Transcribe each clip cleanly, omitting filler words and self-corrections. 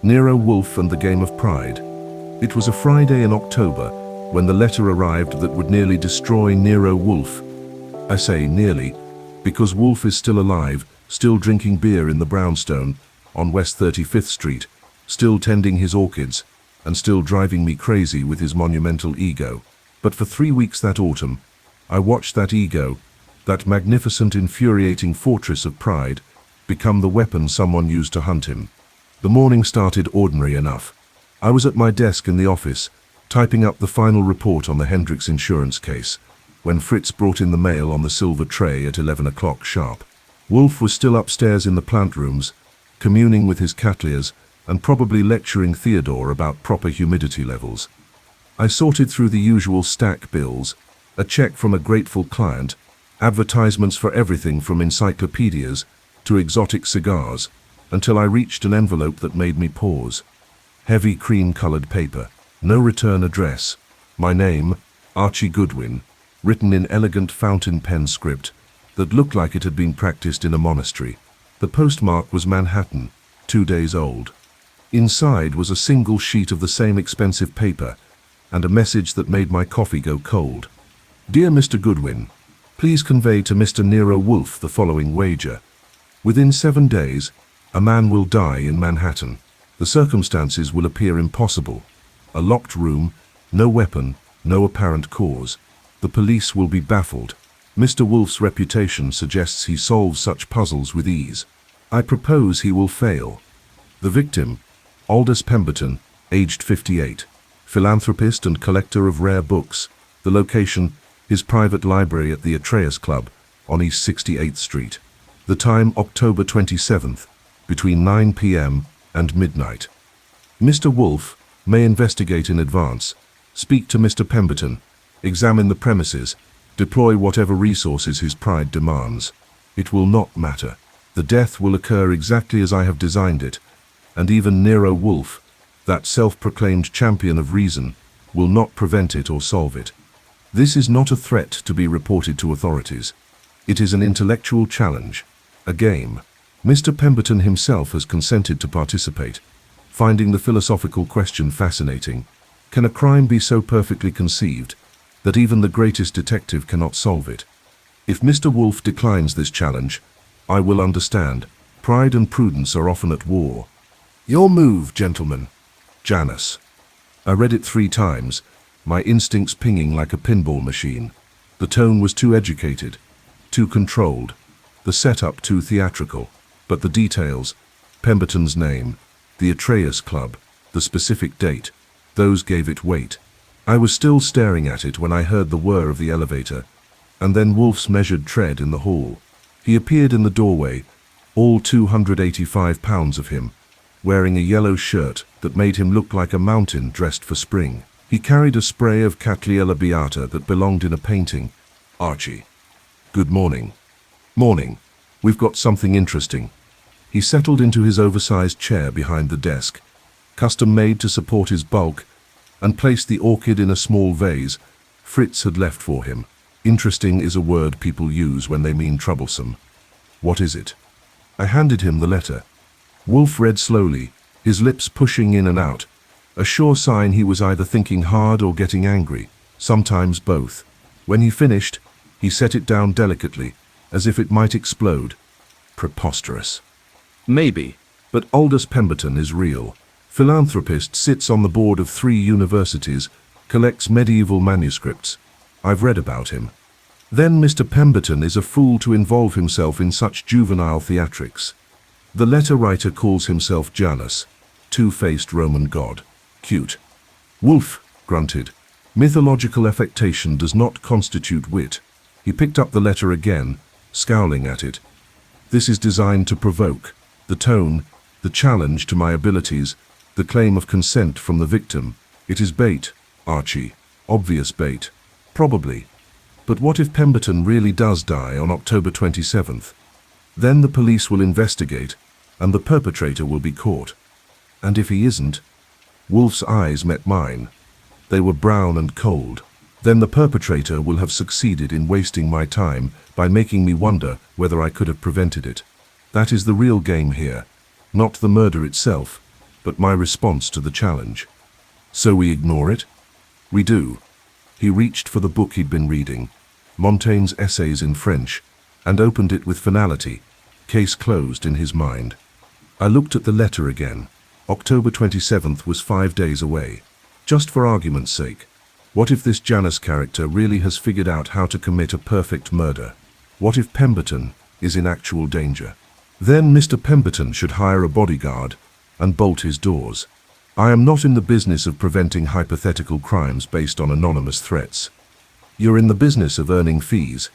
Nero Wolfe and the Game of Pride. It was a Friday in October when the letter arrived that would nearly destroy Nero Wolfe. I say nearly, because Wolfe is still alive, still drinking beer in the brownstone on West 35th Street, still tending his orchids, and still driving me crazy with his monumental ego. But for 3 weeks that autumn, I watched that ego, that magnificent, infuriating fortress of pride, become the weapon someone used to hunt him. The morning started ordinary enough. I was at my desk in the office, typing up the final report on the Hendricks insurance case, when Fritz brought in the mail on the silver tray at 11 o'clock sharp. Wolfe was still upstairs in the plant rooms, communing with his cattleyas and probably lecturing Theodore about proper humidity levels. I sorted through the usual stack bills, a check from a grateful client, advertisements for everything from encyclopedias to exotic cigars, until I reached an envelope that made me pause. Heavy cream-colored paper, no return address, my name, Archie Goodwin, written in elegant fountain pen script that looked like it had been practiced in a monastery. The postmark was Manhattan, 2 days old. Inside was a single sheet of the same expensive paper and a message that made my coffee go cold. Dear Mr. Goodwin, please convey to Mr. Nero Wolfe the following wager. Within 7 days, a man will die in Manhattan. The circumstances will appear impossible. A locked room, no weapon, no apparent cause. The police will be baffled. Mr. Wolfe's reputation suggests he solves such puzzles with ease. I propose he will fail. The victim, Aldous Pemberton, aged 58, philanthropist and collector of rare books. The location, his private library at the Atreus Club on East 68th Street. The time, October 27th, between 9 p.m. and midnight. Mr. Wolfe may investigate in advance, speak to Mr. Pemberton, examine the premises, deploy whatever resources his pride demands. It will not matter. The death will occur exactly as I have designed it, and even Nero Wolfe, that self-proclaimed champion of reason, will not prevent it or solve it. This is not a threat to be reported to authorities. It is an intellectual challenge, a game. Mr. Pemberton himself has consented to participate, finding the philosophical question fascinating. Can a crime be so perfectly conceived that even the greatest detective cannot solve it? If Mr. Wolfe declines this challenge, I will understand. Pride and prudence are often at war. Your move, gentlemen. Janus. I read it 3 times, my instincts pinging like a pinball machine. The tone was too educated, too controlled, the setup too theatrical. But the details, Pemberton's name, the Atreus Club, the specific date, those gave it weight. I was still staring at it when I heard the whir of the elevator, and then Wolfe's measured tread in the hall. He appeared in the doorway, all 285 pounds of him, wearing a yellow shirt that made him look like a mountain dressed for spring. He carried a spray of Cattleya labiata that belonged in a painting. Archie. Good morning. Morning. We've got something interesting. He settled into his oversized chair behind the desk, custom-made to support his bulk, and placed the orchid in a small vase Fritz had left for him. Interesting is a word people use when they mean troublesome. What is it? I handed him the letter. Wolfe read slowly, his lips pushing in and out, a sure sign he was either thinking hard or getting angry, sometimes both. When he finished, he set it down delicately, as if it might explode. Preposterous. Maybe, but Aldous Pemberton is real. Philanthropist, sits on the board of 3 universities, collects medieval manuscripts. I've read about him. Then Mr. Pemberton is a fool to involve himself in such juvenile theatrics. The letter writer calls himself Janus, 2-faced Roman god. Cute. Wolfe grunted. Mythological affectation does not constitute wit. He picked up the letter again, scowling at it. This is designed to provoke. The tone, the challenge to my abilities, the claim of consent from the victim. It is bait, Archie. Obvious bait. Probably. But what if Pemberton really does die on October 27th? Then the police will investigate, and the perpetrator will be caught. And if he isn't? Wolfe's eyes met mine. They were brown and cold. Then the perpetrator will have succeeded in wasting my time by making me wonder whether I could have prevented it. That is the real game here, not the murder itself, but my response to the challenge. So we ignore it? We do. He reached for the book he'd been reading, Montaigne's Essays in French, and opened it with finality, case closed in his mind. I looked at the letter again. October 27th was 5 days away. Just for argument's sake, what if this Janus character really has figured out how to commit a perfect murder? What if Pemberton is in actual danger? Then Mr. Pemberton should hire a bodyguard and bolt his doors. I am not in the business of preventing hypothetical crimes based on anonymous threats. You're in the business of earning fees.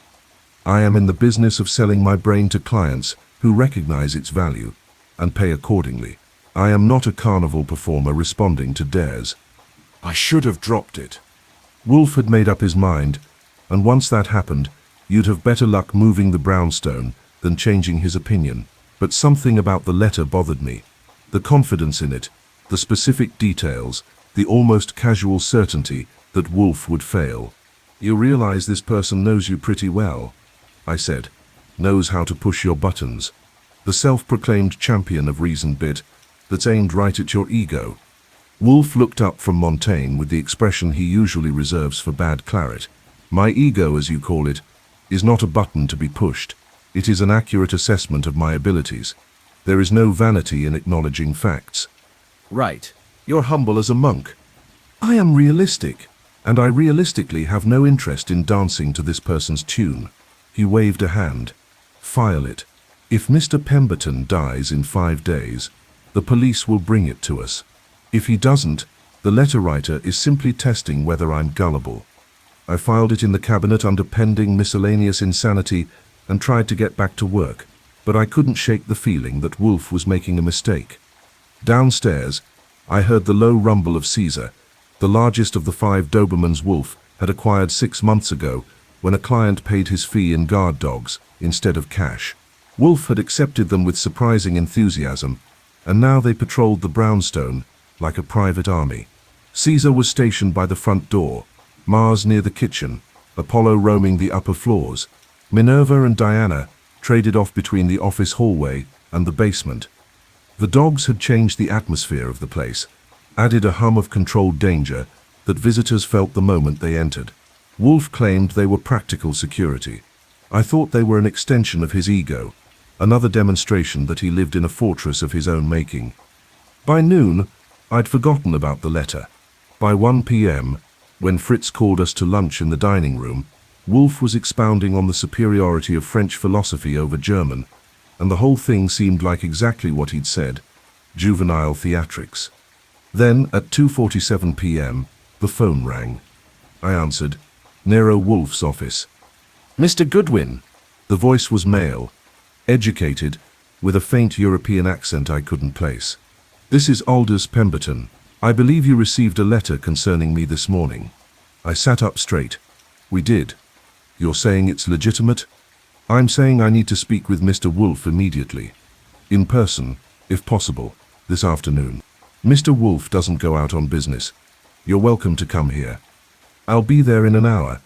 I am in the business of selling my brain to clients who recognize its value and pay accordingly. I am not a carnival performer responding to dares. I should have dropped it. Wolfe had made up his mind, and once that happened, you'd have better luck moving the brownstone than changing his opinion. But something about the letter bothered me. The confidence in it, the specific details, the almost casual certainty that Wolfe would fail. You realize this person knows you pretty well, I said. Knows how to push your buttons. The self-proclaimed champion of reason bit that's aimed right at your ego. Wolfe looked up from Montaigne with the expression he usually reserves for bad claret. My ego, as you call it, is not a button to be pushed. It is an accurate assessment of my abilities. There is no vanity in acknowledging facts. Right. You're humble as a monk. I am realistic, and I realistically have no interest in dancing to this person's tune. He waved a hand. File it. If Mr. Pemberton dies in 5 days, the police will bring it to us. If he doesn't, the letter writer is simply testing whether I'm gullible. I filed it in the cabinet under pending miscellaneous insanity and tried to get back to work, but I couldn't shake the feeling that Wolfe was making a mistake. Downstairs, I heard the low rumble of Caesar, the largest of the 5 Dobermans Wolfe had acquired 6 months ago when a client paid his fee in guard dogs instead of cash. Wolfe had accepted them with surprising enthusiasm, and now they patrolled the brownstone like a private army. Caesar was stationed by the front door, Mars near the kitchen, Apollo roaming the upper floors. Minerva and Diana traded off between the office hallway and the basement. The dogs had changed the atmosphere of the place, added a hum of controlled danger that visitors felt the moment they entered. Wolfe claimed they were practical security. I thought they were an extension of his ego, another demonstration that he lived in a fortress of his own making. By noon, I'd forgotten about the letter. By 1 p.m., when Fritz called us to lunch in the dining room, Wolfe was expounding on the superiority of French philosophy over German, and the whole thing seemed like exactly what he'd said, juvenile theatrics. Then, at 2:47 p.m., the phone rang. I answered. Nero Wolfe's office. Mr. Goodwin. The voice was male, educated, with a faint European accent I couldn't place. This is Aldous Pemberton. I believe you received a letter concerning me this morning. I sat up straight. We did. You're saying it's legitimate? I'm saying I need to speak with Mr. Wolfe immediately. In person, if possible, this afternoon. Mr. Wolfe doesn't go out on business. You're welcome to come here. I'll be there in an hour.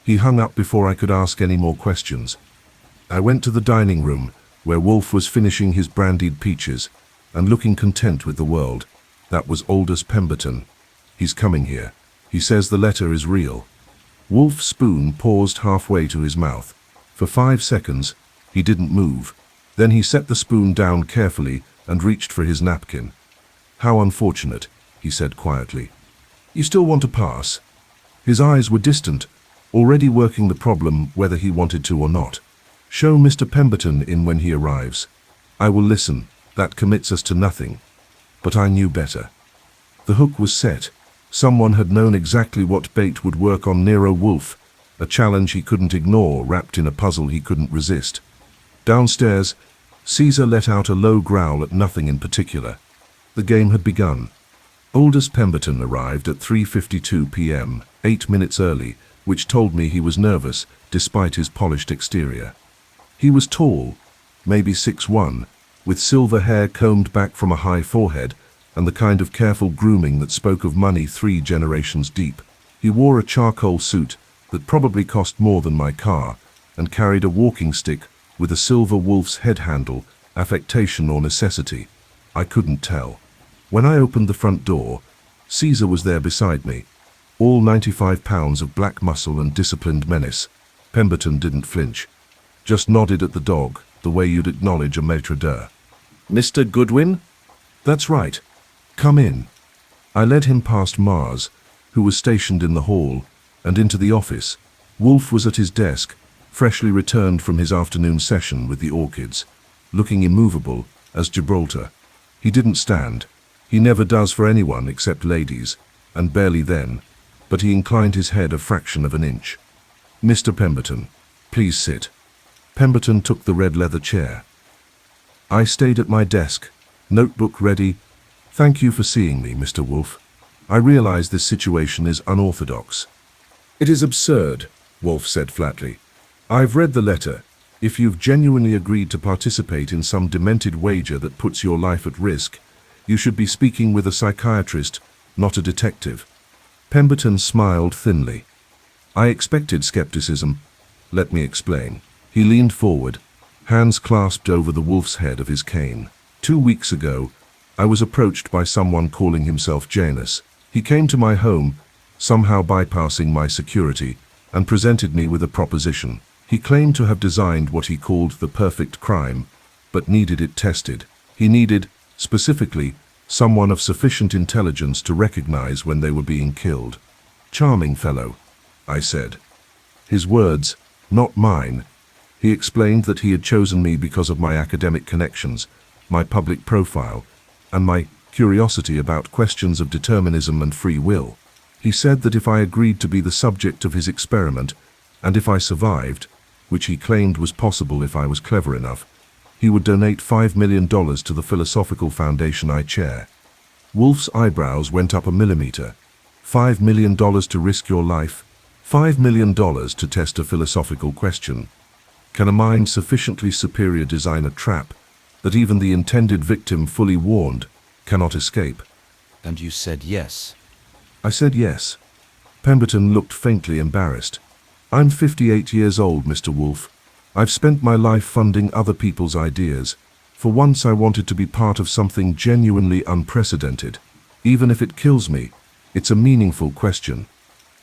He hung up before I could ask any more questions. I went to the dining room, where Wolfe was finishing his brandied peaches and looking content with the world. That was Aldous Pemberton. He's coming here. He says the letter is real. Wolfe's spoon paused halfway to his mouth. For 5 seconds, he didn't move. Then he set the spoon down carefully and reached for his napkin. How unfortunate, he said quietly. You still want to pass? His eyes were distant, already working the problem whether he wanted to or not. Show Mr. Pemberton in when he arrives. I will listen. That commits us to nothing. But I knew better. The hook was set. Someone had known exactly what bait would work on Nero Wolfe, a challenge he couldn't ignore wrapped in a puzzle he couldn't resist. Downstairs, Caesar let out a low growl at nothing in particular. The game had begun. Aldous Pemberton arrived at 3:52 p.m., 8 minutes early, which told me he was nervous despite his polished exterior. He was tall, maybe 6'1", with silver hair combed back from a high forehead and the kind of careful grooming that spoke of money 3 generations deep. He wore a charcoal suit that probably cost more than my car and carried a walking stick with a silver wolf's head handle, affectation or necessity. I couldn't tell. When I opened the front door, Caesar was there beside me, all 95 pounds of black muscle and disciplined menace. Pemberton didn't flinch, just nodded at the dog, the way you'd acknowledge a maître d'œuvre. "Mr. Goodwin?" "That's right. Come in." I led him past Mars, who was stationed in the hall, and into the office. Wolfe was at his desk, freshly returned from his afternoon session with the orchids, looking immovable as Gibraltar. He didn't stand. He never does for anyone except ladies, and barely then, but he inclined his head a fraction of an inch. "Mr. Pemberton, please sit." Pemberton took the red leather chair. I stayed at my desk, notebook ready. "Thank you for seeing me, Mr. Wolfe. I realize this situation is unorthodox." "It is absurd," Wolfe said flatly. "I've read the letter. If you've genuinely agreed to participate in some demented wager that puts your life at risk, you should be speaking with a psychiatrist, not a detective." Pemberton smiled thinly. "I expected skepticism. Let me explain." He leaned forward, hands clasped over the wolf's head of his cane. 2 weeks ago, I was approached by someone calling himself Janus. He came to my home, somehow bypassing my security, and presented me with a proposition. He claimed to have designed what he called the perfect crime, but needed it tested. He needed, specifically, someone of sufficient intelligence to recognize when they were being killed. "Charming fellow," I said. His words, not mine. He explained that he had chosen me because of my academic connections, my public profile, and my curiosity about questions of determinism and free will. He said that if I agreed to be the subject of his experiment, and if I survived, which he claimed was possible if I was clever enough, he would donate $5 million to the philosophical foundation I chair. Wolfe's eyebrows went up a millimeter. $5 million to risk your life? $5 million to test a philosophical question? Can a mind sufficiently superior design a trap that even the intended victim, fully warned, cannot escape? And you said yes. I said yes. Pemberton looked faintly embarrassed. "I'm 58 years old, Mr. Wolfe. I've spent my life funding other people's ideas. For once I wanted to be part of something genuinely unprecedented. Even if it kills me, it's a meaningful question."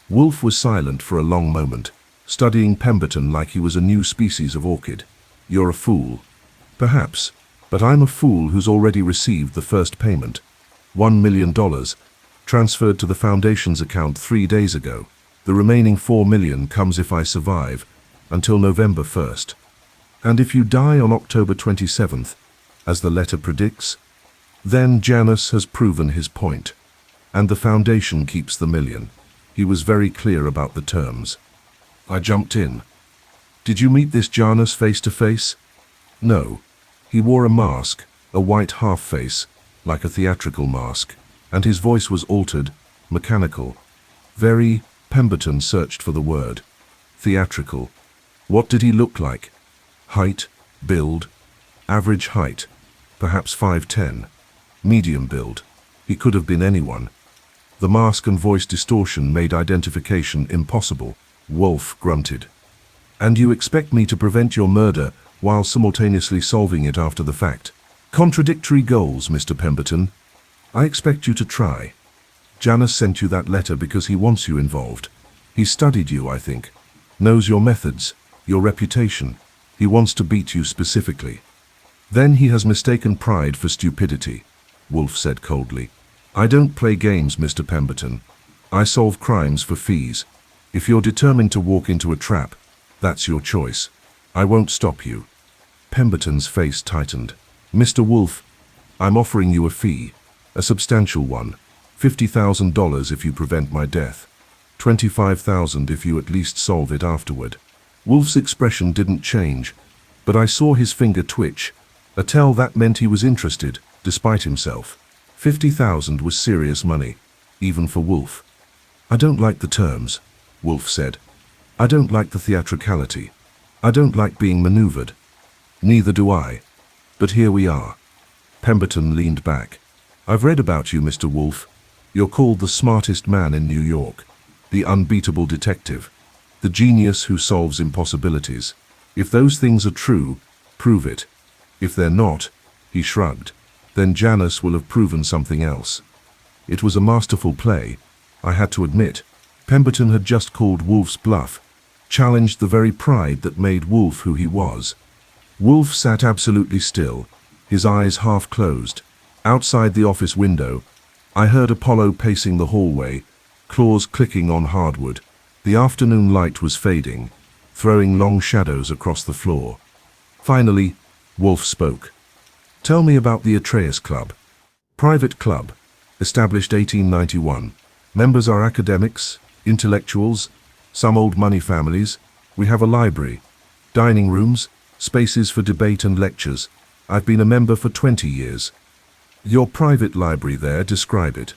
Wolfe was silent for a long moment, studying Pemberton like he was a new species of orchid. "You're a fool." "Perhaps, but I'm a fool who's already received the first payment. $1 million, transferred to the foundation's account 3 days ago. The remaining $4 million comes if I survive, until November 1st. And if you die on October 27th, as the letter predicts, then Janus has proven his point, and the foundation keeps the million." He was very clear about the terms. I jumped in. "Did you meet this Janus face to face?" "No. He wore a mask, a white half-face, like a theatrical mask, and his voice was altered, mechanical. Very." Pemberton searched for the word. "Theatrical. What did he look like? Height, build?" "Average height, perhaps 5'10". "Medium build." He could have been anyone. The mask and voice distortion made identification impossible. Wolfe grunted. "And you expect me to prevent your murder while simultaneously solving it after the fact? Contradictory goals, Mr. Pemberton. I expect you to try. Janus sent you that letter because he wants you involved. He studied you, I think. Knows your methods, your reputation. He wants to beat you specifically." "Then he has mistaken pride for stupidity," Wolfe said coldly. "I don't play games, Mr. Pemberton. I solve crimes for fees. If you're determined to walk into a trap, that's your choice. I won't stop you." Pemberton's face tightened. "Mr. Wolfe, I'm offering you a fee, a substantial one. $50,000 if you prevent my death. $25,000 if you at least solve it afterward." Wolfe's expression didn't change, but I saw his finger twitch, a tell that meant he was interested, despite himself. 50,000 was serious money, even for Wolfe. "I don't like the terms," Wolfe said. "I don't like the theatricality. I don't like being maneuvered." "Neither do I. But here we are." Pemberton leaned back. "I've read about you, Mr. Wolfe. You're called the smartest man in New York, the unbeatable detective, the genius who solves impossibilities. If those things are true, prove it. If they're not," he shrugged, then Janus will have proven something else. It was a masterful play, I had to admit. Pemberton had just called Wolfe's bluff, challenged the very pride that made Wolfe who he was. Wolfe sat absolutely still, his eyes half closed. Outside the office window, I heard Apollo pacing the hallway, claws clicking on hardwood. The afternoon light was fading, throwing long shadows across the floor. Finally, Wolfe spoke. "Tell me about the Atreus Club." "Private club, established 1891. Members are academics, intellectuals, some old money families. We have a library, dining rooms, spaces for debate and lectures. I've been a member for 20 years. "Your private library there, describe it."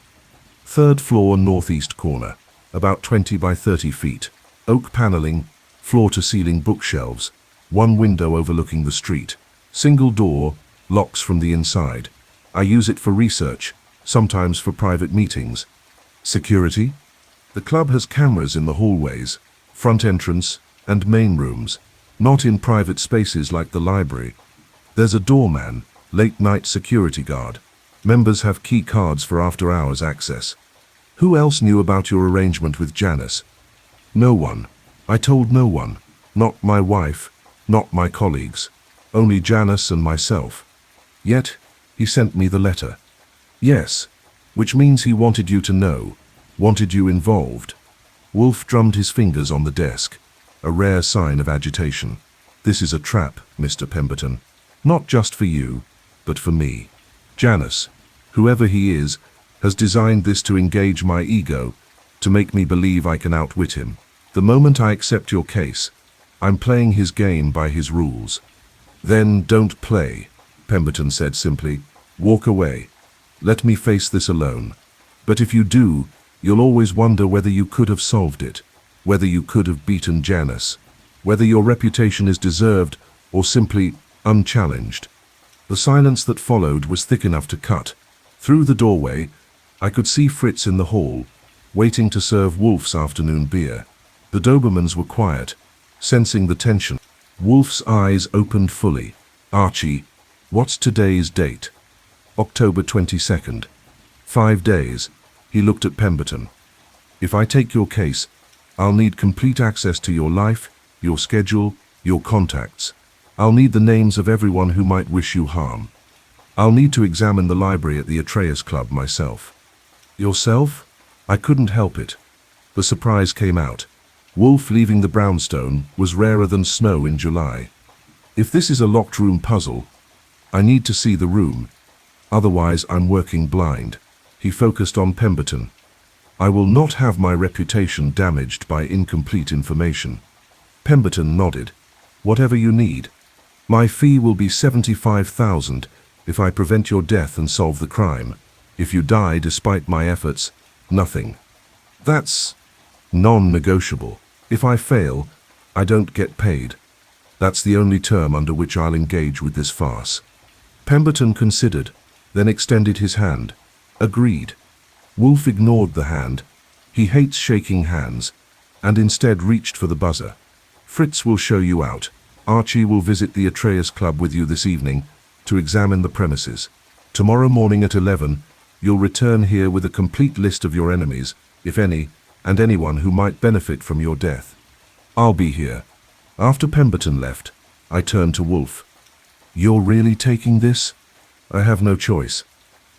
"Third floor, northeast corner, about 20 by 30 feet. Oak paneling, floor-to-ceiling bookshelves, one window overlooking the street. Single door, locks from the inside. I use it for research, sometimes for private meetings." "Security?" "The club has cameras in the hallways, front entrance, and main rooms, not in private spaces like the library. There's a doorman, late-night security guard. Members have key cards for after-hours access." "Who else knew about your arrangement with Janus?" "No one. I told no one. Not my wife, not my colleagues. Only Janus and myself. Yet, he sent me the letter." "Yes, which means he wanted you to know, wanted you involved." Wolfe drummed his fingers on the desk, a rare sign of agitation. "This is a trap, Mr. Pemberton. Not just for you, but for me. Janus, whoever he is, has designed this to engage my ego, to make me believe I can outwit him. The moment I accept your case, I'm playing his game by his rules." "Then don't play," Pemberton said simply. "Walk away. Let me face this alone. But if you do, you'll always wonder whether you could have solved it, whether you could have beaten Janus, whether your reputation is deserved or simply unchallenged." The silence that followed was thick enough to cut. Through the doorway, I could see Fritz in the hall, waiting to serve Wolfe's afternoon beer. The Dobermans were quiet, sensing the tension. Wolfe's eyes opened fully. "Archie, what's today's date?" "October 22nd. 5 days." He looked at Pemberton. "If I take your case, I'll need complete access to your life, your schedule, your contacts. I'll need the names of everyone who might wish you harm. I'll need to examine the library at the Atreus Club myself." "Yourself?" I couldn't help it. The surprise came out. Wolfe leaving the brownstone was rarer than snow in July. "If this is a locked room puzzle, I need to see the room. Otherwise I'm working blind." He focused on Pemberton. "I will not have my reputation damaged by incomplete information." Pemberton nodded. "Whatever you need. My fee will be 75,000 if I prevent your death and solve the crime. If you die despite my efforts, nothing. That's non-negotiable. If I fail, I don't get paid. That's the only term under which I'll engage with this farce." Pemberton considered, then extended his hand. "Agreed." Wolfe ignored the hand. He hates shaking hands, and instead reached for the buzzer. "Fritz will show you out. Archie will visit the Atreus Club with you this evening to examine the premises. Tomorrow morning at 11, you'll return here with a complete list of your enemies, if any, and anyone who might benefit from your death. I'll be here." After Pemberton left, I turned to Wolfe. "You're really taking this?" "I have no choice.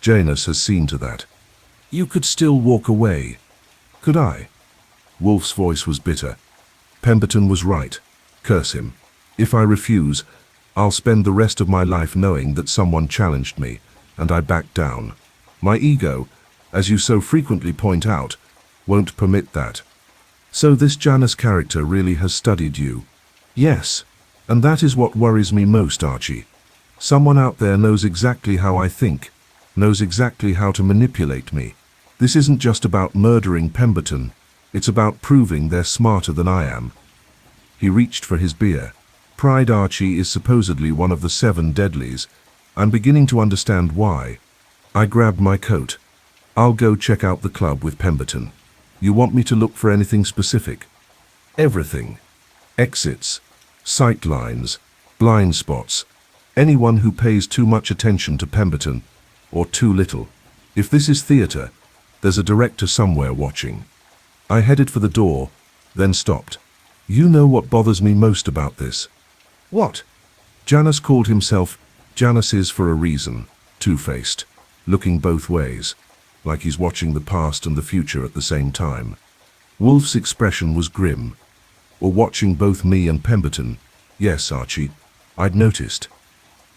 Janus has seen to that." "You could still walk away." "Could I?" Wolfe's voice was bitter. Pemberton was right. Curse him. If I refuse, I'll spend the rest of my life knowing that someone challenged me, and I backed down. My ego, as you so frequently point out, won't permit that. So this Janus character really has studied you. Yes, and that is what worries me most, Archie. Someone out there knows exactly how I think, knows exactly how to manipulate me. This isn't just about murdering Pemberton, it's about proving they're smarter than I am. He reached for his beer. Pride, Archie, is supposedly one of the 7 deadlies. I'm beginning to understand why. I grabbed my coat. I'll go check out the club with Pemberton. You want me to look for anything specific? Everything. Exits, sight lines, blind spots. Anyone who pays too much attention to Pemberton or too little. If this is theatre, there's a director somewhere watching. I headed for the door, then stopped. You know what bothers me most about this? What? Janus called himself Janus is for a reason, two-faced, looking both ways, like he's watching the past and the future at the same time. Wolfe's expression was grim. Or watching both me and Pemberton. Yes, Archie, I'd noticed.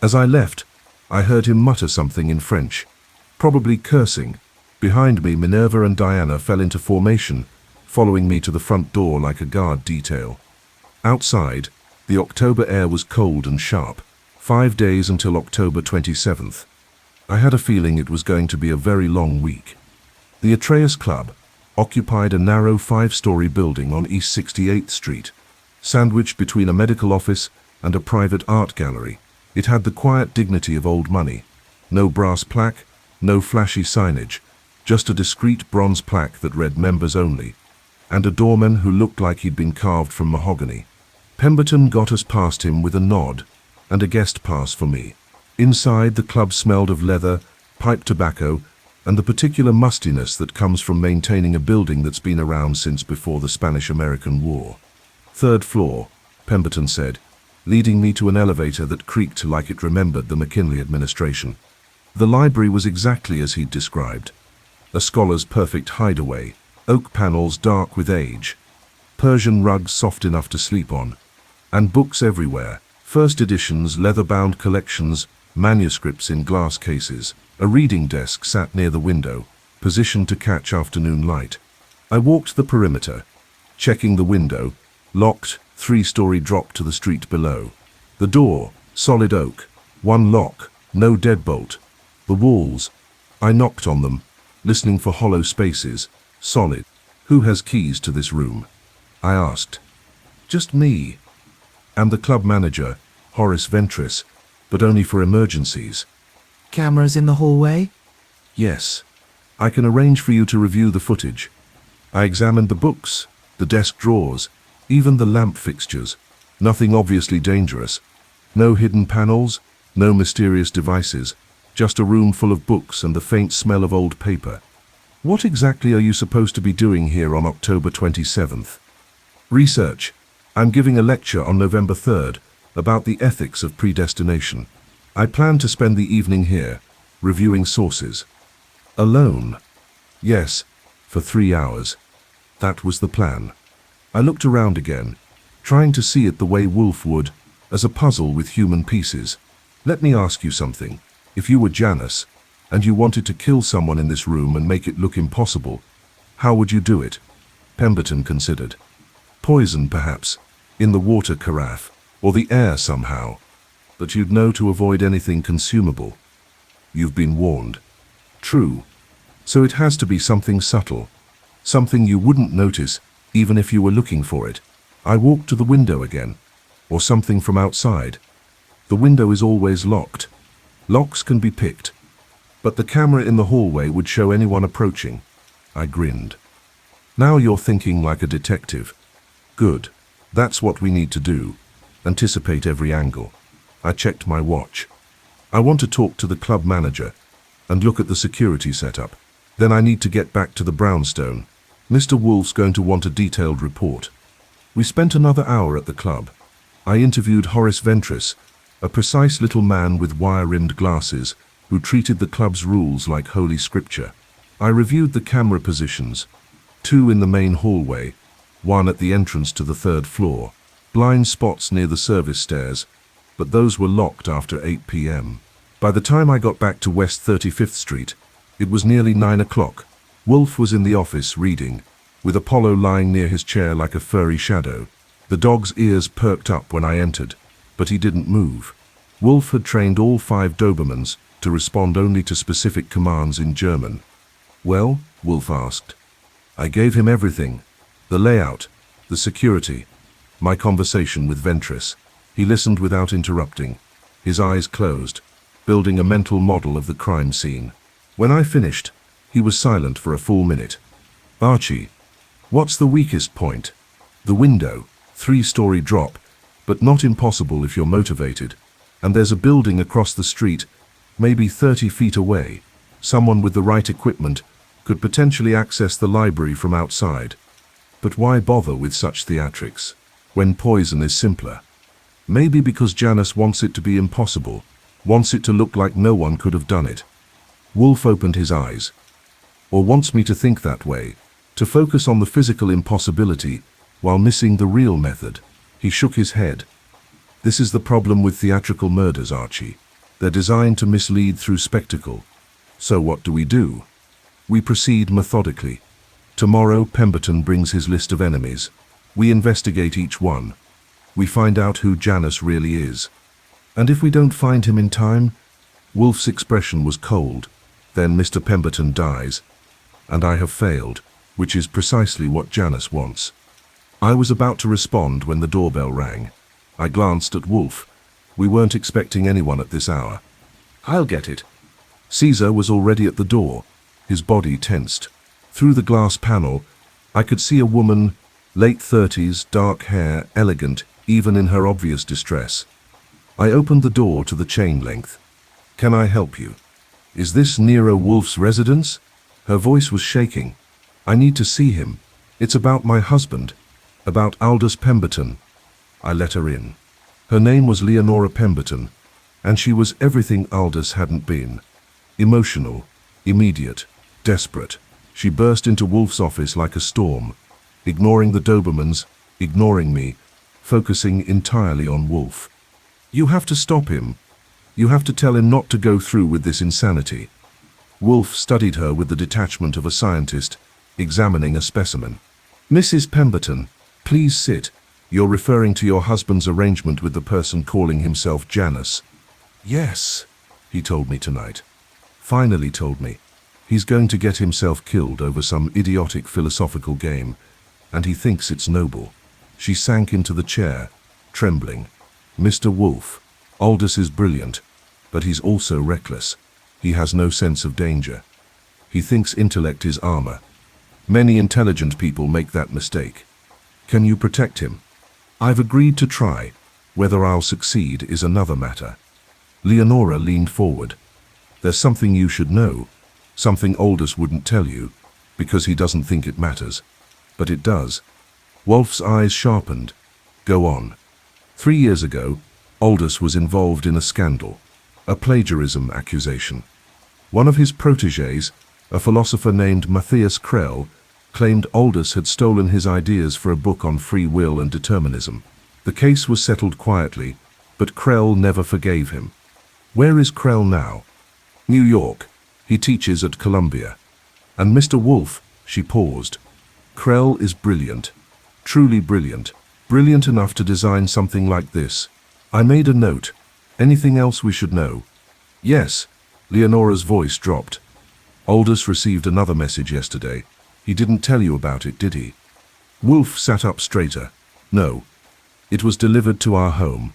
As I left, I heard him mutter something in French, probably cursing. Behind me, Minerva and Diana fell into formation, following me to the front door like a guard detail. Outside, the October air was cold and sharp. 5 days until October 27th. I had a feeling it was going to be a very long week. The Atreus Club occupied a narrow 5-story building on East 68th Street, sandwiched between a medical office and a private art gallery. It had the quiet dignity of old money. No brass plaque, no flashy signage, just a discreet bronze plaque that read members only, and a doorman who looked like he'd been carved from mahogany. Pemberton got us past him with a nod and a guest pass for me. Inside, the club smelled of leather, pipe tobacco, and the particular mustiness that comes from maintaining a building that's been around since before the Spanish-American War. 3rd floor, Pemberton said, leading me to an elevator that creaked like it remembered the McKinley administration. The library was exactly as he'd described. A scholar's perfect hideaway, oak panels dark with age, Persian rugs soft enough to sleep on, and books everywhere. First editions, leather-bound collections, manuscripts in glass cases. A reading desk sat near the window, positioned to catch afternoon light. I walked the perimeter, checking the window, locked, 3-story drop to the street below. The door, solid oak, one lock, no deadbolt. The walls, I knocked on them, listening for hollow spaces, solid. Who has keys to this room? I asked. Just me. And the club manager, Horace Ventris, but only for emergencies. Cameras in the hallway? Yes. I can arrange for you to review the footage. I examined the books, the desk drawers, even the lamp fixtures. Nothing obviously dangerous. No hidden panels, no mysterious devices, just a room full of books and the faint smell of old paper. What exactly are you supposed to be doing here on October 27th? Research. I'm giving a lecture on November 3rd about the ethics of predestination. I plan to spend the evening here, reviewing sources. Alone? Yes, for 3 hours. That was the plan. I looked around again, trying to see it the way Wolfe would, as a puzzle with human pieces. Let me ask you something. If you were Janus, and you wanted to kill someone in this room and make it look impossible, how would you do it? Pemberton considered. Poison, perhaps, in the water carafe, or the air somehow. But you'd know to avoid anything consumable. You've been warned. True. So it has to be something subtle, something you wouldn't notice even if you were looking for it. I walked to the window again, or something from outside. The window is always locked. Locks can be picked, but the camera in the hallway would show anyone approaching. I grinned. Now you're thinking like a detective. Good. That's what we need to do. Anticipate every angle. I checked my watch. I want to talk to the club manager and look at the security setup. Then I need to get back to the brownstone. Mr. Wolfe's going to want a detailed report. We spent another hour at the club. I interviewed Horace Ventris, a precise little man with wire-rimmed glasses who treated the club's rules like holy scripture. I reviewed the camera positions, 2 in the main hallway, 1 at the entrance to the 3rd floor, blind spots near the service stairs, but those were locked after 8 p.m. By the time I got back to West 35th Street, it was nearly 9 o'clock. Wolfe was in the office reading, with Apollo lying near his chair like a furry shadow. The dog's ears perked up when I entered, but he didn't move. Wolfe had trained all 5 Dobermans to respond only to specific commands in German. Well, Wolfe asked. I gave him everything. The layout, the security, my conversation with Ventris. He listened without interrupting, his eyes closed, building a mental model of the crime scene. When I finished, he was silent for a full minute. Archie, what's the weakest point? The window, 3-story drop, but not impossible if you're motivated. And there's a building across the street, maybe 30 feet away. Someone with the right equipment could potentially access the library from outside. But why bother with such theatrics, when poison is simpler? Maybe because Janus wants it to be impossible, wants it to look like no one could have done it. Wolfe opened his eyes. Or wants me to think that way, to focus on the physical impossibility while missing the real method. He shook his head. This is the problem with theatrical murders, Archie. They're designed to mislead through spectacle. So what do? We proceed methodically. Tomorrow, Pemberton brings his list of enemies. We investigate each one. We find out who Janus really is. And if we don't find him in time, Wolfe's expression was cold. Then Mr. Pemberton dies. And I have failed, which is precisely what Janus wants. I was about to respond when the doorbell rang. I glanced at Wolfe. We weren't expecting anyone at this hour. I'll get it. Caesar was already at the door, his body tensed. Through the glass panel, I could see a woman, late 30s, dark hair, elegant, even in her obvious distress. I opened the door to the chain length. Can I help you? Is this Nero Wolfe's residence? Her voice was shaking. I need to see him. It's about my husband, about Aldous Pemberton. I let her in. Her name was Leonora Pemberton, and she was everything Aldous hadn't been. Emotional, immediate, desperate. She burst into Wolfe's office like a storm, ignoring the Dobermans, ignoring me, focusing entirely on Wolfe. You have to stop him. You have to tell him not to go through with this insanity. Wolfe studied her with the detachment of a scientist examining a specimen. Mrs. Pemberton, please sit. You're referring to your husband's arrangement with the person calling himself Janus. Yes, he told me tonight. Finally told me. He's going to get himself killed over some idiotic philosophical game, and he thinks it's noble. She sank into the chair, trembling. Mr. Wolfe, Aldous is brilliant, but he's also reckless. He has no sense of danger. He thinks intellect is armor. Many intelligent people make that mistake. Can you protect him? I've agreed to try. Whether I'll succeed is another matter. Leonora leaned forward. There's something you should know, something Aldous wouldn't tell you, because he doesn't think it matters. But it does. Wolfe's eyes sharpened. Go on. 3 years ago, Aldous was involved in a scandal, a plagiarism accusation. One of his protégés, a philosopher named Matthias Krell, claimed Aldous had stolen his ideas for a book on free will and determinism. The case was settled quietly, but Krell never forgave him. Where is Krell now? New York. He teaches at Columbia. And Mr. Wolfe, she paused. Krell is brilliant. Truly brilliant. Brilliant enough to design something like this. I made a note. Anything else we should know? Yes. Leonora's voice dropped. Aldous received another message yesterday. He didn't tell you about it, did he? Wolfe sat up straighter. No. It was delivered to our home.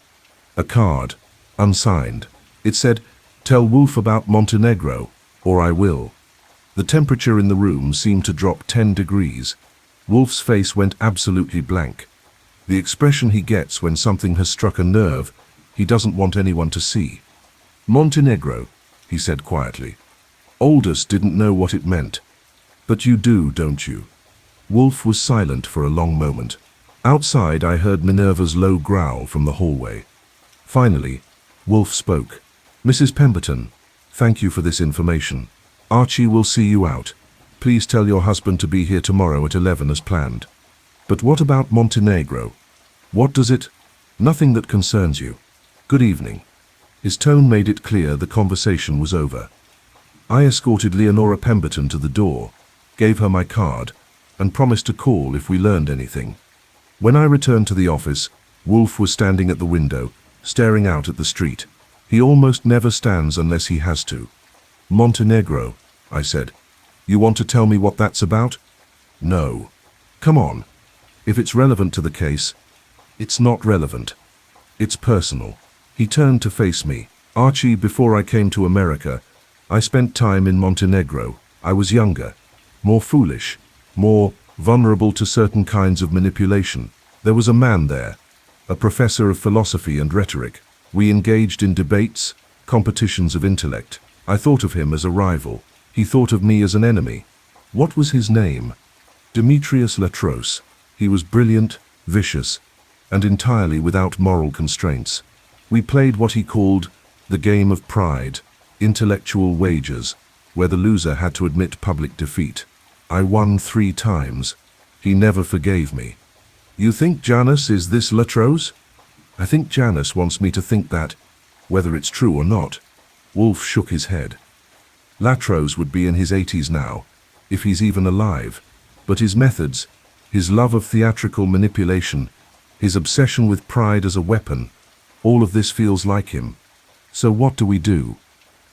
A card. Unsigned. It said, "Tell Wolfe about Montenegro, or I will." The temperature in the room seemed to drop 10 degrees. Wolfe's face went absolutely blank. The expression he gets when something has struck a nerve he doesn't want anyone to see. Montenegro, he said quietly. Aldous didn't know what it meant. But you do, don't you? Wolfe was silent for a long moment. Outside I heard Minerva's low growl from the hallway. Finally, Wolfe spoke. Mrs. Pemberton, thank you for this information. Archie will see you out. Please tell your husband to be here tomorrow at 11 as planned. But what about Montenegro? What does it? Nothing that concerns you. Good evening. His tone made it clear the conversation was over. I escorted Leonora Pemberton to the door, gave her my card, and promised to call if we learned anything. When I returned to the office, Wolfe was standing at the window, staring out at the street. He almost never stands unless he has to. Montenegro, I said. You want to tell me what that's about? No. Come on. If it's relevant to the case, it's not relevant. It's personal. He turned to face me. Archie, before I came to America, I spent time in Montenegro. I was younger, more foolish, more vulnerable to certain kinds of manipulation. There was a man there, a professor of philosophy and rhetoric. We engaged in debates, competitions of intellect. I thought of him as a rival. He thought of me as an enemy. What was his name? Demetrius Latros. He was brilliant, vicious, and entirely without moral constraints. We played what he called the game of pride, intellectual wagers, where the loser had to admit public defeat. I won 3 times. He never forgave me. You think Janus is this Latros? I think Janus wants me to think that, whether it's true or not. Wolfe shook his head. Latros would be in his 80s now, if he's even alive. But his methods, his love of theatrical manipulation, his obsession with pride as a weapon, all of this feels like him. So what do?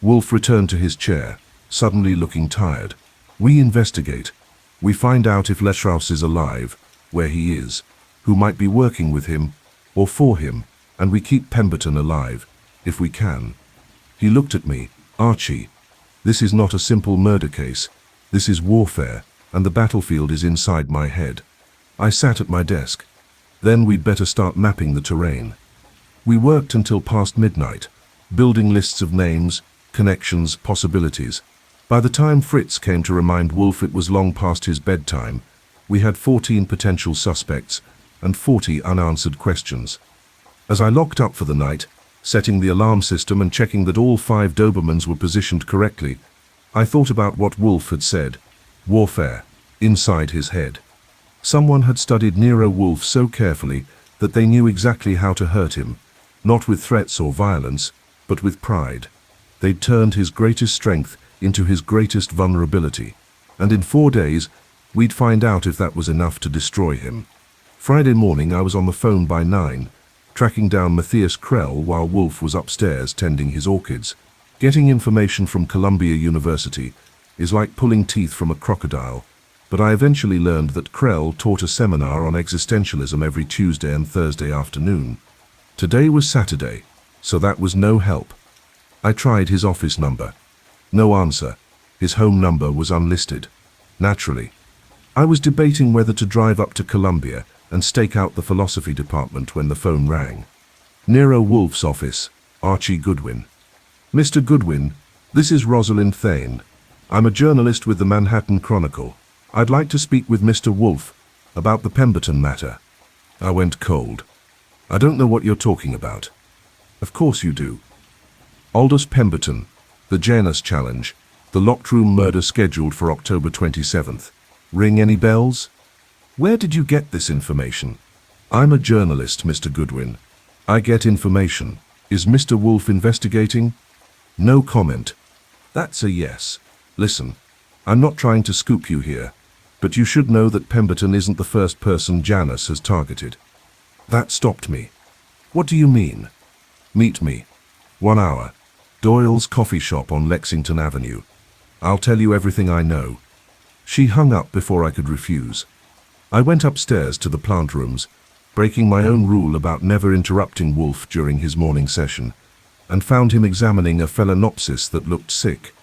Wolfe returned to his chair, suddenly looking tired. We investigate. We find out if Latros is alive, where he is, who might be working with him, or for him, and we keep Pemberton alive, if we can. He looked at me. Archie, this is not a simple murder case. This is warfare, and the battlefield is inside my head. I sat at my desk. Then we'd better start mapping the terrain. We worked until past midnight, building lists of names, connections, possibilities. By the time Fritz came to remind Wolfe it was long past his bedtime, we had 14 potential suspects and 40 unanswered questions. As I locked up for the night, setting the alarm system and checking that all 5 Dobermans were positioned correctly, I thought about what Wolfe had said. Warfare, inside his head. Someone had studied Nero Wolfe so carefully that they knew exactly how to hurt him, not with threats or violence, but with pride. They'd turned his greatest strength into his greatest vulnerability, and in 4 days, we'd find out if that was enough to destroy him. Friday morning I was on the phone by 9, tracking down Matthias Krell while Wolfe was upstairs tending his orchids. Getting information from Columbia University is like pulling teeth from a crocodile, but I eventually learned that Krell taught a seminar on existentialism every Tuesday and Thursday afternoon. Today was Saturday, so that was no help. I tried his office number. No answer. His home number was unlisted. Naturally. I was debating whether to drive up to Columbia and stake out the philosophy department when the phone rang. Nero Wolfe's office, Archie Goodwin. Mr. Goodwin, this is Rosalind Thane. I'm a journalist with the Manhattan Chronicle. I'd like to speak with Mr. Wolfe about the Pemberton matter. I went cold. I don't know what you're talking about. Of course you do. Aldous Pemberton, the Janus challenge, the locked room murder scheduled for October 27th. Ring any bells? Where did you get this information? I'm a journalist, Mr. Goodwin. I get information. Is Mr. Wolfe investigating? No comment. That's a yes. Listen, I'm not trying to scoop you here, but you should know that Pemberton isn't the first person Janus has targeted. That stopped me. What do you mean? Meet me. 1 hour. Doyle's coffee shop on Lexington Avenue. I'll tell you everything I know. She hung up before I could refuse. I went upstairs to the plant rooms, breaking my own rule about never interrupting Wolfe during his morning session, and found him examining a phalaenopsis that looked sick.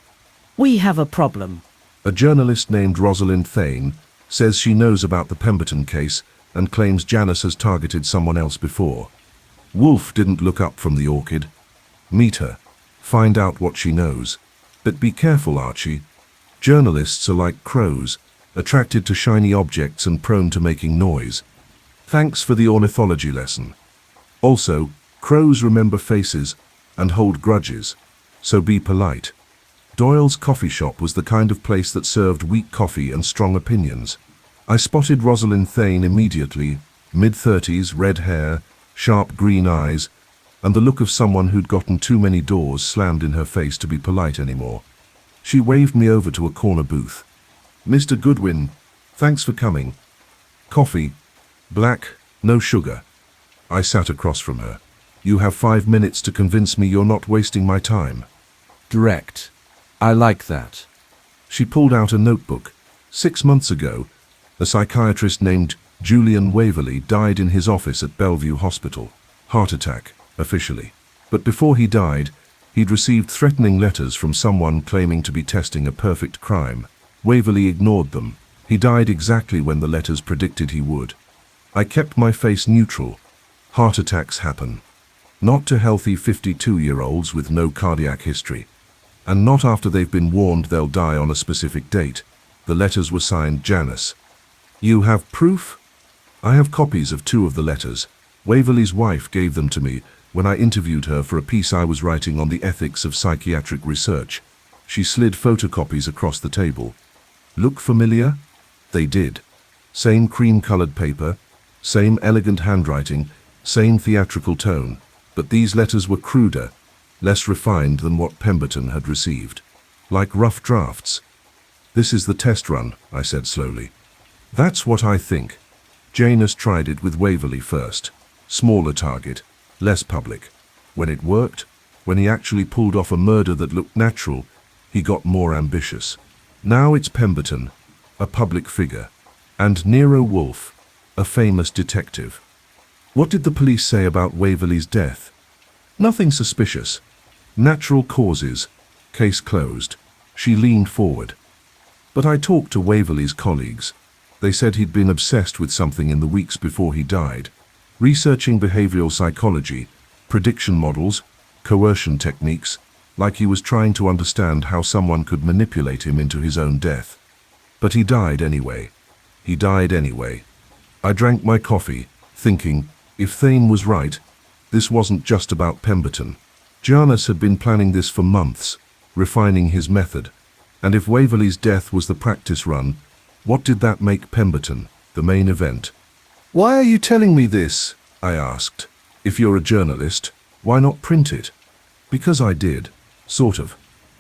We have a problem. A journalist named Rosalind Thane says she knows about the Pemberton case and claims Janus has targeted someone else before. Wolfe didn't look up from the orchid. Meet her. Find out what she knows. But be careful, Archie. Journalists are like crows, attracted to shiny objects and prone to making noise. Thanks for the ornithology lesson. Also, crows remember faces and hold grudges, so be polite. Doyle's coffee shop was the kind of place that served weak coffee and strong opinions. I spotted Rosalind Thane immediately, mid-30s, red hair, sharp green eyes, and the look of someone who'd gotten too many doors slammed in her face to be polite anymore. She waved me over to a corner booth. Mr. Goodwin, thanks for coming. Coffee, black, no sugar. I sat across from her. You have 5 minutes to convince me you're not wasting my time. Direct. I like that. She pulled out a notebook. 6 months ago, a psychiatrist named Julian Waverley died in his office at Bellevue Hospital. Heart attack, officially. But before he died, he'd received threatening letters from someone claiming to be testing a perfect crime. Waverley ignored them. He died exactly when the letters predicted he would. I kept my face neutral. Heart attacks happen. Not to healthy 52-year-olds with no cardiac history. And not after they've been warned they'll die on a specific date. The letters were signed Janus. You have proof? I have copies of 2 of the letters. Waverley's wife gave them to me when I interviewed her for a piece I was writing on the ethics of psychiatric research. She slid photocopies across the table. Look familiar? They did. Same cream-colored paper, same elegant handwriting, same theatrical tone, but these letters were cruder, less refined than what Pemberton had received. Like rough drafts. This is the test run, I said slowly. That's what I think. Janus tried it with Waverley first. Smaller target, less public. When it worked, when he actually pulled off a murder that looked natural, he got more ambitious. Now it's Pemberton, a public figure, and Nero Wolfe, a famous detective. What did the police say about Waverley's death? Nothing suspicious. Natural causes. Case closed. She leaned forward. But I talked to Waverley's colleagues. They said he'd been obsessed with something in the weeks before he died. Researching behavioral psychology, prediction models, coercion techniques, like he was trying to understand how someone could manipulate him into his own death. But he died anyway. He died anyway. I drank my coffee, thinking, if Thane was right, this wasn't just about Pemberton. Janus had been planning this for months, refining his method. And if Waverley's death was the practice run, what did that make Pemberton, the main event? Why are you telling me this? I asked. If you're a journalist, why not print it? Because I did, sort of.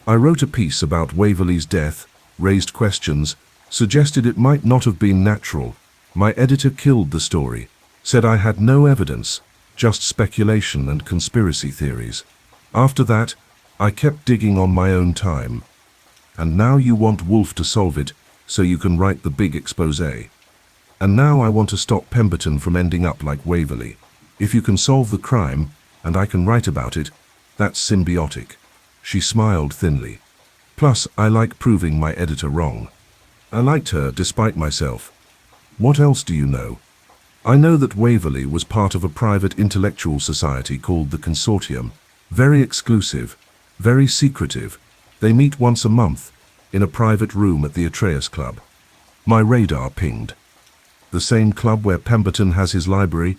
I wrote a piece about Waverley's death, raised questions, suggested it might not have been natural. My editor killed the story, said I had no evidence, just speculation and conspiracy theories. After that, I kept digging on my own time. And now you want Wolfe to solve it, so you can write the big exposé. And now I want to stop Pemberton from ending up like Waverley. If you can solve the crime, and I can write about it, that's symbiotic. She smiled thinly. Plus, I like proving my editor wrong. I liked her despite myself. What else do you know? I know that Waverley was part of a private intellectual society called the Consortium. Very exclusive, very secretive. They meet once a month, in a private room at the Atreus Club. My radar pinged. The same club where Pemberton has his library?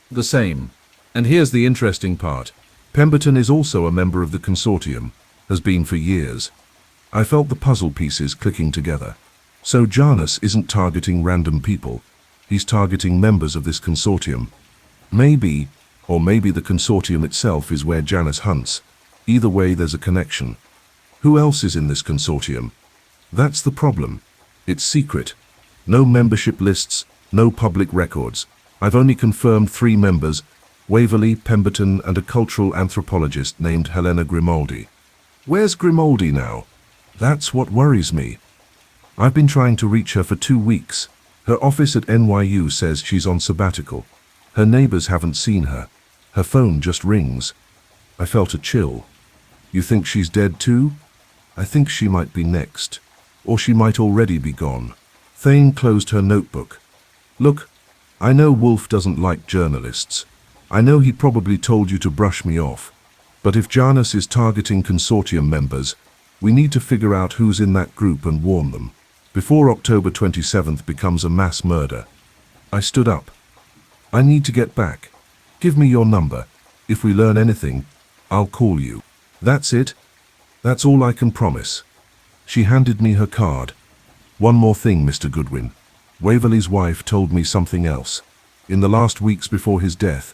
The same. And here's the interesting part. Pemberton is also a member of the Consortium, has been for years. I felt the puzzle pieces clicking together. So Janus isn't targeting random people. He's targeting members of this Consortium. Maybe, or maybe the Consortium itself is where Janus hunts. Either way, there's a connection. Who else is in this Consortium? That's the problem. It's secret. No membership lists, no public records. I've only confirmed 3 members, Waverley, Pemberton, and a cultural anthropologist named Helena Grimaldi. Where's Grimaldi now? That's what worries me. I've been trying to reach her for 2 weeks. Her office at NYU says she's on sabbatical. Her neighbors haven't seen her. Her phone just rings. I felt a chill. You think she's dead too? I think she might be next. Or she might already be gone. Thane closed her notebook. Look, I know Wolfe doesn't like journalists. I know he probably told you to brush me off. But if Janus is targeting Consortium members, we need to figure out who's in that group and warn them, before October 27th becomes a mass murder. I stood up. I need to get back. Give me your number. If we learn anything, I'll call you. That's it. That's all I can promise. She handed me her card. One more thing, Mr. Goodwin. Waverley's wife told me something else. In the last weeks before his death,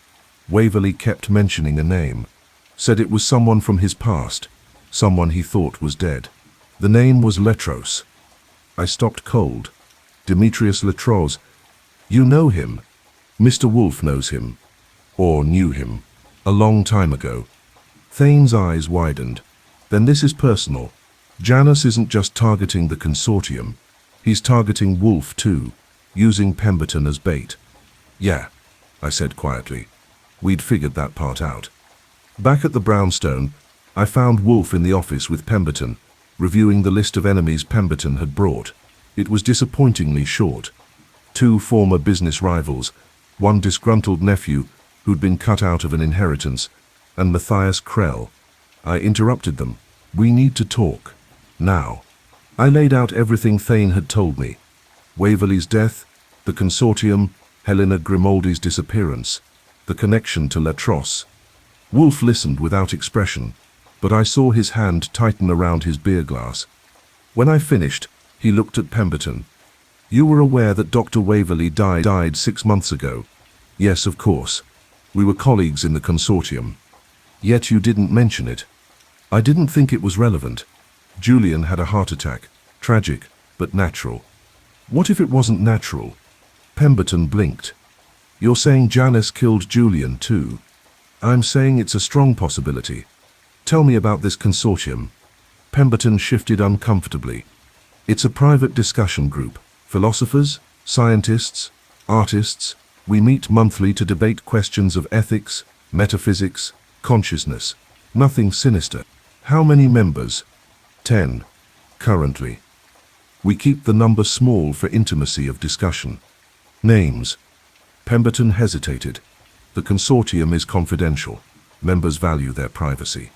Waverley kept mentioning a name. Said it was someone from his past, someone he thought was dead. The name was Latros. I stopped cold. Demetrius Latros. You know him. Mr. Wolfe knows him. Or knew him. A long time ago. Thane's eyes widened. Then this is personal. Janus isn't just targeting the Consortium. He's targeting Wolfe too, using Pemberton as bait. Yeah, I said quietly. We'd figured that part out. Back at the brownstone, I found Wolfe in the office with Pemberton, reviewing the list of enemies Pemberton had brought. It was disappointingly short. 2 former business rivals, one disgruntled nephew who'd been cut out of an inheritance, and Matthias Krell. I interrupted them. We need to talk. Now. I laid out everything Thane had told me. Waverley's death, the Consortium, Helena Grimaldi's disappearance, the connection to Latros. Wolfe listened without expression, but I saw his hand tighten around his beer glass. When I finished, he looked at Pemberton. You were aware that Dr. Waverley died 6 months ago? Yes, of course. We were colleagues in the Consortium. Yet you didn't mention it. I didn't think it was relevant. Julian had a heart attack. Tragic, but natural. What if it wasn't natural? Pemberton blinked. You're saying Janus killed Julian too? I'm saying it's a strong possibility. Tell me about this Consortium. Pemberton shifted uncomfortably. It's a private discussion group. Philosophers, scientists, artists. We meet monthly to debate questions of ethics, metaphysics, consciousness. Nothing sinister. How many members? 10. Currently. We keep the number small for intimacy of discussion. Names. Pemberton hesitated. The Consortium is confidential. Members value their privacy.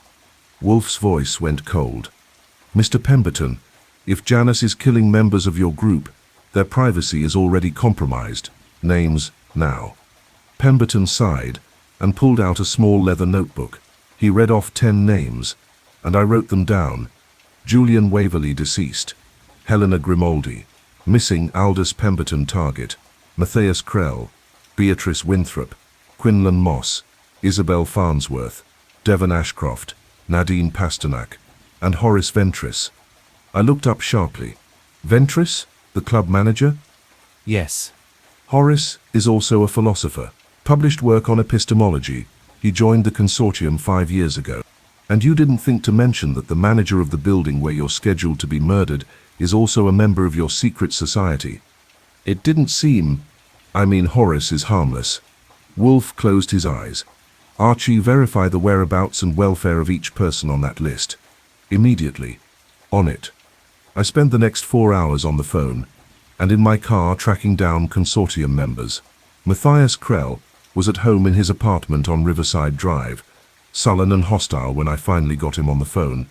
Wolfe's voice went cold. Mr. Pemberton, if Janus is killing members of your group, their privacy is already compromised. Names, now. Pemberton sighed and pulled out a small leather notebook. He read off 10 names, and I wrote them down. Julian Waverley deceased. Helena Grimaldi. Missing Aldous Pemberton target. Matthias Krell. Beatrice Winthrop. Quinlan Moss. Isabel Farnsworth. Devon Ashcroft. Nadine Pasternak. And Horace Ventris. I looked up sharply. Ventris? The club manager? Yes. Horace is also a philosopher. Published work on epistemology. He joined the Consortium 5 years ago. And you didn't think to mention that the manager of the building where you're scheduled to be murdered is also a member of your secret society. It didn't seem... Horace is harmless. Wolfe closed his eyes. Archie, verify the whereabouts and welfare of each person on that list. Immediately. On it. I spent the next 4 hours on the phone, and in my car tracking down Consortium members. Matthias Krell was at home in his apartment on Riverside Drive, sullen and hostile when I finally got him on the phone,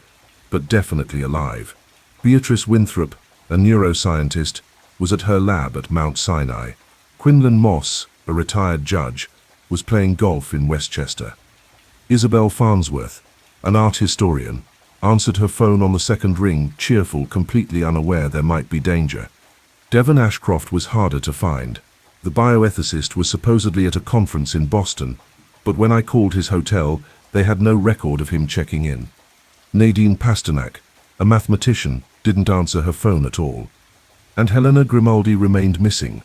but definitely alive. Beatrice Winthrop, a neuroscientist, was at her lab at Mount Sinai. Quinlan Moss, a retired judge, was playing golf in Westchester. Isabel Farnsworth, an art historian, answered her phone on the second ring, cheerful, completely unaware there might be danger. Devon Ashcroft was harder to find. The bioethicist was supposedly at a conference in Boston, but when I called his hotel, they had no record of him checking in. Nadine Pasternak, a mathematician, didn't answer her phone at all. And Helena Grimaldi remained missing.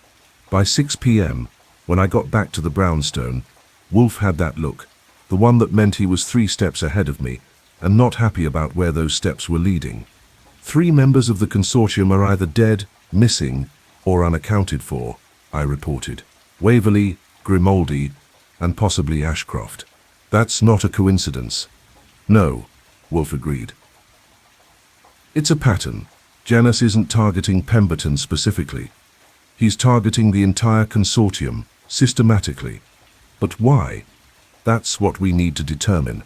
By 6 p.m., when I got back to the brownstone, Wolfe had that look, the one that meant he was 3 steps ahead of me, and not happy about where those steps were leading. 3 members of the Consortium are either dead, missing, or unaccounted for, I reported. Waverley, Grimaldi, and possibly Ashcroft. That's not a coincidence. No, Wolfe agreed. It's a pattern. Janus isn't targeting Pemberton specifically. He's targeting the entire Consortium, systematically. But why? That's what we need to determine.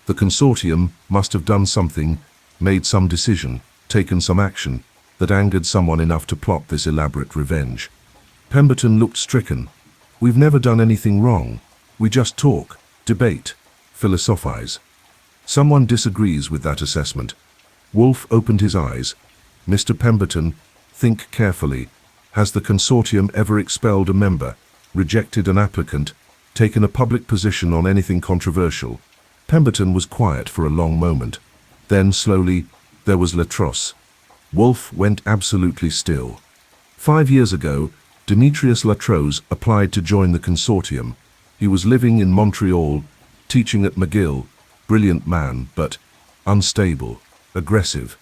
The Consortium must have done something, made some decision, taken some action, that angered someone enough to plot this elaborate revenge. Pemberton looked stricken. We've never done anything wrong. We just talk, debate, philosophize. Someone disagrees with that assessment. Wolfe opened his eyes. Mr. Pemberton, think carefully. Has the Consortium ever expelled a member, rejected an applicant, taken a public position on anything controversial? Pemberton was quiet for a long moment. Then, slowly, there was Latros. Wolfe went absolutely still. 5 years ago, Demetrius Latros applied to join the Consortium. He was living in Montreal, teaching at McGill, brilliant man, but unstable, aggressive.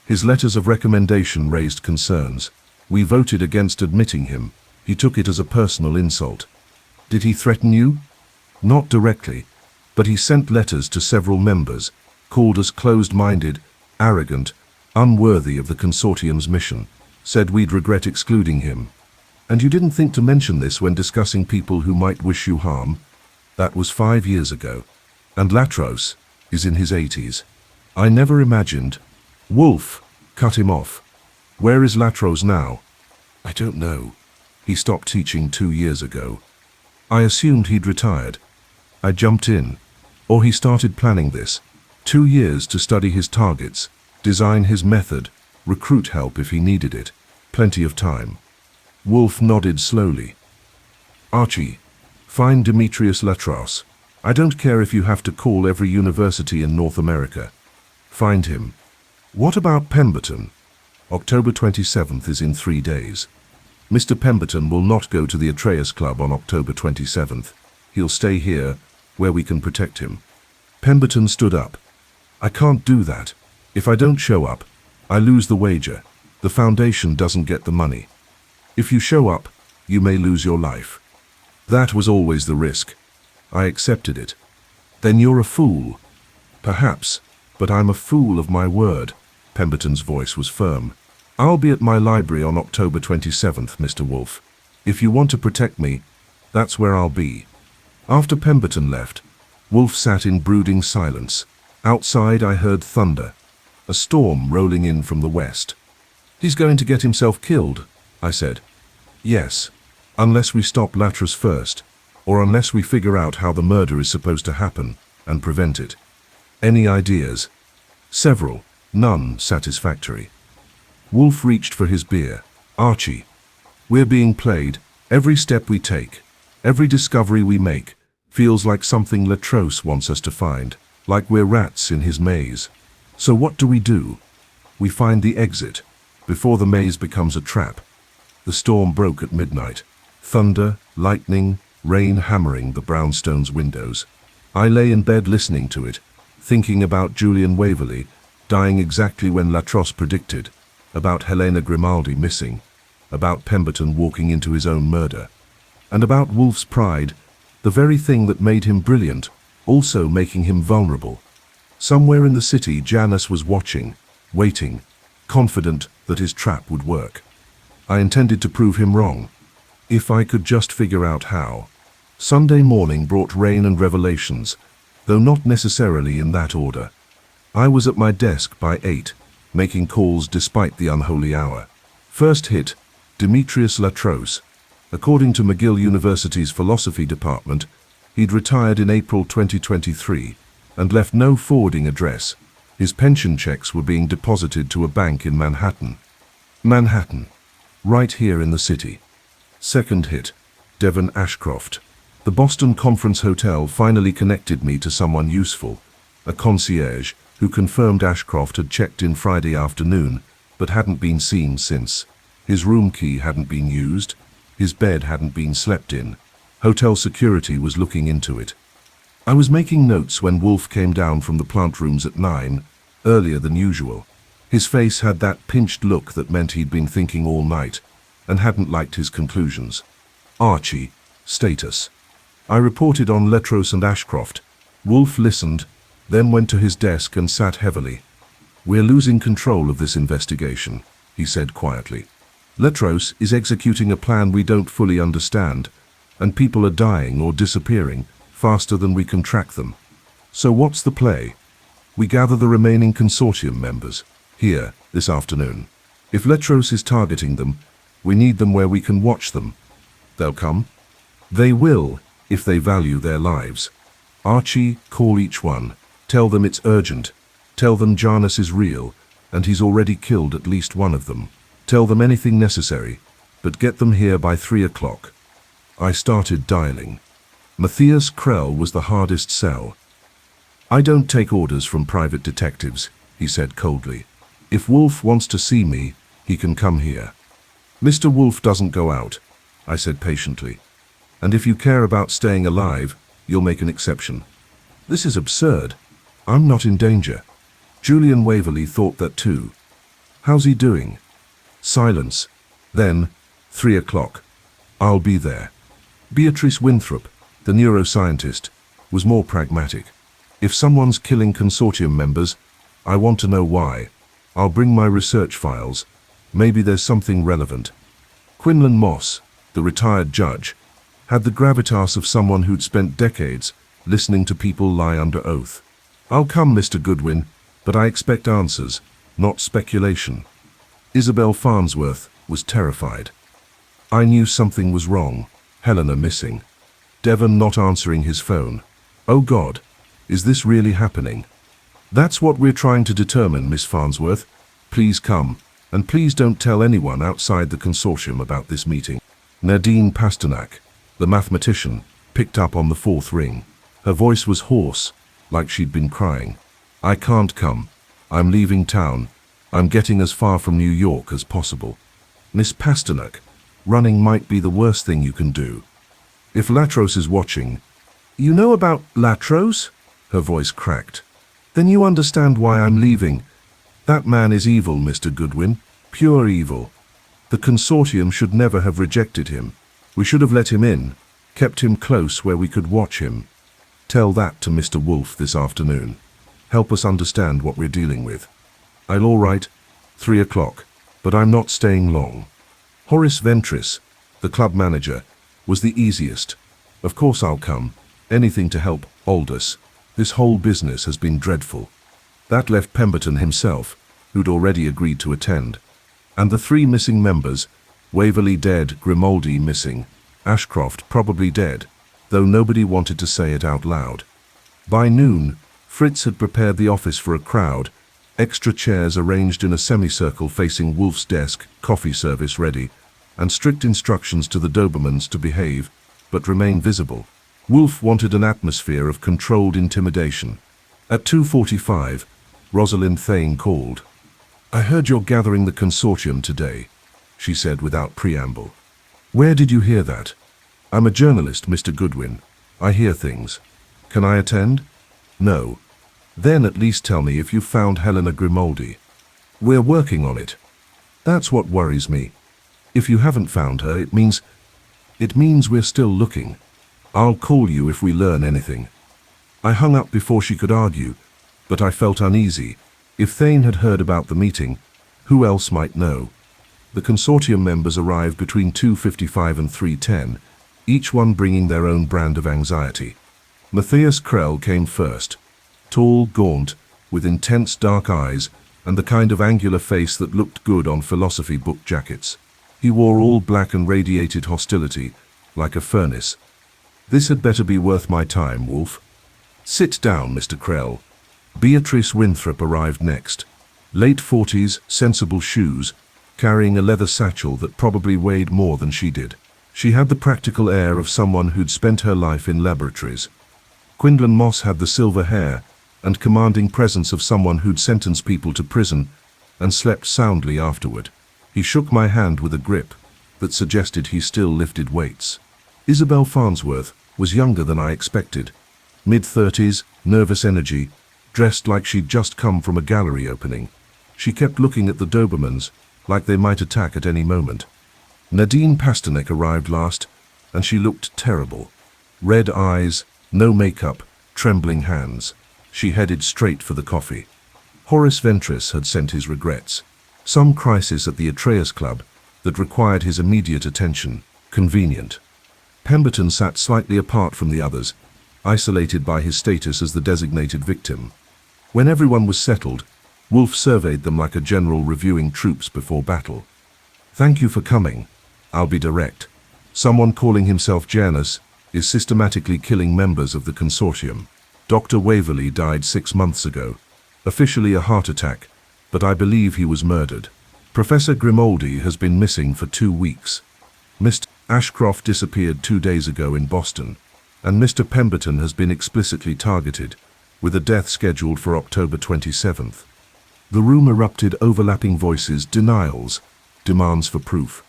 His letters of recommendation raised concerns. We voted against admitting him. He took it as a personal insult. Did he threaten you? Not directly, but he sent letters to several members, called us closed-minded, arrogant, unworthy of the Consortium's mission, said we'd regret excluding him. And you didn't think to mention this when discussing people who might wish you harm? That was 5 years ago. And Latros is in his 80s. I never imagined. Wolfe cut him off. Where is Latros now? I don't know. He stopped teaching 2 years ago. I assumed he'd retired. I jumped in. Or he started planning this. 2 years to study his targets, design his method, recruit help if he needed it. Plenty of time. Wolfe nodded slowly. Archie, find Demetrius Latros. I don't care if you have to call every university in North America. Find him. What about Pemberton? October 27th is in 3 days. Mr. Pemberton will not go to the Atreus Club on October 27th. He'll stay here, where we can protect him. Pemberton stood up. I can't do that. If I don't show up, I lose the wager. The foundation doesn't get the money. If you show up, you may lose your life. That was always the risk. I accepted it. Then you're a fool. Perhaps, but I'm a fool of my word. Pemberton's voice was firm. I'll be at my library on October 27th, Mr. Wolfe. If you want to protect me, that's where I'll be. After Pemberton left, Wolfe sat in brooding silence. Outside I heard thunder, a storm rolling in from the west. He's going to get himself killed, I said. Yes, unless we stop Latros first, or unless we figure out how the murder is supposed to happen and prevent it. Any ideas? Several, none satisfactory. Wolfe reached for his beer. Archie, we're being played. Every step we take, every discovery we make, feels like something Latros wants us to find, like we're rats in his maze. So what do? We find the exit, before the maze becomes a trap. The storm broke at midnight. Thunder, lightning, rain hammering the brownstone's windows. I lay in bed listening to it, thinking about Julian Waverley, dying exactly when Latros predicted, about Helena Grimaldi missing, about Pemberton walking into his own murder, and about Wolfe's pride, the very thing that made him brilliant, also making him vulnerable. Somewhere in the city, Janus was watching, waiting, confident that his trap would work. I intended to prove him wrong, if I could just figure out how. Sunday morning brought rain and revelations, though not necessarily in that order. I was at my desk by 8, making calls despite the unholy hour. First hit, Demetrius Latros. According to McGill University's philosophy department, he'd retired in April 2023 and left no forwarding address. His pension checks were being deposited to a bank in Manhattan. Right here in the city. Second hit, Devon Ashcroft. The Boston Conference Hotel finally connected me to someone useful, a concierge who confirmed Ashcroft had checked in Friday afternoon but hadn't been seen since. His room key hadn't been used, his bed hadn't been slept in. Hotel security was looking into it. I was making notes when Wolfe came down from the plant rooms at 9, earlier than usual. His face had that pinched look that meant he'd been thinking all night and hadn't liked his conclusions. Archie, status. I reported on Latros and Ashcroft. Wolfe listened, then went to his desk and sat heavily. We're losing control of this investigation, he said quietly. Latros is executing a plan we don't fully understand, and people are dying or disappearing faster than we can track them. So what's the play? We gather the remaining Consortium members, here, this afternoon. If Latros is targeting them, we need them where we can watch them. They'll come? They will, if they value their lives. Archie, call each one. Tell them it's urgent. Tell them Janus is real, and he's already killed at least one of them. Tell them anything necessary, but get them here by 3 o'clock. I started dialing. Matthias Krell was the hardest sell. I don't take orders from private detectives, he said coldly. If Wolfe wants to see me, he can come here. Mr. Wolfe doesn't go out, I said patiently. And if you care about staying alive, you'll make an exception. This is absurd. I'm not in danger. Julian Waverley thought that too. How's he doing? Silence. Then, 3 o'clock. I'll be there. Beatrice Winthrop, the neuroscientist, was more pragmatic. If someone's killing Consortium members, I want to know why. I'll bring my research files. Maybe there's something relevant. Quinlan Moss, the retired judge, had the gravitas of someone who'd spent decades listening to people lie under oath. I'll come, Mr. Goodwin, but I expect answers, not speculation. Isabel Farnsworth was terrified. I knew something was wrong. Helena missing. Devon not answering his phone. Oh God, is this really happening? That's what we're trying to determine, Miss Farnsworth. Please come, and please don't tell anyone outside the consortium about this meeting. Nadine Pasternak, the mathematician, picked up on the fourth ring. Her voice was hoarse, like she'd been crying. I can't come. I'm leaving town. I'm getting as far from New York as possible. Miss Pasternak, running might be the worst thing you can do. If Latros is watching... You know about Latros? Her voice cracked. Then you understand why I'm leaving. That man is evil, Mr. Goodwin. Pure evil. The consortium should never have rejected him. We should have let him in, kept him close where we could watch him. Tell that to Mr. Wolfe this afternoon. Help us understand what we're dealing with. I'll all right, 3 o'clock, but I'm not staying long. Horace Ventris, the club manager, was the easiest. Of course I'll come. Anything to help Aldous. This whole business has been dreadful. That left Pemberton himself, who'd already agreed to attend. And the 3 missing members, Waverley dead, Grimaldi missing, Ashcroft probably dead, though nobody wanted to say it out loud. By noon, Fritz had prepared the office for a crowd, extra chairs arranged in a semicircle facing Wolfe's desk, coffee service ready, and strict instructions to the Dobermans to behave, but remain visible. Wolfe wanted an atmosphere of controlled intimidation. At 2:45, Rosalind Thane called. I heard you're gathering the consortium today, she said without preamble. Where did you hear that? I'm a journalist, Mr. Goodwin. I hear things. Can I attend? No. Then at least tell me if you found Helena Grimaldi. We're working on it. That's what worries me. If you haven't found her, it means we're still looking. I'll call you if we learn anything. I hung up before she could argue, but I felt uneasy. If Thane had heard about the meeting, who else might know? The consortium members arrived between 2:55 and 3:10, each one bringing their own brand of anxiety. Matthias Krell came first, tall, gaunt, with intense dark eyes and the kind of angular face that looked good on philosophy book jackets. He wore all black and radiated hostility, like a furnace. This had better be worth my time, Wolfe. Sit down, Mr. Krell. Beatrice Winthrop arrived next. Late 40s, sensible shoes, carrying a leather satchel that probably weighed more than she did. She had the practical air of someone who'd spent her life in laboratories. Quinlan Moss had the silver hair and commanding presence of someone who'd sentenced people to prison and slept soundly afterward. He shook my hand with a grip that suggested he still lifted weights. Isabel Farnsworth was younger than I expected. Mid-30s, nervous energy, dressed like she'd just come from a gallery opening. She kept looking at the Dobermans, like they might attack at any moment. Nadine Pasternak arrived last, and she looked terrible. Red eyes, no makeup, trembling hands. She headed straight for the coffee. Horace Ventris had sent his regrets. Some crisis at the Atreus Club that required his immediate attention. Convenient. Pemberton sat slightly apart from the others, isolated by his status as the designated victim. When everyone was settled, Wolfe surveyed them like a general reviewing troops before battle. Thank you for coming. I'll be direct. Someone calling himself Janus is systematically killing members of the consortium. Dr. Waverley died 6 months ago. Officially a heart attack, but I believe he was murdered. Professor Grimaldi has been missing for 2 weeks. Mr. Ashcroft disappeared 2 days ago in Boston, and Mr. Pemberton has been explicitly targeted, with a death scheduled for October 27th. The room erupted overlapping voices, denials, demands for proof.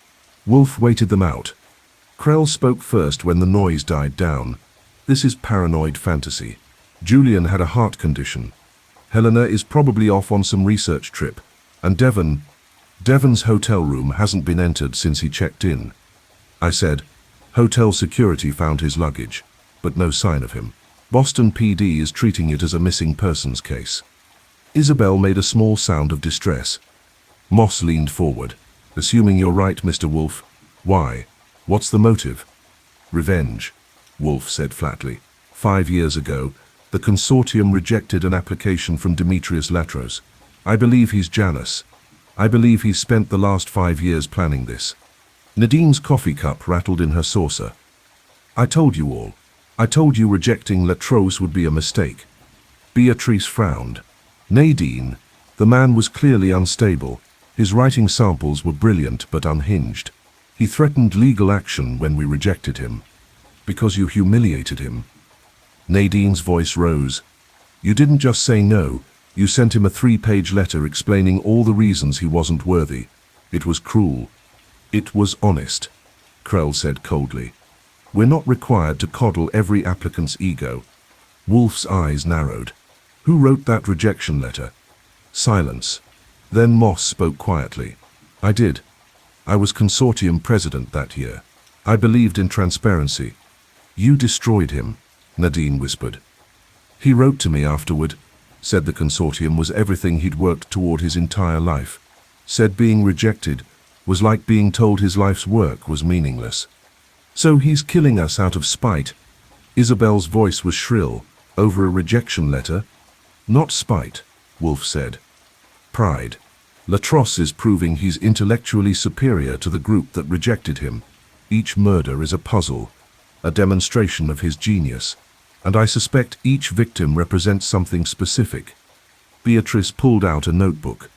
Wolfe waited them out. Krell spoke first when the noise died down. This is paranoid fantasy. Julian had a heart condition. Helena is probably off on some research trip, and Devon's hotel room hasn't been entered since he checked in. I said, hotel security found his luggage, but no sign of him. Boston PD is treating it as a missing persons case. Isabel made a small sound of distress. Moss leaned forward. Assuming you're right, Mr. Wolfe. Why? What's the motive? Revenge, Wolfe said flatly. 5 years ago, the Consortium rejected an application from Demetrius Latros. I believe he's Janus. I believe he's spent the last 5 years planning this. Nadine's coffee cup rattled in her saucer. I told you all. I told you rejecting Latros would be a mistake. Beatrice frowned. Nadine, the man was clearly unstable. His writing samples were brilliant but unhinged. He threatened legal action when we rejected him. Because you humiliated him. Nadine's voice rose. You didn't just say no, you sent him a 3-page letter explaining all the reasons he wasn't worthy. It was cruel. It was honest, Krell said coldly. We're not required to coddle every applicant's ego. Wolfe's eyes narrowed. Who wrote that rejection letter? Silence. Then Moss spoke quietly. I did. I was Consortium president that year. I believed in transparency. You destroyed him, Nadine whispered. He wrote to me afterward, said the Consortium was everything he'd worked toward his entire life. Said being rejected was like being told his life's work was meaningless. So he's killing us out of spite. Isabel's voice was shrill. Over a rejection letter? Not spite, Wolfe said. Pride. Latros is proving he's intellectually superior to the group that rejected him. Each murder is a puzzle, a demonstration of his genius, and I suspect each victim represents something specific. Beatrice pulled out a notebook.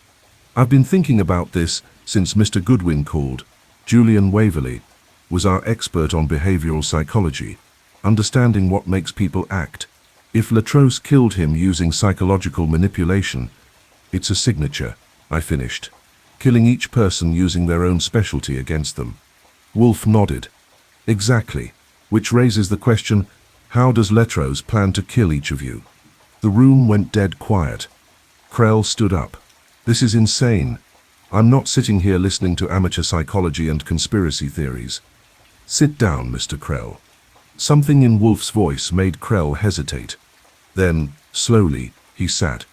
I've been thinking about this since Mr. Goodwin called. Julian Waverley was our expert on behavioral psychology, understanding what makes people act. If Latros killed him using psychological manipulation, it's a signature, I finished. Killing each person using their own specialty against them. Wolfe nodded. Exactly. Which raises the question, how does Latros plan to kill each of you? The room went dead quiet. Krell stood up. This is insane. I'm not sitting here listening to amateur psychology and conspiracy theories. Sit down, Mr. Krell. Something in Wolfe's voice made Krell hesitate. Then, slowly, he sat.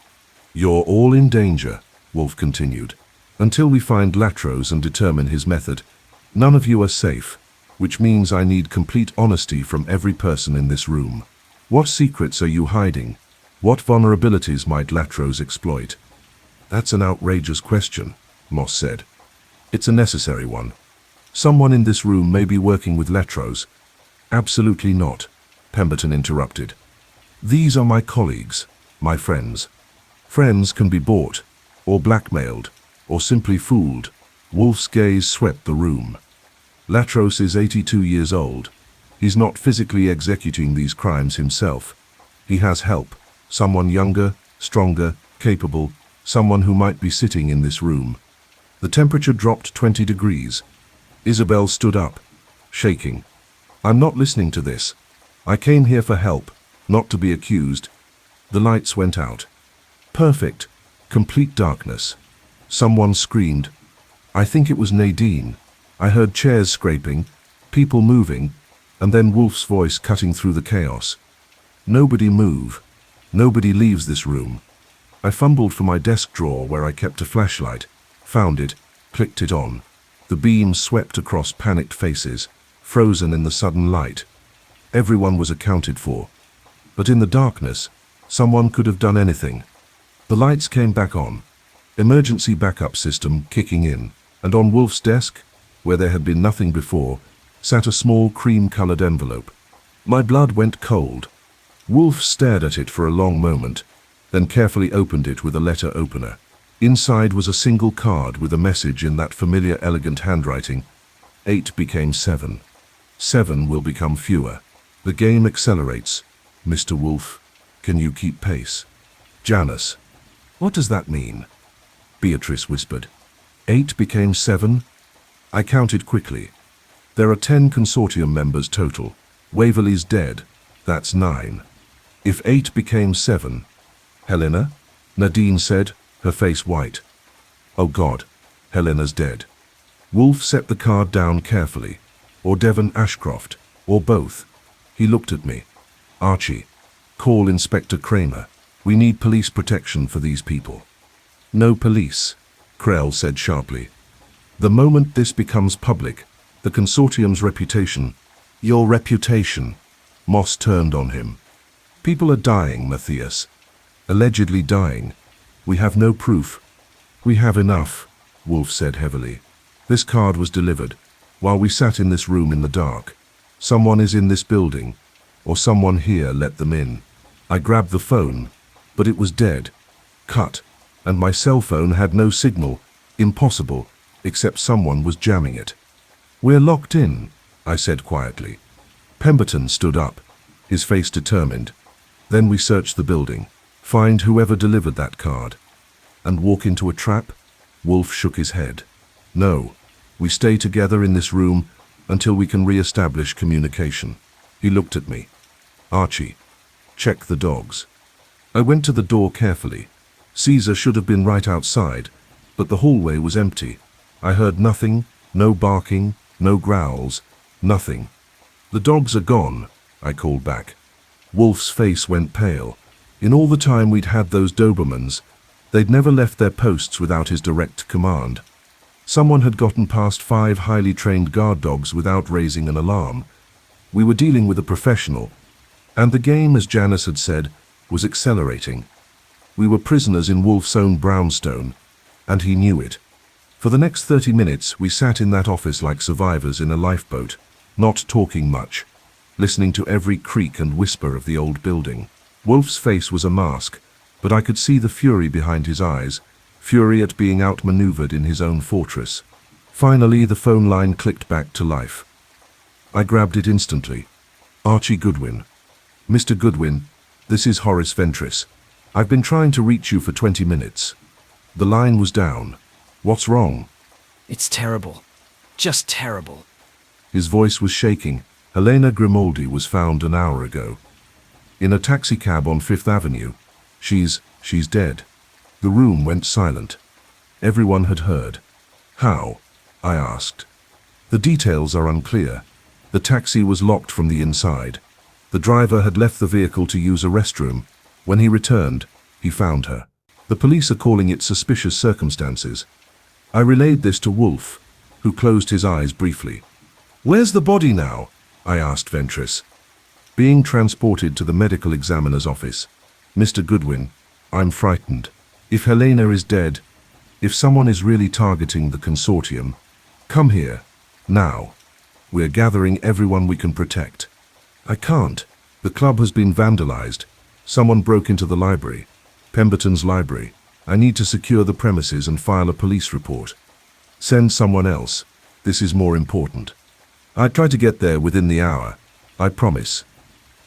You're all in danger, Wolfe continued. Until we find Latros and determine his method, none of you are safe, which means I need complete honesty from every person in this room. What secrets are you hiding? What vulnerabilities might Latros exploit? That's an outrageous question, Moss said. It's a necessary one. Someone in this room may be working with Latros. Absolutely not, Pemberton interrupted. These are my colleagues, my friends. Friends can be bought, or blackmailed, or simply fooled. Wolfe's gaze swept the room. Latros is 82 years old. He's not physically executing these crimes himself. He has help, someone younger, stronger, capable, someone who might be sitting in this room. The temperature dropped 20 degrees. Isabel stood up, shaking. I'm not listening to this. I came here for help, not to be accused. The lights went out. Perfect, complete darkness. Someone screamed. I think it was Nadine. I heard chairs scraping, people moving, and then Wolfe's voice cutting through the chaos. Nobody move. Nobody leaves this room. I fumbled for my desk drawer where I kept a flashlight, found it, clicked it on. The beam swept across panicked faces, frozen in the sudden light. Everyone was accounted for. But in the darkness, someone could have done anything. The lights came back on, emergency backup system kicking in, and on Wolfe's desk, where there had been nothing before, sat a small cream-colored envelope. My blood went cold. Wolfe stared at it for a long moment, then carefully opened it with a letter opener. Inside was a single card with a message in that familiar elegant handwriting. 8 became 7. 7 will become fewer. The game accelerates. Mr. Wolfe, can you keep pace? Janus. What does that mean? Beatrice whispered. 8 became 7? I counted quickly. There are 10 Consortium members total. Waverley's dead. That's 9. If 8 became 7... Helena? Nadine said, her face white. Oh God, Helena's dead. Wolfe set the card down carefully. Or Devon Ashcroft, or both. He looked at me. Archie, call Inspector Kramer. We need police protection for these people. No police, Krell said sharply. The moment this becomes public, the Consortium's reputation... Your reputation, Moss turned on him. People are dying, Matthias. Allegedly dying. We have no proof. We have enough, Wolfe said heavily. This card was delivered while we sat in this room in the dark. Someone is in this building, or someone here let them in. I grabbed the phone, but it was dead, cut, and my cell phone had no signal. Impossible, except someone was jamming it. We're locked in, I said quietly. Pemberton stood up, his face determined. Then we searched the building, find whoever delivered that card. And walk into a trap? Wolfe shook his head. No, we stay together in this room until we can re-establish communication. He looked at me. Archie, check the dogs. I went to the door carefully. Caesar should have been right outside, but the hallway was empty. I heard nothing, no barking, no growls, nothing. The dogs are gone, I called back. Wolfe's face went pale. In all the time we'd had those Dobermans, they'd never left their posts without his direct command. Someone had gotten past 5 highly trained guard dogs without raising an alarm. We were dealing with a professional, and the game, as Janus had said, was accelerating. We were prisoners in Wolfe's own brownstone, and he knew it. For the next 30 minutes, we sat in that office like survivors in a lifeboat, not talking much, listening to every creak and whisper of the old building. Wolfe's face was a mask, but I could see the fury behind his eyes, fury at being outmaneuvered in his own fortress. Finally, the phone line clicked back to life. I grabbed it instantly. Archie Goodwin. Mr. Goodwin, this is Horace Ventris. I've been trying to reach you for 20 minutes. The line was down. What's wrong? It's terrible. Just terrible. His voice was shaking. Helena Grimaldi was found an hour ago. In a taxicab on 5th Avenue. She's dead. The room went silent. Everyone had heard. How? I asked. The details are unclear. The taxi was locked from the inside. The driver had left the vehicle to use a restroom. When he returned, he found her. The police are calling it suspicious circumstances. I relayed this to Wolfe, who closed his eyes briefly. Where's the body now? I asked Ventris. Being transported to the medical examiner's office. Mr. Goodwin, I'm frightened. If Helena is dead, if someone is really targeting the Consortium, come here, now. We're gathering everyone we can protect. I can't. The club has been vandalized. Someone broke into the library, Pemberton's library. I need to secure the premises and file a police report. Send someone else. This is more important. I'd try to get there within the hour. I promise.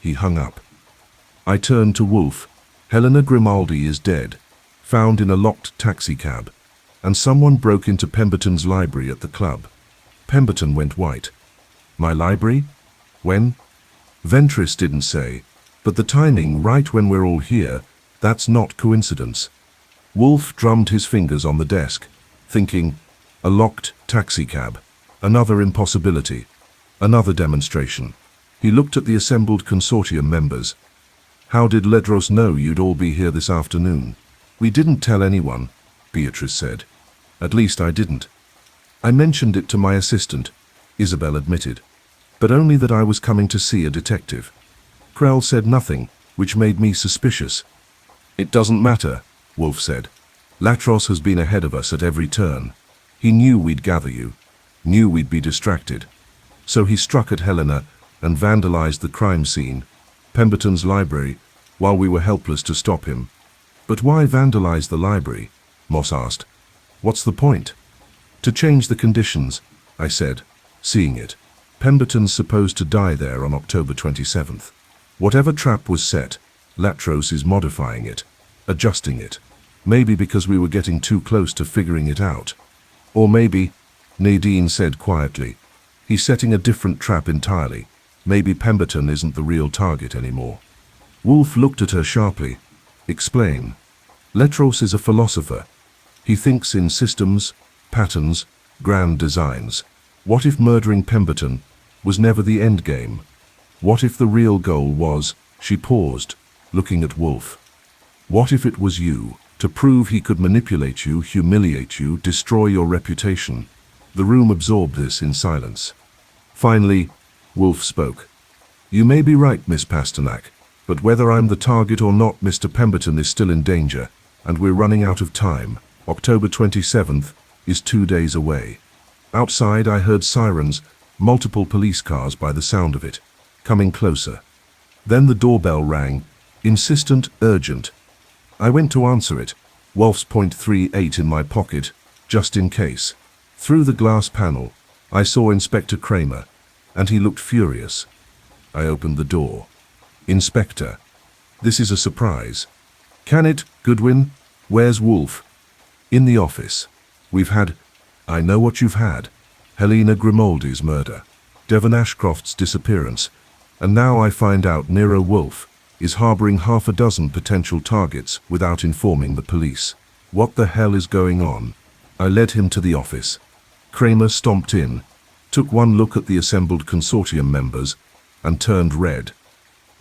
He hung up. I turned to Wolfe. Helena Grimaldi is dead, found in a locked taxicab, and someone broke into Pemberton's library at the club. Pemberton went white. My library? When? Ventris didn't say, but the timing, right when we're all here, that's not coincidence. Wolfe drummed his fingers on the desk, thinking, a locked taxicab, another impossibility, another demonstration. He looked at the assembled Consortium members. How did Latros know you'd all be here this afternoon? We didn't tell anyone, Beatrice said. At least I didn't. I mentioned it to my assistant, Isabel admitted, but only that I was coming to see a detective. Krell said nothing, which made me suspicious. It doesn't matter, Wolfe said. Latros has been ahead of us at every turn. He knew we'd gather you, knew we'd be distracted. So he struck at Helena and vandalized the crime scene, Pemberton's library, while we were helpless to stop him. But why vandalize the library? Moss asked. What's the point? To change the conditions, I said, seeing it. Pemberton's supposed to die there on October 27th. Whatever trap was set, Latros is modifying it, adjusting it. Maybe because we were getting too close to figuring it out. Or maybe, Nadine said quietly, he's setting a different trap entirely. Maybe Pemberton isn't the real target anymore. Wolfe looked at her sharply. Explain. Latros is a philosopher. He thinks in systems, patterns, grand designs. What if murdering Pemberton was never the end game? What if the real goal was, she paused, looking at Wolfe. What if it was you, to prove he could manipulate you, humiliate you, destroy your reputation? The room absorbed this in silence. Finally, Wolfe spoke. You may be right, Miss Pasternak, But whether I'm the target or not, Mr. Pemberton is still in danger, and we're running out of time. October 27th is 2 days away. Outside I heard sirens, multiple police cars by the sound of it, coming closer. Then the doorbell rang, insistent, urgent. I went to answer it, Wolfe's .38 in my pocket, just in case. Through the glass panel, I saw Inspector Kramer, and he looked furious. I opened the door. Inspector, this is a surprise. Can it, Goodwin? Where's Wolfe? In the office. I know what you've had. Helena Grimaldi's murder, Devon Ashcroft's disappearance, and now I find out Nero Wolfe is harboring half a dozen potential targets without informing the police. What the hell is going on? I led him to the office. Kramer stomped in, took one look at the assembled Consortium members, and turned red.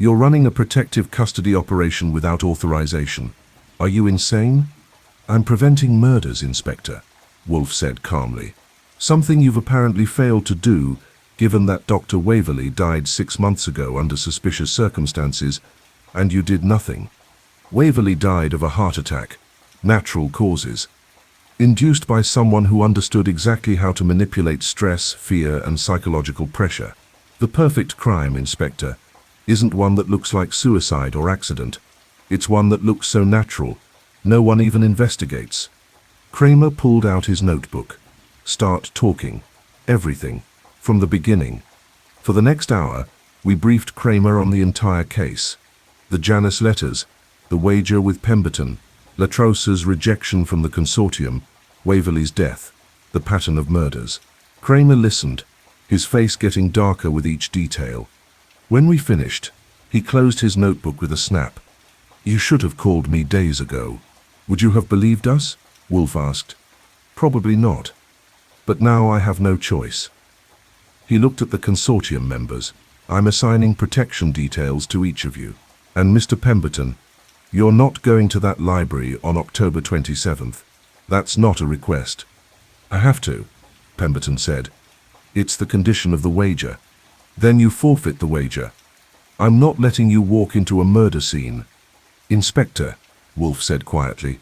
You're running a protective custody operation without authorization. Are you insane? I'm preventing murders, Inspector, Wolfe said calmly. Something you've apparently failed to do, given that Dr. Waverley died 6 months ago under suspicious circumstances, and you did nothing. Waverley died of a heart attack, natural causes, induced by someone who understood exactly how to manipulate stress, fear, and psychological pressure. The perfect crime, Inspector, isn't one that looks like suicide or accident. It's one that looks so natural, no one even investigates. Kramer pulled out his notebook. Start talking. Everything. From the beginning. For the next hour, we briefed Kramer on the entire case. The Janus letters, the wager with Pemberton, Latros's rejection from the Consortium, Waverley's death, the pattern of murders. Kramer listened, his face getting darker with each detail. When we finished, he closed his notebook with a snap. You should have called me days ago. Would you have believed us? Wolfe asked. Probably not. But now I have no choice. He looked at the Consortium members. I'm assigning protection details to each of you. And Mr. Pemberton, you're not going to that library on October 27th. That's not a request. I have to, Pemberton said. It's the condition of the wager. Then you forfeit the wager. I'm not letting you walk into a murder scene. Inspector, Wolfe said quietly,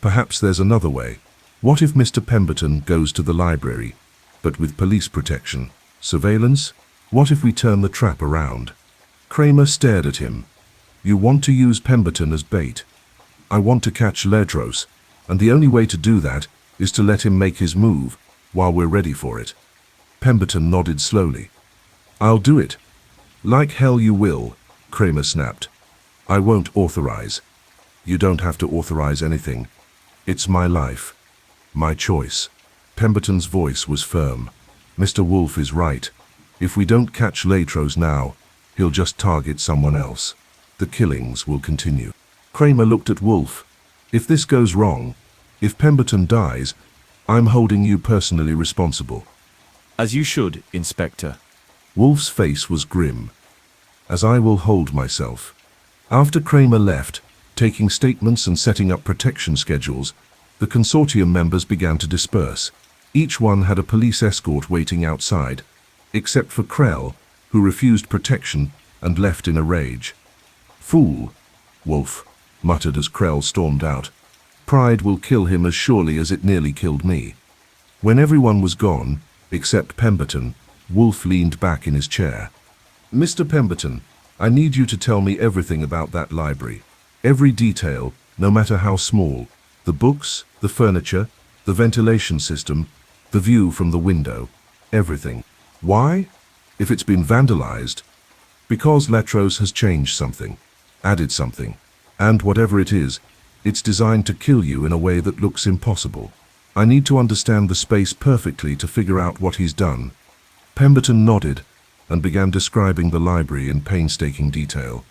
perhaps there's another way. What if Mr. Pemberton goes to the library, but with police protection? Surveillance? What if we turn the trap around? Kramer stared at him. You want to use Pemberton as bait. I want to catch Latros, and the only way to do that is to let him make his move while we're ready for it. Pemberton nodded slowly. I'll do it. Like hell you will, Kramer snapped. I won't authorize. You don't have to authorize anything. It's my life. My choice. Pemberton's voice was firm. Mr. Wolfe is right. If we don't catch Latros now, he'll just target someone else. The killings will continue. Kramer looked at Wolfe. If this goes wrong, if Pemberton dies, I'm holding you personally responsible. As you should, Inspector. Wolfe's face was grim. As I will hold myself. After Kramer left, taking statements and setting up protection schedules, the Consortium members began to disperse. Each one had a police escort waiting outside, except for Krell, who refused protection and left in a rage. Fool, Wolfe muttered as Krell stormed out. Pride will kill him as surely as it nearly killed me. When everyone was gone, except Pemberton, Wolfe leaned back in his chair. Mr. Pemberton, I need you to tell me everything about that library. Every detail, no matter how small. The books, the furniture, the ventilation system, the view from the window. Everything. Why? If it's been vandalized. Because Latros has changed something. Added something. And whatever it is, it's designed to kill you in a way that looks impossible. I need to understand the space perfectly to figure out what he's done. Pemberton nodded and began describing the library in painstaking detail.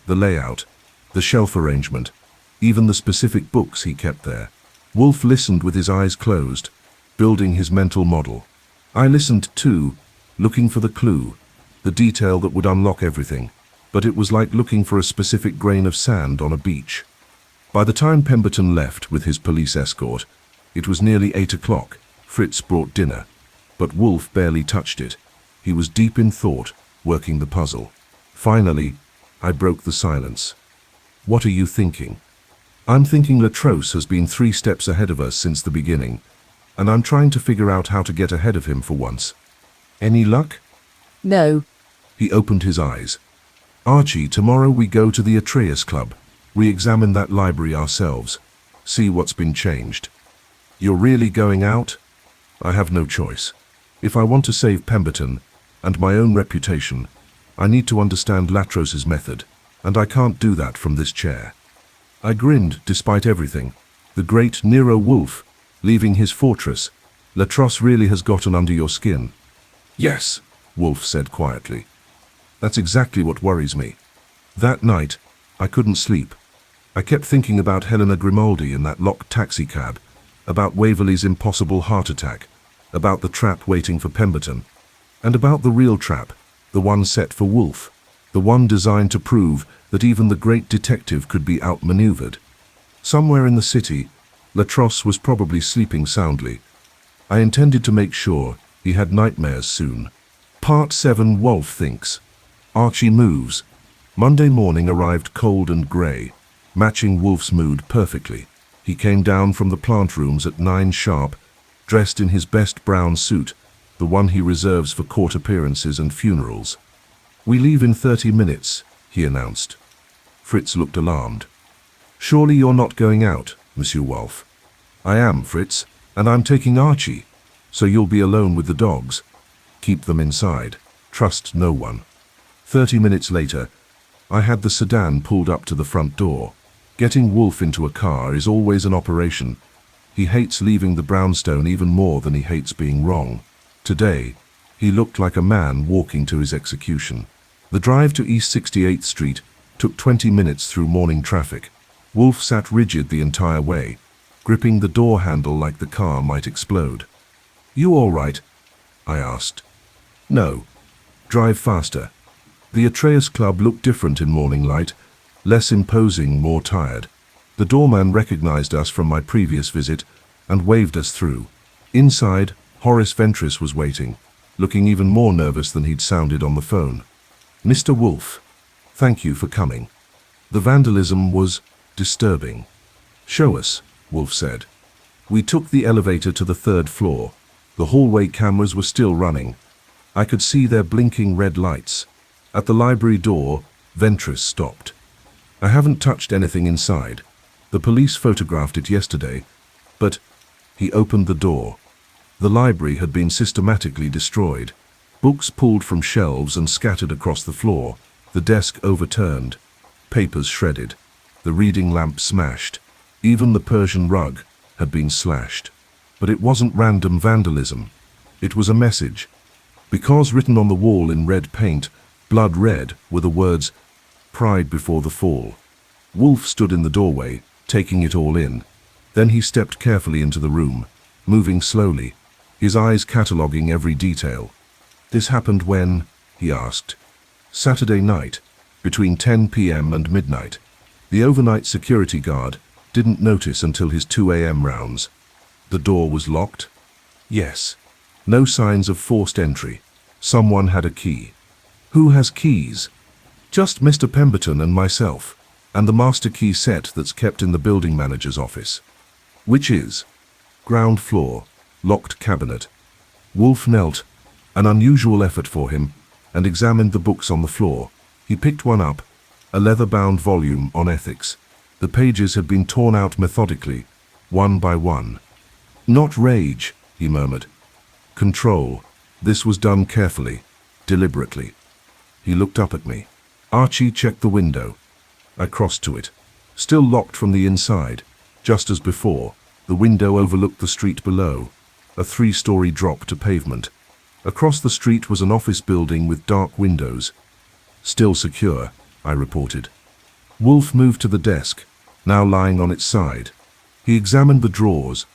The layout, the shelf arrangement, even the specific books he kept there. Wolfe listened with his eyes closed, building his mental model. I listened too, looking for the clue, the detail that would unlock everything, but it was like looking for a specific grain of sand on a beach. By the time Pemberton left with his police escort, it was nearly 8 o'clock. Fritz brought dinner, but Wolfe barely touched it. He was deep in thought, working the puzzle. Finally, I broke the silence. What are you thinking? I'm thinking Latros has been 3 steps ahead of us since the beginning, and I'm trying to figure out how to get ahead of him for once. Any luck? No. He opened his eyes. Archie, tomorrow we go to the Atreus Club. We examine that library ourselves. See what's been changed. You're really going out? I have no choice. If I want to save Pemberton and my own reputation, I need to understand Latros's method, and I can't do that from this chair. I grinned despite everything. The great Nero Wolfe, leaving his fortress. Latros really has gotten under your skin. Yes, Wolfe said quietly. That's exactly what worries me. That night, I couldn't sleep. I kept thinking about Helena Grimaldi in that locked taxicab, about Waverley's impossible heart attack, about the trap waiting for Pemberton, and about the real trap, the one set for Wolfe, the one designed to prove that even the great detective could be outmaneuvered. Somewhere in the city, Latros was probably sleeping soundly. I intended to make sure he had nightmares soon. Part 7. Wolfe thinks. Archie moves. Monday morning arrived cold and grey, matching Wolfe's mood perfectly. He came down from the plant rooms at 9 sharp, dressed in his best brown suit, the one he reserves for court appearances and funerals. We leave in 30 minutes, he announced. Fritz looked alarmed. Surely you're not going out, Monsieur Wolfe. I am, Fritz, and I'm taking Archie, so you'll be alone with the dogs. Keep them inside. Trust no one. 30 minutes later, I had the sedan pulled up to the front door. Getting Wolfe into a car is always an operation. He hates leaving the brownstone even more than he hates being wrong. Today, he looked like a man walking to his execution. The drive to East 68th Street took 20 minutes through morning traffic. Wolfe sat rigid the entire way, gripping the door handle like the car might explode. You all right? I asked. No. Drive faster. The Atreus Club looked different in morning light, less imposing, more tired. The doorman recognized us from my previous visit and waved us through. Inside, Horace Ventris was waiting, looking even more nervous than he'd sounded on the phone. Mr. Wolfe, thank you for coming. The vandalism was disturbing. Show us, Wolfe said. We took the elevator to the 3rd floor. The hallway cameras were still running. I could see their blinking red lights. At the library door, Ventris stopped. I haven't touched anything inside. The police photographed it yesterday, but he opened the door. The library had been systematically destroyed. Books pulled from shelves and scattered across the floor, the desk overturned, papers shredded, the reading lamp smashed. Even the Persian rug had been slashed. But it wasn't random vandalism. It was a message. Because written on the wall in red paint, blood red, were the words, "Pride before the fall." Wolfe stood in the doorway, taking it all in. Then he stepped carefully into the room, moving slowly, his eyes cataloguing every detail. This happened when, he asked. Saturday night, between 10 p.m. and midnight. The overnight security guard didn't notice until his 2 a.m. rounds. The door was locked? Yes. No signs of forced entry. Someone had a key. Who has keys? Just Mr. Pemberton and myself, and the master key set that's kept in the building manager's office. Which is? Ground floor, locked cabinet. Wolfe knelt, an unusual effort for him, and examined the books on the floor. He picked one up, a leather-bound volume on ethics. The pages had been torn out methodically, one by one. Not rage, he murmured. Control. This was done carefully, deliberately. He looked up at me. Archie checked the window. I crossed to it. Still locked from the inside. Just as before, the window overlooked the street below, a 3-story drop to pavement. Across the street was an office building with dark windows. Still secure, I reported. Wolfe moved to the desk, now lying on its side. He examined the drawers,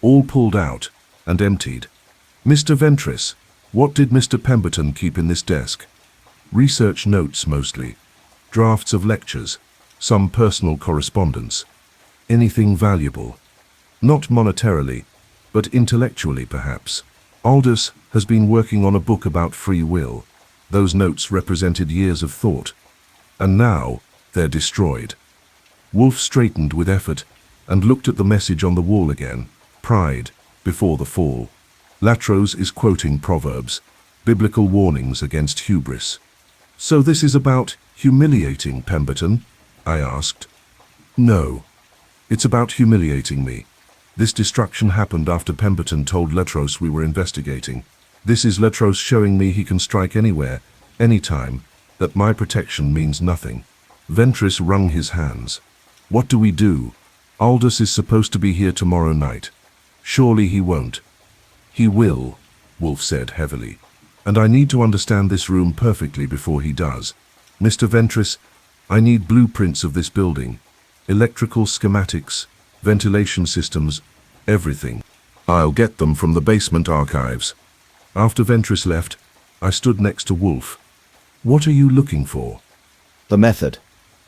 all pulled out and emptied. Mr. Ventris, what did Mr. Pemberton keep in this desk? Research notes mostly, drafts of lectures, some personal correspondence. Anything valuable? Not monetarily, but intellectually perhaps. Aldous has been working on a book about free will. Those notes represented years of thought. And now, they're destroyed. Wolfe straightened with effort and looked at the message on the wall again. Pride, before the fall. Latros is quoting Proverbs, biblical warnings against hubris. So this is about humiliating Pemberton? I asked. No. It's about humiliating me. This destruction happened after Pemberton told Latros we were investigating. This is Latros showing me he can strike anywhere, anytime, that my protection means nothing. Ventris wrung his hands. What do we do? Aldous is supposed to be here tomorrow night. Surely he won't. He will, Wolfe said heavily. And I need to understand this room perfectly before he does. Mr. Ventris, I need blueprints of this building. Electrical schematics, ventilation systems, everything. I'll get them from the basement archives. After Ventris left, I stood next to Wolfe. What are you looking for? The method.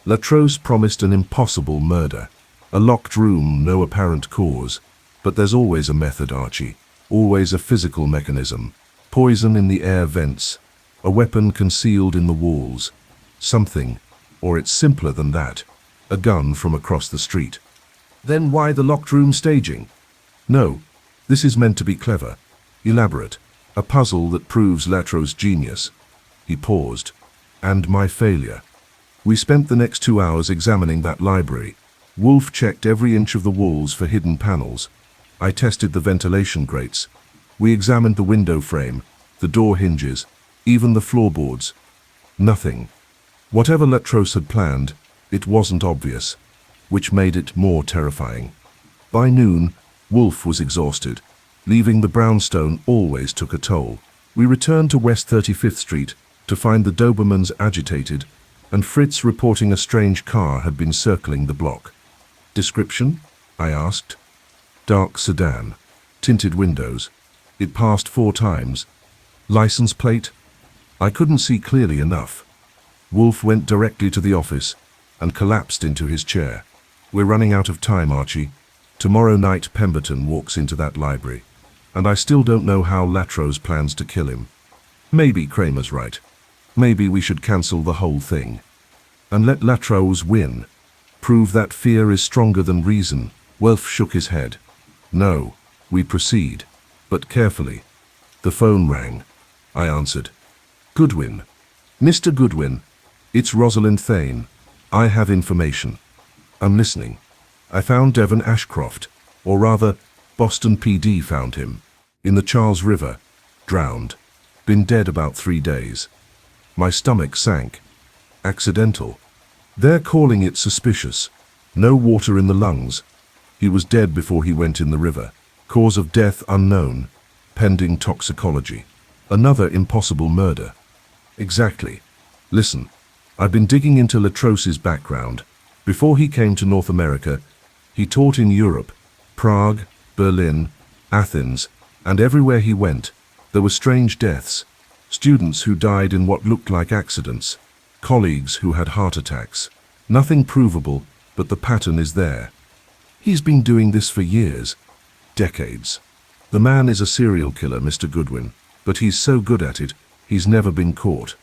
Latros promised an impossible murder. A locked room, no apparent cause. But there's always a method, Archie. Always a physical mechanism. Poison in the air vents. A weapon concealed in the walls. Something, or it's simpler than that. A gun from across the street. Then why the locked room staging? No, this is meant to be clever. Elaborate. A puzzle that proves Latros' genius. He paused. And my failure. We spent the next 2 hours examining that library. Wolfe checked every inch of the walls for hidden panels. I tested the ventilation grates. We examined the window frame, the door hinges, even the floorboards. Nothing. Whatever Latros had planned, it wasn't obvious, which made it more terrifying. By noon, Wolfe was exhausted. Leaving the brownstone always took a toll. We returned to West 35th Street to find the Dobermans agitated and Fritz reporting a strange car had been circling the block. Description? I asked. Dark sedan. Tinted windows. It passed 4 times. License plate? I couldn't see clearly enough. Wolfe went directly to the office and collapsed into his chair. We're running out of time, Archie. Tomorrow night Pemberton walks into that library, and I still don't know how Latros plans to kill him. Maybe Kramer's right. Maybe we should cancel the whole thing. And let Latros win. Prove that fear is stronger than reason. Wolfe shook his head. No, we proceed, but carefully. The phone rang. I answered. Goodwin. Mr. Goodwin, it's Rosalind Thane. I have information. I'm listening. I found Devon Ashcroft, or rather, Boston PD found him, in the Charles River, drowned. Been dead about 3 days. My stomach sank. Accidental. They're calling it suspicious. No water in the lungs. He was dead before he went in the river. Cause of death unknown. Pending toxicology. Another impossible murder. Exactly. Listen, I've been digging into Latros's background. Before he came to North America, he taught in Europe, Prague, Berlin, Athens, and everywhere he went, there were strange deaths. Students who died in what looked like accidents. Colleagues who had heart attacks. Nothing provable, but the pattern is there. He's been doing this for years. Decades. The man is a serial killer, Mr. Goodwin, but he's so good at it, he's never been caught.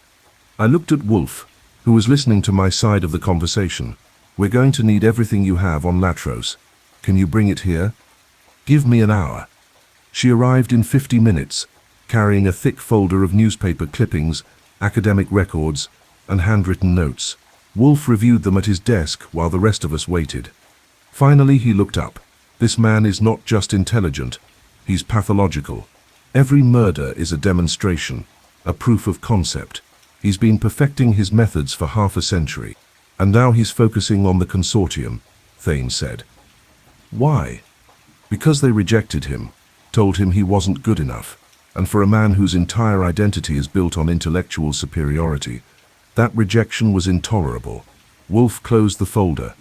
I looked at Wolfe, who was listening to my side of the conversation. We're going to need everything you have on Latros. Can you bring it here? Give me an hour. She arrived in 50 minutes, carrying a thick folder of newspaper clippings, academic records, and handwritten notes. Wolfe reviewed them at his desk while the rest of us waited. Finally, he looked up. This man is not just intelligent, he's pathological. Every murder is a demonstration, a proof of concept. He's been perfecting his methods for half a century, and now he's focusing on the Consortium, Thane said. Why? Because they rejected him, told him he wasn't good enough, and for a man whose entire identity is built on intellectual superiority, that rejection was intolerable. Wolfe closed the folder.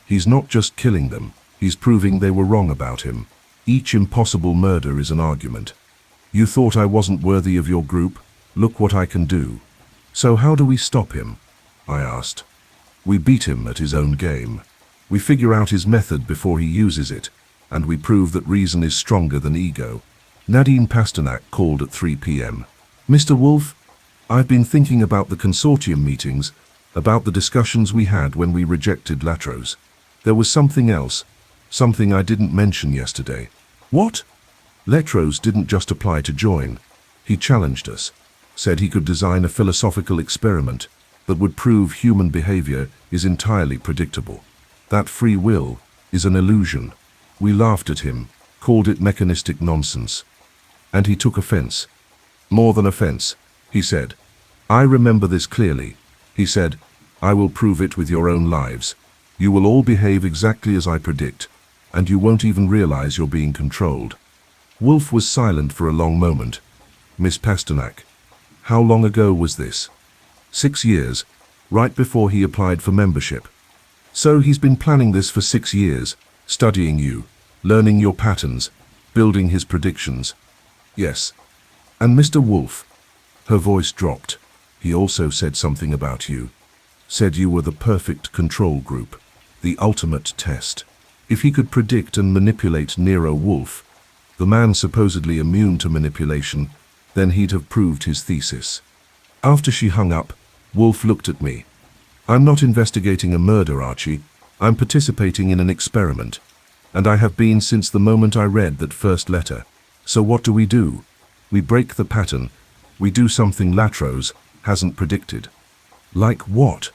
He's not just killing them, he's proving they were wrong about him. Each impossible murder is an argument. You thought I wasn't worthy of your group? Look what I can do. So how do we stop him? I asked. We beat him at his own game. We figure out his method before he uses it, and we prove that reason is stronger than ego. Nadine Pasternak called at 3 p.m. Mr. Wolfe, I've been thinking about the Consortium meetings about the discussions we had when we rejected Latros. There was something else, something I didn't mention yesterday. What? Latros didn't just apply to join. He challenged us, said he could design a philosophical experiment that would prove human behavior is entirely predictable. That free will is an illusion. We laughed at him, called it mechanistic nonsense. And he took offense. More than offense, he said. I remember this clearly. He said, I will prove it with your own lives. You will all behave exactly as I predict, and you won't even realize you're being controlled. Wolfe was silent for a long moment. Miss Pasternak, how long ago was this? 6 years, right before he applied for membership. So he's been planning this for 6 years, studying you, learning your patterns, building his predictions. Yes. And Mr. Wolfe, her voice dropped. He also said something about you. Said you were the perfect control group, the ultimate test. If he could predict and manipulate Nero Wolfe, the man supposedly immune to manipulation, then he'd have proved his thesis. After she hung up, Wolfe looked at me. I'm not investigating a murder, Archie. I'm participating in an experiment. And I have been since the moment I read that first letter. So what do? We break the pattern. We do something Latros hasn't predicted. Like what?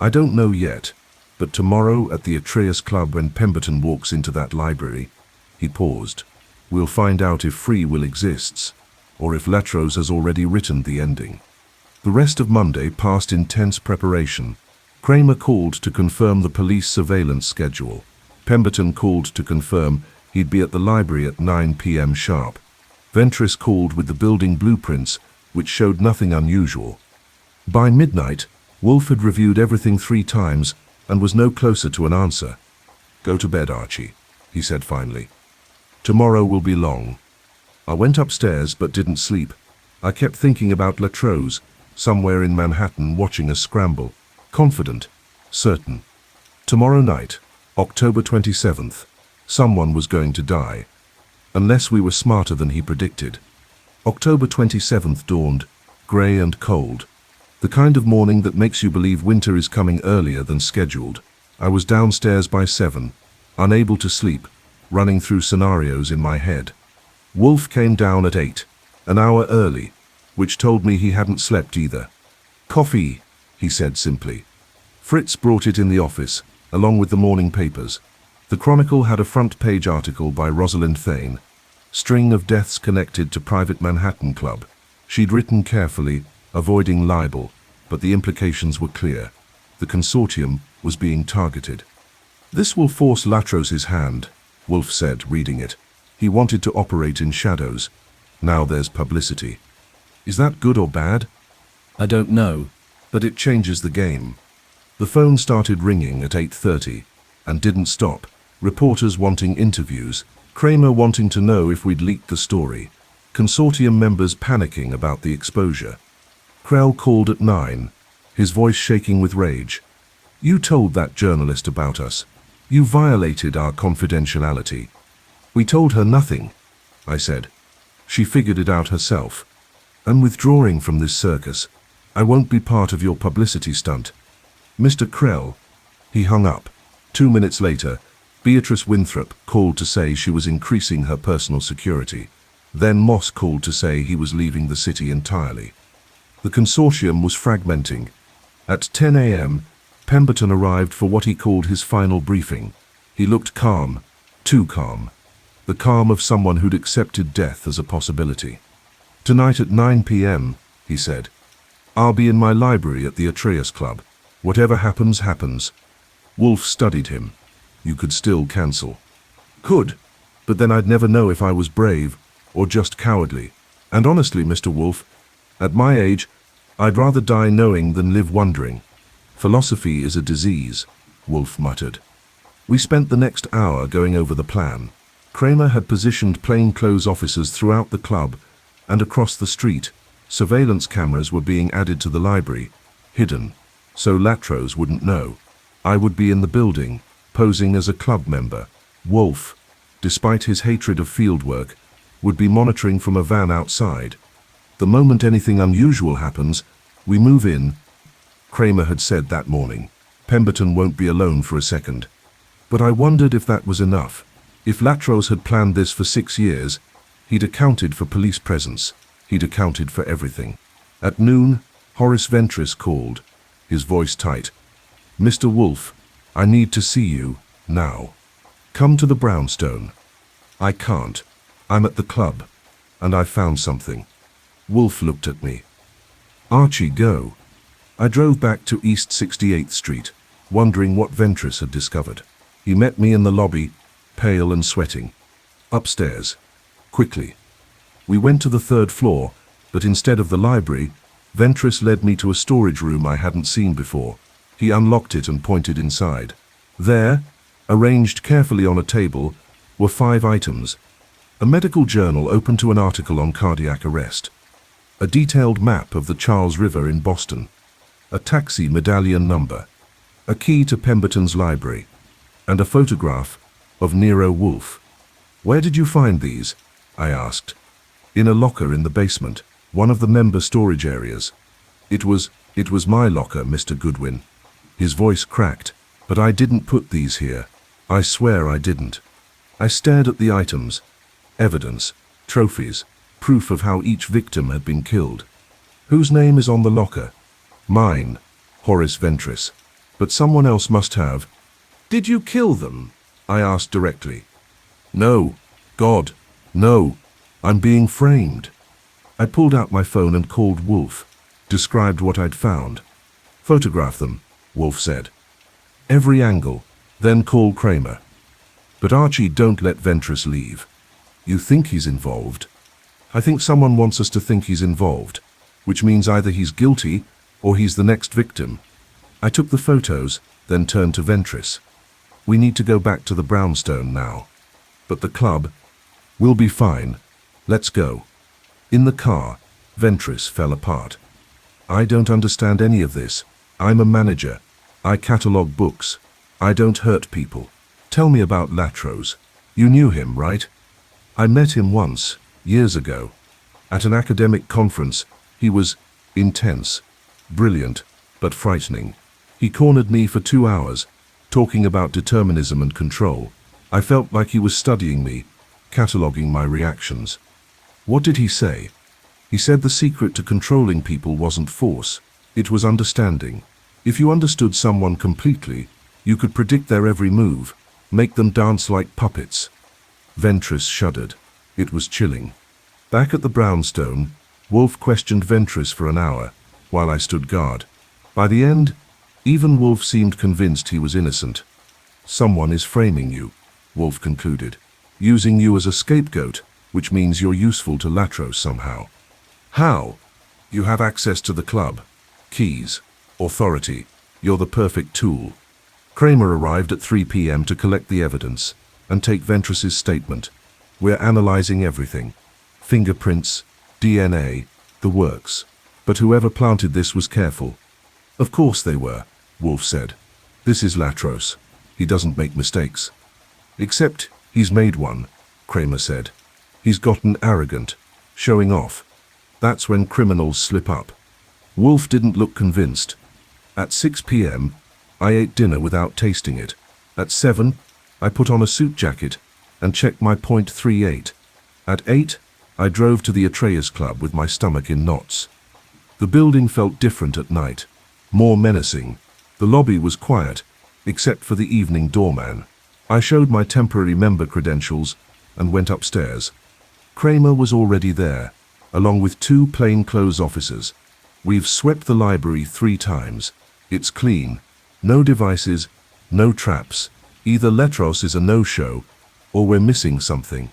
I don't know yet, but tomorrow at the Atreus Club when Pemberton walks into that library, he paused, we'll find out if free will exists, or if Latros has already written the ending. The rest of Monday passed in tense preparation. Kramer called to confirm the police surveillance schedule. Pemberton called to confirm he'd be at the library at 9 p.m. sharp. Ventris called with the building blueprints, which showed nothing unusual. By midnight, Wolfe had reviewed everything 3 times and was no closer to an answer. Go to bed, Archie, he said finally. Tomorrow will be long. I went upstairs but didn't sleep. I kept thinking about Latros, somewhere in Manhattan watching us scramble. Confident, certain. Tomorrow night, October 27th, someone was going to die. Unless we were smarter than he predicted. October 27th dawned, grey and cold. The kind of morning that makes you believe winter is coming earlier than scheduled. I was downstairs by 7, unable to sleep, running through scenarios in my head. Wolfe came down at 8, an hour early, which told me he hadn't slept either. Coffee, he said simply. Fritz brought it in the office, along with the morning papers. The Chronicle had a front-page article by Rosalind Thane. String of deaths connected to private Manhattan club. She'd written carefully, avoiding libel, but the implications were clear. The Consortium was being targeted. This will force Latros' hand, Wolfe said, reading it. He wanted to operate in shadows. Now there's publicity. Is that good or bad? I don't know. But it changes the game. The phone started ringing at 8:30 and didn't stop. Reporters wanting interviews. Kramer wanting to know if we'd leaked the story. Consortium members panicking about the exposure. Krell called at 9, his voice shaking with rage. You told that journalist about us. You violated our confidentiality. We told her nothing, I said. She figured it out herself. I'm withdrawing from this circus. I won't be part of your publicity stunt. Mr. Krell. He hung up. 2 minutes later, Beatrice Winthrop called to say she was increasing her personal security. Then Moss called to say he was leaving the city entirely. The Consortium was fragmenting. At 10 a.m., Pemberton arrived for what he called his final briefing. He looked calm, too calm. The calm of someone who'd accepted death as a possibility. Tonight at 9 p.m., he said. I'll be in my library at the Atreus Club. Whatever happens, happens. Wolfe studied him. You could still cancel. Could, but then I'd never know if I was brave or just cowardly. And honestly, Mr. Wolfe, at my age, I'd rather die knowing than live wondering. Philosophy is a disease, Wolfe muttered. We spent the next hour going over the plan. Kramer had positioned plainclothes officers throughout the club and across the street. Surveillance cameras were being added to the library, hidden, so Latros wouldn't know. I would be in the building, posing as a club member. Wolfe, despite his hatred of fieldwork, would be monitoring from a van outside. The moment anything unusual happens, we move in. Kramer had said that morning. Pemberton won't be alone for a second. But I wondered if that was enough. If Latros had planned this for 6 years, he'd accounted for police presence. He'd accounted for everything. At noon, Horace Ventris called, his voice tight. "Mr. Wolfe, I need to see you, now. Come to the brownstone." "I can't. I'm at the club. And I found something." Wolfe looked at me. "Archie, go." I drove back to East 68th Street, wondering what Ventris had discovered. He met me in the lobby, pale and sweating. "Upstairs. Quickly." We went to the 3rd floor, but instead of the library, Ventris led me to a storage room I hadn't seen before. He unlocked it and pointed inside. There, arranged carefully on a table, were 5 items. A medical journal open to an article on cardiac arrest. A detailed map of the Charles River in Boston. A taxi medallion number. A key to Pemberton's library. And a photograph of Nero Wolfe. "Where did you find these?" I asked. "In a locker in the basement, one of the member storage areas." It was my locker, Mr. Goodwin." His voice cracked. "But I didn't put these here. I swear I didn't." I stared at the items. Evidence, trophies, proof of how each victim had been killed. "Whose name is on the locker?" "Mine, Horace Ventris. But someone else must have." "Did you kill them?" I asked directly. "No. God, no. I'm being framed." I pulled out my phone and called Wolfe, described what I'd found. "Photograph them," Wolfe said. "Every angle, then call Kramer. But Archie, don't let Ventris leave. You think he's involved?" "I think someone wants us to think he's involved, which means either he's guilty or he's the next victim." I took the photos, then turned to Ventris. "We need to go back to the brownstone now." "But the club?" "We'll be fine. Let's go." In the car, Ventris fell apart. "I don't understand any of this. I'm a manager. I catalog books. I don't hurt people. Tell me about Latros. You knew him, right?" "I met him once, years ago. At an academic conference. He was intense, brilliant, but frightening. He cornered me for 2 hours, talking about determinism and control. I felt like he was studying me, cataloging my reactions." "What did he say?" "He said the secret to controlling people wasn't force. It was understanding. If you understood someone completely, you could predict their every move, make them dance like puppets." Ventris shuddered. It was chilling. Back at the brownstone, Wolfe questioned Ventris for an hour, while I stood guard. By the end, even Wolfe seemed convinced he was innocent. "Someone is framing you," Wolfe concluded. "Using you as a scapegoat, which means you're useful to Latros somehow." "How?" "You have access to the club. Keys. Authority. You're the perfect tool." Kramer arrived at 3 p.m. to collect the evidence and take Ventris's statement. "We're analyzing everything. Fingerprints, DNA, the works. But whoever planted this was careful." "Of course they were," Wolfe said. "This is Latros. He doesn't make mistakes." "Except he's made one," Kramer said. "He's gotten arrogant, showing off. That's when criminals slip up." Wolfe didn't look convinced. At 6 p.m., I ate dinner without tasting it. At 7, I put on a suit jacket and checked my .38. At 8, I drove to the Atreus Club with my stomach in knots. The building felt different at night, more menacing. The lobby was quiet, except for the evening doorman. I showed my temporary member credentials and went upstairs. Kramer was already there, along with 2 plainclothes officers. "We've swept the library 3 times. It's clean. No devices, no traps. Either Latros is a no-show, or we're missing something."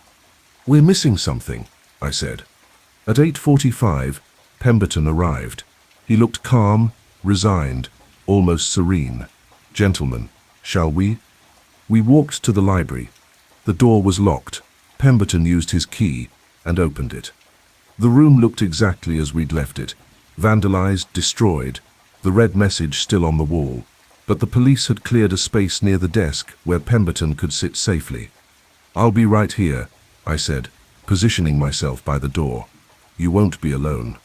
"We're missing something," I said. At 8:45, Pemberton arrived. He looked calm, resigned, almost serene. "Gentlemen, shall we?" We walked to the library. The door was locked. Pemberton used his key and opened it. The room looked exactly as we'd left it. Vandalized, destroyed, the red message still on the wall. But the police had cleared a space near the desk where Pemberton could sit safely. "I'll be right here," I said, positioning myself by the door. "You won't be alone."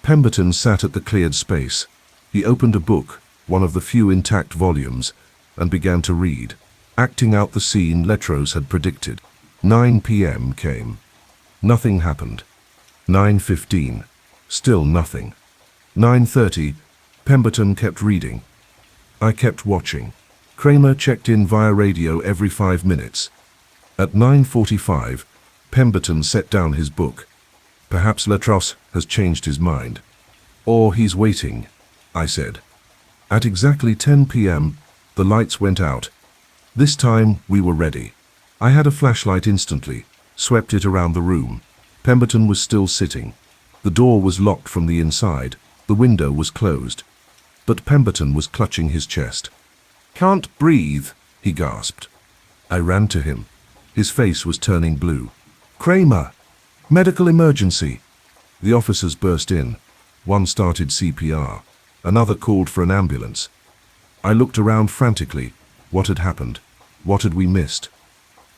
Pemberton sat at the cleared space. He opened a book, one of the few intact volumes, and began to read, acting out the scene Latros had predicted. 9 p.m. came. Nothing happened. 9:15. Still nothing. 9:30. Pemberton kept reading. I kept watching. Kramer checked in via radio every 5 minutes. At 9:45, Pemberton set down his book. Perhaps Latros has changed his mind. Or he's waiting, I said. At exactly 10 p.m., the lights went out. This time, we were ready. I had a flashlight instantly, swept it around the room. Pemberton was still sitting. The door was locked from the inside. The window was closed. But Pemberton was clutching his chest. "Can't breathe," he gasped. I ran to him. His face was turning blue. "Kramer! Medical emergency!" The officers burst in. One started CPR. Another called for an ambulance. I looked around frantically. What had happened? What had we missed?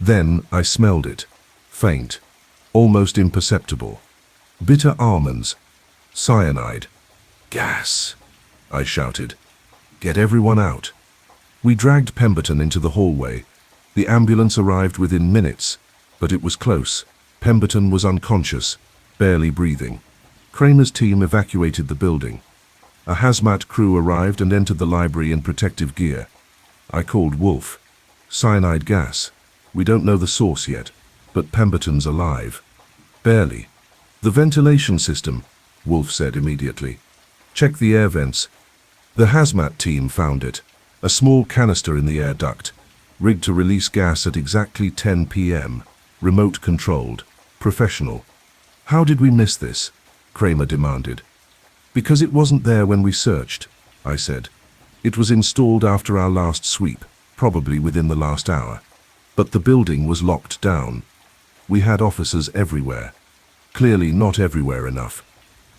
Then I smelled it. Faint. Almost imperceptible. Bitter almonds. Cyanide. "Gas!" I shouted. "Get everyone out." We dragged Pemberton into the hallway. The ambulance arrived within minutes, but it was close. Pemberton was unconscious, barely breathing. Kramer's team evacuated the building. A hazmat crew arrived and entered the library in protective gear. I called Wolfe. "Cyanide gas. We don't know the source yet, but Pemberton's alive." "Barely." "The ventilation system," Wolfe said immediately. "Check the air vents." The hazmat team found it. A small canister in the air duct, rigged to release gas at exactly 10 p.m. Remote controlled. Professional. "How did we miss this?" Kramer demanded. "Because it wasn't there when we searched," I said. "It was installed after our last sweep, probably within the last hour. But the building was locked down. We had officers everywhere. Clearly not everywhere enough.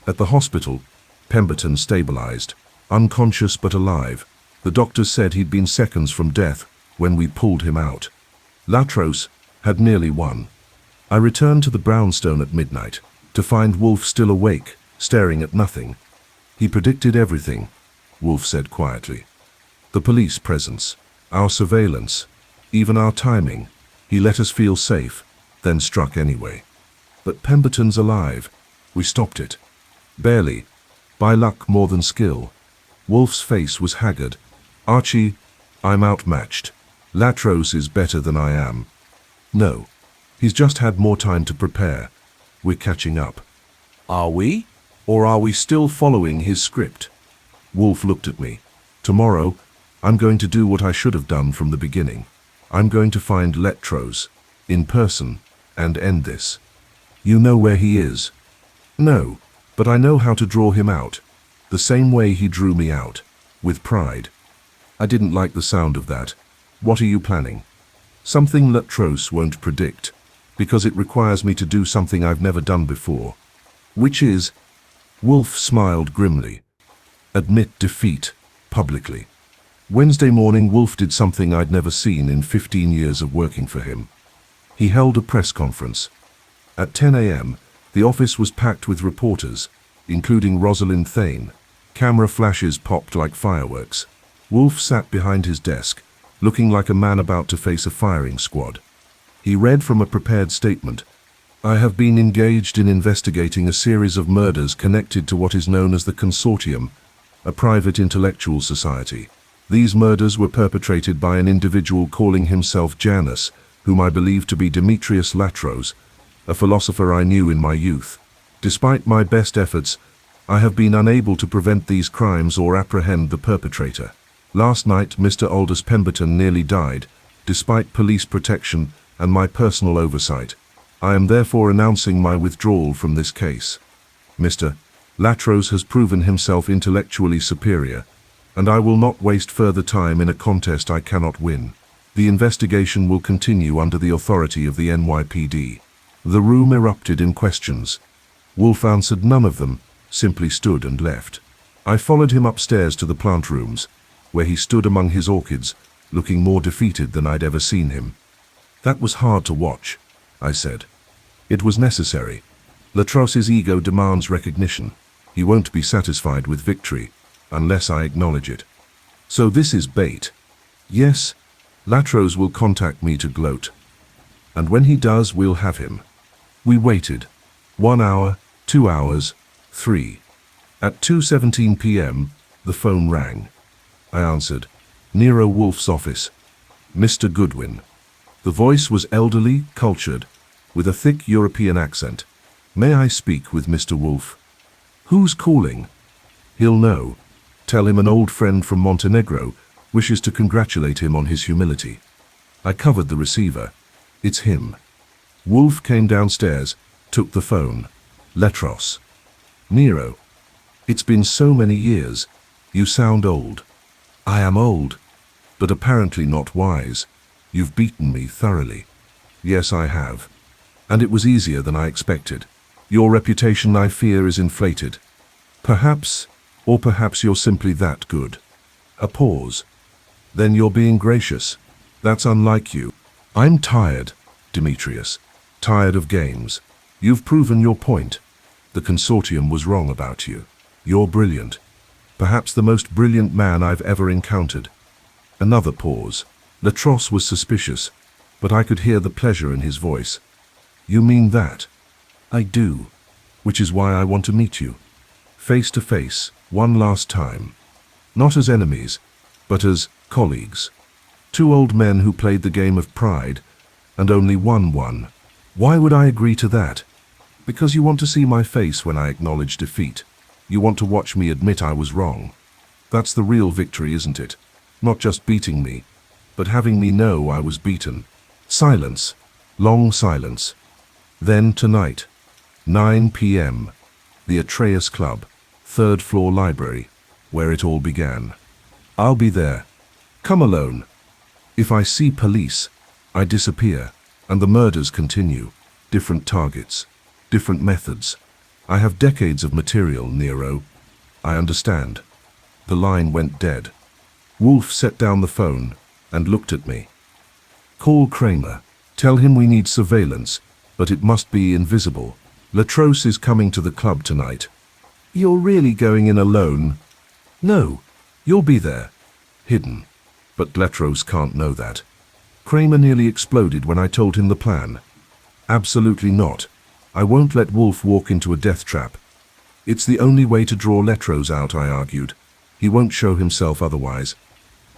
At the hospital, Pemberton stabilized, unconscious but alive. The doctors said he'd been seconds from death when we pulled him out. Latros had nearly won. I returned to the brownstone at midnight to find Wolfe still awake, staring at nothing. "He predicted everything," Wolfe said quietly. "The police presence, our surveillance, even our timing. He let us feel safe, then struck anyway. But Pemberton's alive. We stopped it. Barely. By luck more than skill." Wolfe's face was haggard. "Archie, I'm outmatched. Latros is better than I am." "No. He's just had more time to prepare. We're catching up." "Are we? Or are we still following his script?" Wolfe looked at me. "Tomorrow, I'm going to do what I should have done from the beginning. I'm going to find Latros, in person, and end this." "You know where he is?" "No, but I know how to draw him out. The same way he drew me out, with pride." I didn't like the sound of that. "What are you planning?" "Something Latros won't predict, because it requires me to do something I've never done before." "Which is?" Wolfe smiled grimly. "Admit defeat, publicly." Wednesday morning, Wolfe did something I'd never seen in 15 years of working for him. He held a press conference. At 10 a.m., the office was packed with reporters, including Rosalind Thane. Camera flashes popped like fireworks. Wolfe sat behind his desk, looking like a man about to face a firing squad. He read from a prepared statement. "I have been engaged in investigating a series of murders connected to what is known as the Consortium, a private intellectual society. These murders were perpetrated by an individual calling himself Janus, whom I believe to be Demetrius Latros, a philosopher I knew in my youth. Despite my best efforts, I have been unable to prevent these crimes or apprehend the perpetrator. Last night, Mr. Aldous Pemberton nearly died, despite police protection and my personal oversight. I am therefore announcing my withdrawal from this case. Mr. Latros has proven himself intellectually superior, and I will not waste further time in a contest I cannot win. The investigation will continue under the authority of the NYPD." The room erupted in questions. Wolfe answered none of them, simply stood and left. I followed him upstairs to the plant rooms, where he stood among his orchids, looking more defeated than I'd ever seen him. "That was hard to watch," I said. "It was necessary. Latros's ego demands recognition. He won't be satisfied with victory. unless I acknowledge it. So this is bait. Yes, Latros will contact me to gloat. And when he does, we'll have him. We waited. 1 hour, 2 hours, 3. At 2:17 p.m., the phone rang. I answered. Nero Wolfe's office. Mr. Goodwin. The voice was elderly, cultured, with a thick European accent. May I speak with Mr. Wolfe? Who's calling? He'll know. Tell him an old friend from Montenegro wishes to congratulate him on his humility. I covered the receiver. It's him. Wolfe came downstairs, took the phone. Latros. Nero. It's been so many years. You sound old. I am old, but apparently not wise. You've beaten me thoroughly. Yes, I have. And it was easier than I expected. Your reputation, I fear, is inflated. Perhaps, or perhaps you're simply that good. A pause. Then you're being gracious. That's unlike you. I'm tired, Demetrius. Tired of games. You've proven your point. The Consortium was wrong about you. You're brilliant. Perhaps the most brilliant man I've ever encountered. Another pause. Latros was suspicious, but I could hear the pleasure in his voice. You mean that? I do. Which is why I want to meet you. Face to face, one last time. Not as enemies, but as colleagues. Two old men who played the game of pride, and only one won. Why would I agree to that? Because you want to see my face when I acknowledge defeat. You want to watch me admit I was wrong. That's the real victory, isn't it? Not just beating me, but having me know I was beaten. Silence. Long silence. Then tonight, 9 p.m., the Atreus Club, 3rd floor library, where it all began. I'll be there. Come alone. If I see police, I disappear, and the murders continue. Different targets, different methods. I have decades of material, Nero. I understand. The line went dead. Wolfe set down the phone and looked at me. Call Kramer. Tell him we need surveillance, but it must be invisible. Latros is coming to the club tonight. You're really going in alone? No, you'll be there. Hidden. But Latros can't know that. Kramer nearly exploded when I told him the plan. Absolutely not. I won't let Wolfe walk into a death trap. It's the only way to draw Latros out, I argued. He won't show himself otherwise.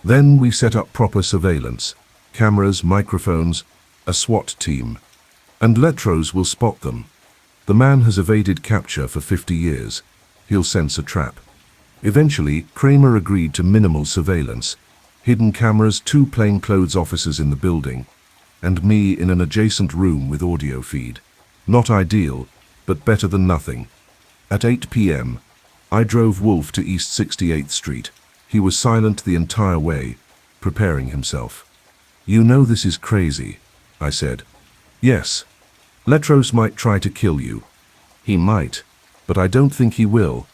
Then we set up proper surveillance. Cameras, microphones, a SWAT team. And Latros will spot them. The man has evaded capture for 50 years. He'll sense a trap. Eventually, Kramer agreed to minimal surveillance. Hidden cameras, 2 plainclothes officers in the building, and me in an adjacent room with audio feed. Not ideal, but better than nothing. At 8 p.m., I drove Wolfe to East 68th Street. He was silent the entire way, preparing himself. You know this is crazy, I said. Yes. Latros might try to kill you. He might, but I don't think he will.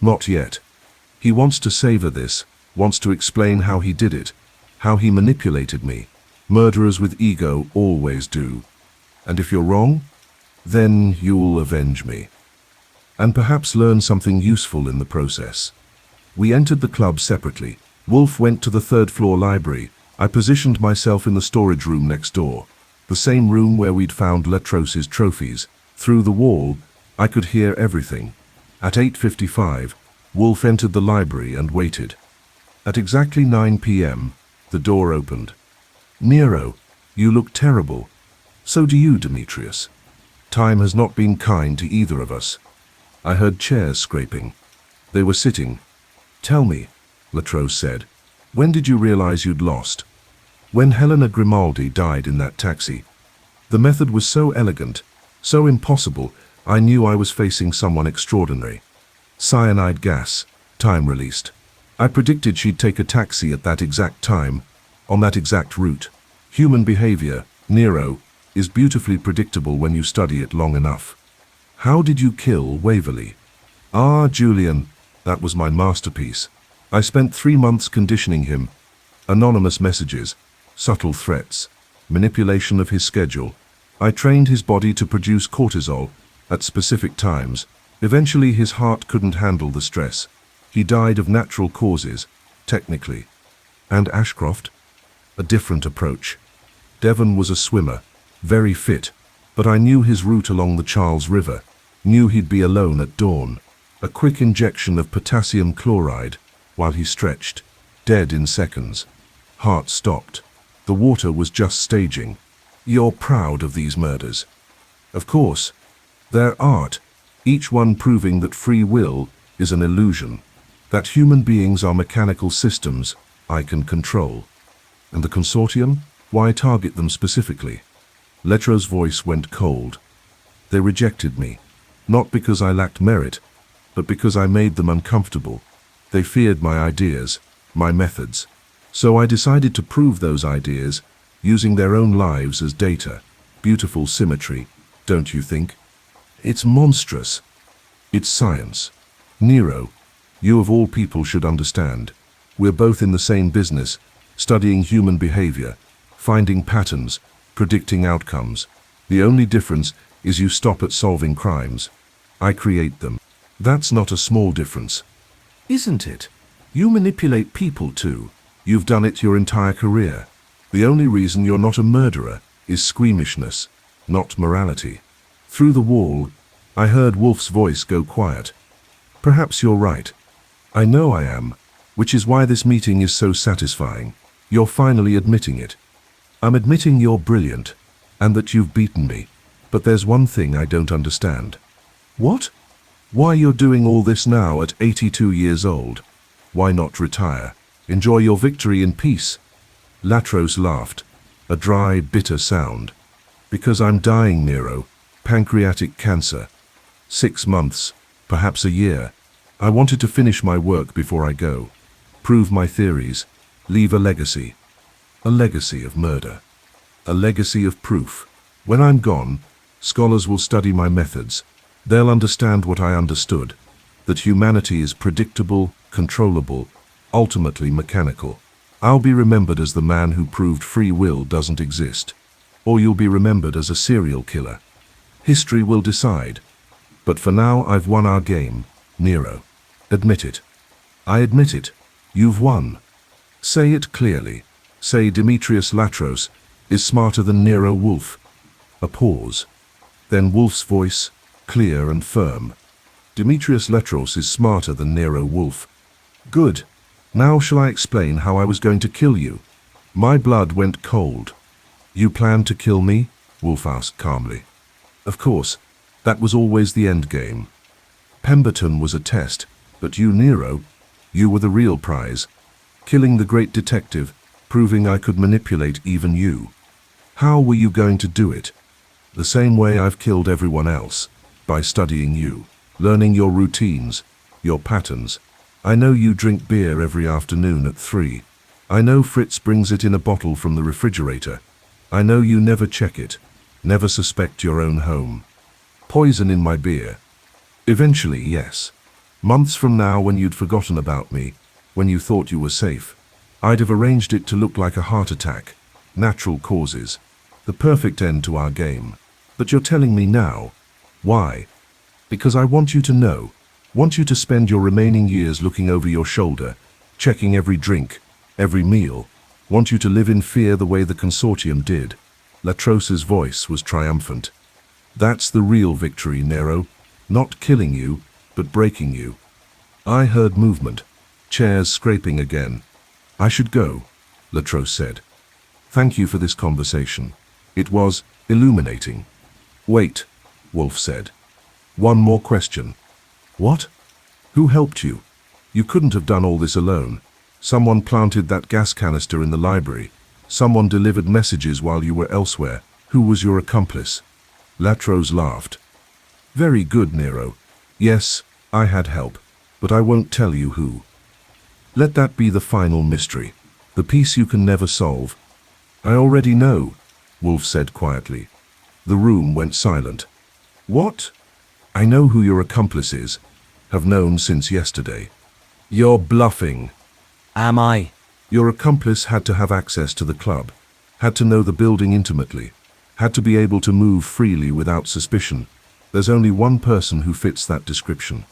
Not yet. He wants to savor this, wants to explain how he did it, how he manipulated me. Murderers with ego always do. And if you're wrong, then you'll avenge me. And perhaps learn something useful in the process. We entered the club separately. Wolfe went to the 3rd floor library. I positioned myself in the storage room next door, the same room where we'd found Latros's trophies. Through the wall, I could hear everything. At 8:55, Wolfe entered the library and waited. At exactly 9 p.m., the door opened. Nero, you look terrible. So do you, Demetrius. Time has not been kind to either of us. I heard chairs scraping. They were sitting. Tell me, Latros said, when did you realize you'd lost? When Helena Grimaldi died in that taxi. The method was so elegant, so impossible, I knew I was facing someone extraordinary. Cyanide gas, time released. I predicted she'd take a taxi at that exact time, on that exact route. Human behavior, Nero, is beautifully predictable when you study it long enough. How did you kill Waverley? Ah, Julian, that was my masterpiece. I spent 3 months conditioning him. Anonymous messages, subtle threats, manipulation of his schedule. I trained his body to produce cortisol at specific times. Eventually his heart couldn't handle the stress. He died of natural causes, technically. And Ashcroft? A different approach. Devon was a swimmer, very fit, but I knew his route along the Charles River, knew he'd be alone at dawn. A quick injection of potassium chloride, while he stretched, dead in seconds. Heart stopped. The water was just staging. You're proud of these murders. Of course. They're art, each one proving that free will is an illusion, that human beings are mechanical systems I can control. And the Consortium? Why target them specifically? Latros' voice went cold. They rejected me, not because I lacked merit, but because I made them uncomfortable. They feared my ideas, my methods. So I decided to prove those ideas, using their own lives as data. Beautiful symmetry, don't you think? It's monstrous. It's science. Nero, you of all people should understand. We're both in the same business, studying human behavior, finding patterns, predicting outcomes. The only difference is you stop at solving crimes. I create them. That's not a small difference. Isn't it? You manipulate people too. You've done it your entire career. The only reason you're not a murderer is squeamishness, not morality. Through the wall, I heard Wolfe's voice go quiet. Perhaps you're right. I know I am, which is why this meeting is so satisfying. You're finally admitting it. I'm admitting you're brilliant, and that you've beaten me. But there's one thing I don't understand. What? Why you're doing all this now at 82 years old? Why not retire? Enjoy your victory in peace? Latros laughed, a dry, bitter sound. Because I'm dying, Nero. Pancreatic cancer. 6 months, perhaps a year. I wanted to finish my work before I go. Prove my theories. Leave a legacy. A legacy of murder. A legacy of proof. When I'm gone, scholars will study my methods. They'll understand what I understood. That humanity is predictable, controllable, ultimately mechanical. I'll be remembered as the man who proved free will doesn't exist. Or you'll be remembered as a serial killer. History will decide. But for now, I've won our game, Nero. Admit it. I admit it. You've won. Say it clearly. Say Demetrius Latros is smarter than Nero Wolfe. A pause. Then Wolfe's voice, clear and firm. Demetrius Latros is smarter than Nero Wolfe. Good. Now shall I explain how I was going to kill you? My blood went cold. You planned to kill me? Wolfe asked calmly. Of course, that was always the end game. Pemberton was a test, but you, Nero, you were the real prize. Killing the great detective, proving I could manipulate even you. How were you going to do it? The same way I've killed everyone else, by studying you, learning your routines, your patterns. I know you drink beer every afternoon at 3. I know Fritz brings it in a bottle from the refrigerator. I know you never check it, never suspect your own home. Poison in my beer. Eventually, yes. Months from now, when you'd forgotten about me, when you thought you were safe, I'd have arranged it to look like a heart attack. Natural causes. The perfect end to our game. But you're telling me now. Why? Because I want you to know. Want you to spend your remaining years looking over your shoulder, checking every drink, every meal. Want you to live in fear the way the Consortium did. Latros's voice was triumphant. That's the real victory, Nero. Not killing you, but breaking you. I heard movement. Chairs scraping again. I should go, Latros said. Thank you for this conversation. It was illuminating. Wait, Wolfe said. One more question. What? Who helped you? You couldn't have done all this alone. Someone planted that gas canister in the library. Someone delivered messages while you were elsewhere. Who was your accomplice? Latros laughed. Very good, Nero. Yes, I had help, but I won't tell you who. Let that be the final mystery, the piece you can never solve. I already know, Wolfe said quietly. The room went silent. What? I know who your accomplice is. Have known since yesterday. You're bluffing. Am I? Your accomplice had to have access to the club, had to know the building intimately, had to be able to move freely without suspicion. There's only one person who fits that description.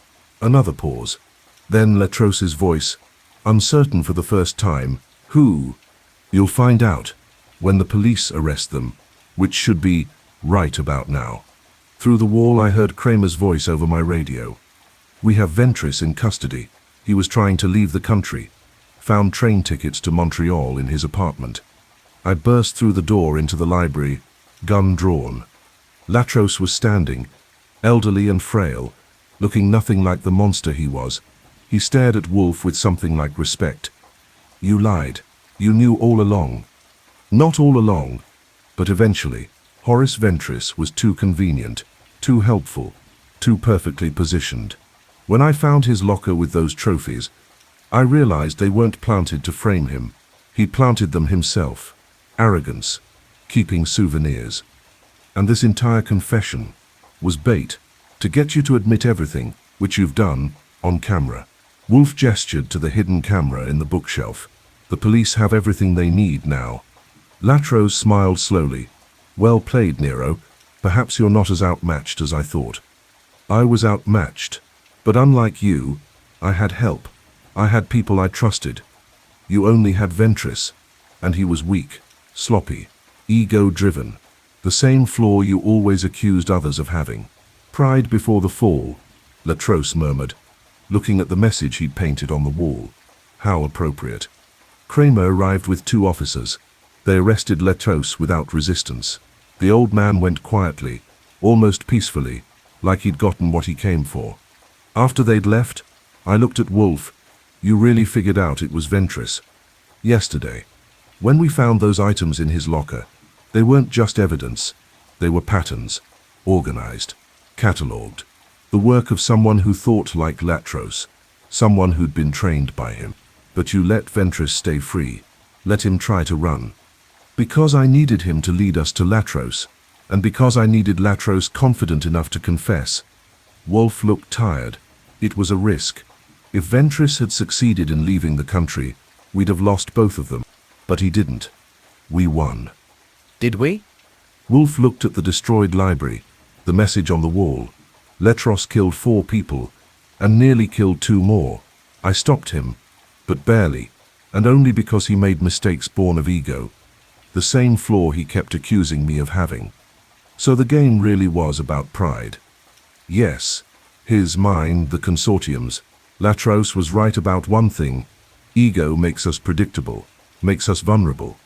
Another pause. Then Latros's voice, uncertain for the first time. Who? You'll find out when the police arrest them, which should be right about now. Through the wall I heard Kramer's voice over my radio. We have Ventris in custody. He was trying to leave the country. Found train tickets to Montreal in his apartment. I burst through the door into the library, gun drawn. Latros was standing, elderly and frail, looking nothing like the monster he was. He stared at Wolfe with something like respect. You lied. You knew all along. Not all along, but eventually. Horace Ventris was too convenient, too helpful, too perfectly positioned. When I found his locker with those trophies, I realized they weren't planted to frame him. He planted them himself. Arrogance, keeping souvenirs. And this entire confession was bait to get you to admit everything, which you've done, on camera. Wolfe gestured to the hidden camera in the bookshelf. The police have everything they need now. Latros smiled slowly. Well played, Nero. Perhaps you're not as outmatched as I thought. I was outmatched, but unlike you, I had help. I had people I trusted. You only had Ventris, and he was weak, sloppy, ego-driven. The same flaw you always accused others of having. Pride before the fall, Latros murmured, looking at the message he'd painted on the wall. How appropriate. Kramer arrived with 2 officers. They arrested Latros without resistance. The old man went quietly, almost peacefully, like he'd gotten what he came for. After they'd left, I looked at Wolfe. You really figured out it was Ventris. Yesterday, when we found those items in his locker, they weren't just evidence. They were patterns, organized, catalogued. The work of someone who thought like Latros, someone who'd been trained by him. But you let Ventris stay free, let him try to run. Because I needed him to lead us to Latros, and because I needed Latros confident enough to confess. Wolfe looked tired. It was a risk. If Ventris had succeeded in leaving the country, we'd have lost both of them. But he didn't. We won. Did we? Wolfe looked at the destroyed library, the message on the wall. Latros killed 4 people, and nearly killed 2 more. I stopped him, but barely, and only because he made mistakes born of ego. The same flaw he kept accusing me of having. So the game really was about pride. Yes, his, mine, the Consortium's. Latros was right about one thing. Ego makes us predictable, makes us vulnerable.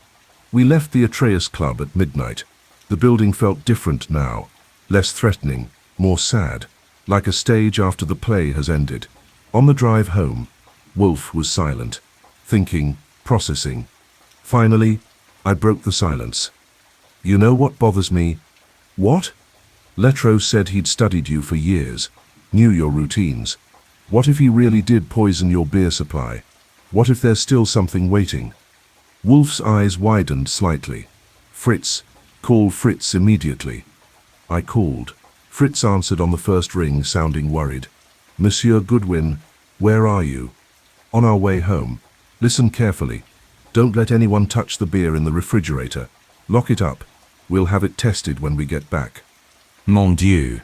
We left the Atreus Club at midnight. The building felt different now, less threatening, more sad, like a stage after the play has ended. On the drive home, Wolfe was silent, thinking, processing. Finally, I broke the silence. You know what bothers me? What? Latros said he'd studied you for years, knew your routines. What if he really did poison your beer supply? What if there's still something waiting? Wolfe's eyes widened slightly. Fritz, call Fritz immediately. I called. Fritz answered on the first ring, sounding worried. Monsieur Goodwin, where are you? On our way home. Listen carefully. Don't let anyone touch the beer in the refrigerator. Lock it up. We'll have it tested when we get back. Mon Dieu.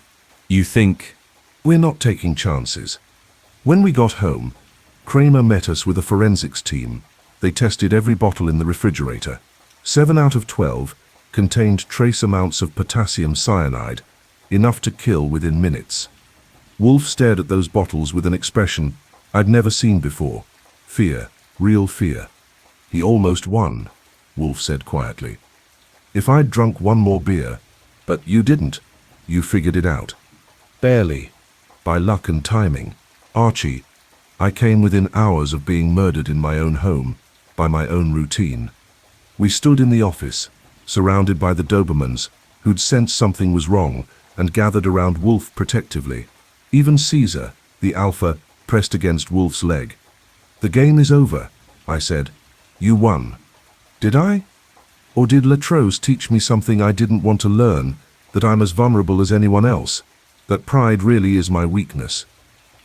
You think? We're not taking chances. When we got home, Kramer met us with a forensics team. They tested every bottle in the refrigerator. 7 out of 12 contained trace amounts of potassium cyanide, enough to kill within minutes. Wolfe stared at those bottles with an expression I'd never seen before. Fear, real fear. He almost won, Wolfe said quietly. If I'd drunk 1 more beer, but you didn't. You figured it out. Barely. By luck and timing. Archie, I came within hours of being murdered in my own home, by my own routine. We stood in the office, surrounded by the Dobermans, who'd sensed something was wrong and gathered around Wolfe protectively. Even Caesar, the alpha, pressed against Wolfe's leg. The game is over, I said. You won. Did I? Or did Latros teach me something I didn't want to learn, that I'm as vulnerable as anyone else, that pride really is my weakness?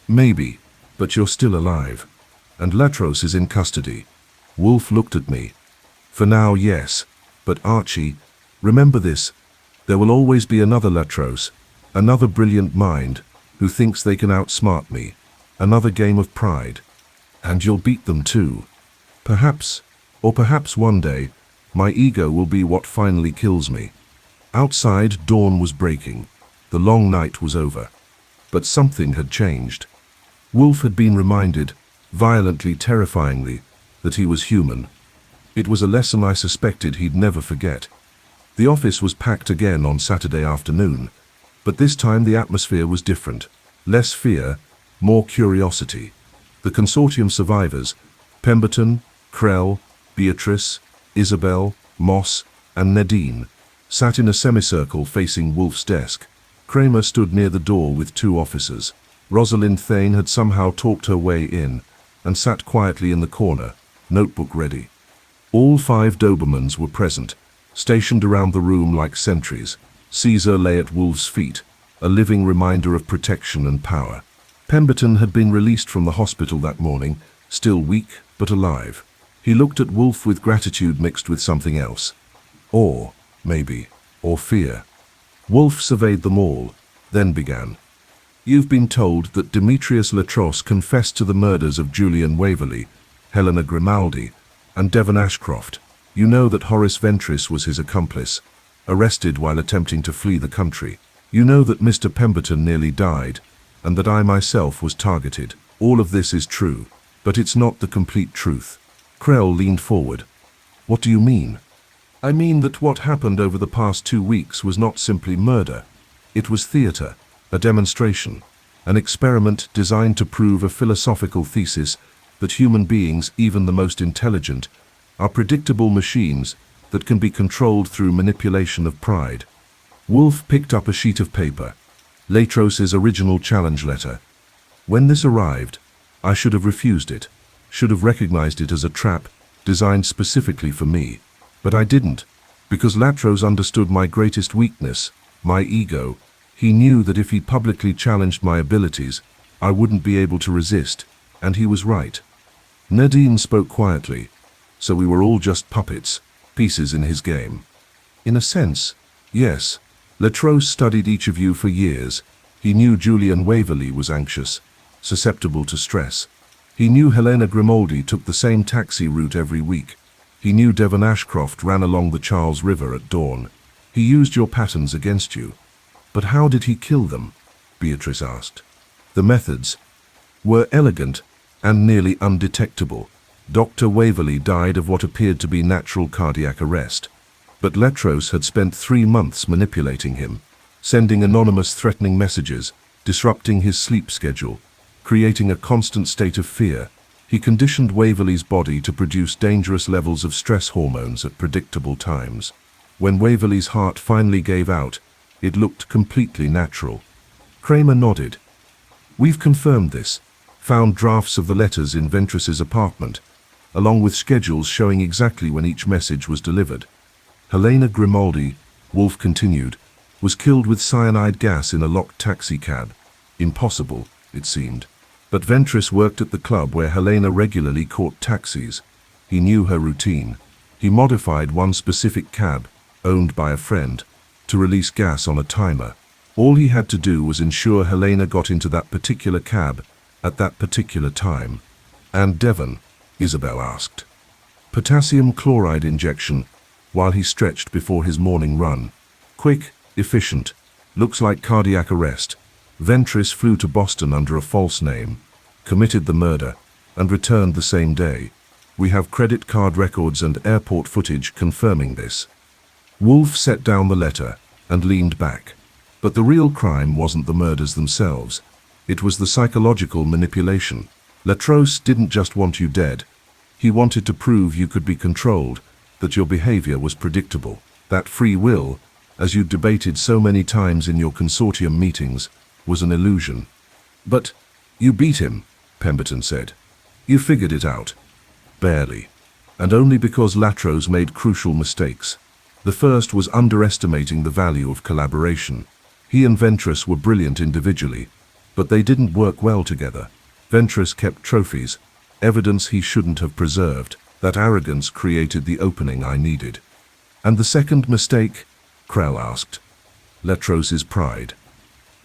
Maybe, but you're still alive, and Latros is in custody. Wolfe looked at me. For now, yes, but Archie, remember this, there will always be another Latros, another brilliant mind, who thinks they can outsmart me, Another game of pride. And you'll beat them too. Perhaps, or perhaps one day, my ego will be what finally kills me. Outside, dawn was breaking. The long night was over. But something had changed. Wolfe had been reminded, violently, terrifyingly, that he was human. It was a lesson I suspected he'd never forget. The office was packed again on Saturday afternoon, but this time the atmosphere was different. Less fear, more curiosity. The Consortium survivors, Pemberton, Krell, Beatrice, Isabel, Moss, and Nadine, sat in a semicircle facing Wolfe's desk. Kramer stood near the door with two officers. Rosalind Thane had somehow talked her way in, and sat quietly in the corner, notebook ready. All 5 Dobermans were present, stationed around the room like sentries. Caesar lay at Wolfe's feet, a living reminder of protection and power. Pemberton had been released from the hospital that morning, still weak but alive. He looked at Wolfe with gratitude mixed with something else. Awe, maybe, or fear. Wolfe surveyed them all, then began. You've been told that Demetrius Latros confessed to the murders of Julian Waverley, Helena Grimaldi, and Devon Ashcroft. You know that Horace Ventris was his accomplice, arrested while attempting to flee the country. You know that Mr. Pemberton nearly died, and that I myself was targeted. All of this is true, but it's not the complete truth. Krell leaned forward. What do you mean? I mean that what happened over the past 2 weeks was not simply murder. It was theater, a demonstration, an experiment designed to prove a philosophical thesis that human beings, even the most intelligent, are predictable machines that can be controlled through manipulation of pride. Wolfe picked up a sheet of paper, Latros's original challenge letter. When this arrived, I should have refused it, should have recognized it as a trap designed specifically for me. But I didn't, because Latros understood my greatest weakness, my ego. He knew that if he publicly challenged my abilities, I wouldn't be able to resist, and he was right. Nadine spoke quietly, so we were all just puppets, pieces in his game. In a sense, yes. Latros studied each of you for years. He knew Julian Waverley was anxious, susceptible to stress. He knew Helena Grimaldi took the same taxi route every week. He knew Devon Ashcroft ran along the Charles River at dawn. He used your patterns against you. But how did he kill them? Beatrice asked. The methods were elegant and nearly undetectable. Dr. Waverley died of what appeared to be natural cardiac arrest. But Latros had spent 3 months manipulating him, sending anonymous threatening messages, disrupting his sleep schedule, creating a constant state of fear. He conditioned Waverley's body to produce dangerous levels of stress hormones at predictable times. When Waverley's heart finally gave out, it looked completely natural. Kramer nodded. We've confirmed this, found drafts of the letters in Ventris's apartment, along with schedules showing exactly when each message was delivered. Helena Grimaldi, Wolfe continued, was killed with cyanide gas in a locked taxi cab. Impossible, it seemed. But Ventris worked at the club where Helena regularly caught taxis. He knew her routine. He modified one specific cab, owned by a friend, to release gas on a timer. All he had to do was ensure Helena got into that particular cab at that particular time. And Devon? Isabel asked. Potassium chloride injection while he stretched before his morning run. Quick, efficient, looks like cardiac arrest. Ventris flew to Boston under a false name, committed the murder, and returned the same day. We have credit card records and airport footage confirming this. Wolfe set down the letter and leaned back. But the real crime wasn't the murders themselves. It was the psychological manipulation. Latros didn't just want you dead. He wanted to prove you could be controlled, that your behavior was predictable, that free will, as you debated so many times in your consortium meetings, was an illusion. But you beat him, Pemberton said. You figured it out. Barely. And only because Latros made crucial mistakes. The first was underestimating the value of collaboration. He and Ventris were brilliant individually, but they didn't work well together. Ventris kept trophies, evidence he shouldn't have preserved. That arrogance created the opening I needed. And the second mistake? Krell asked. Latros's pride.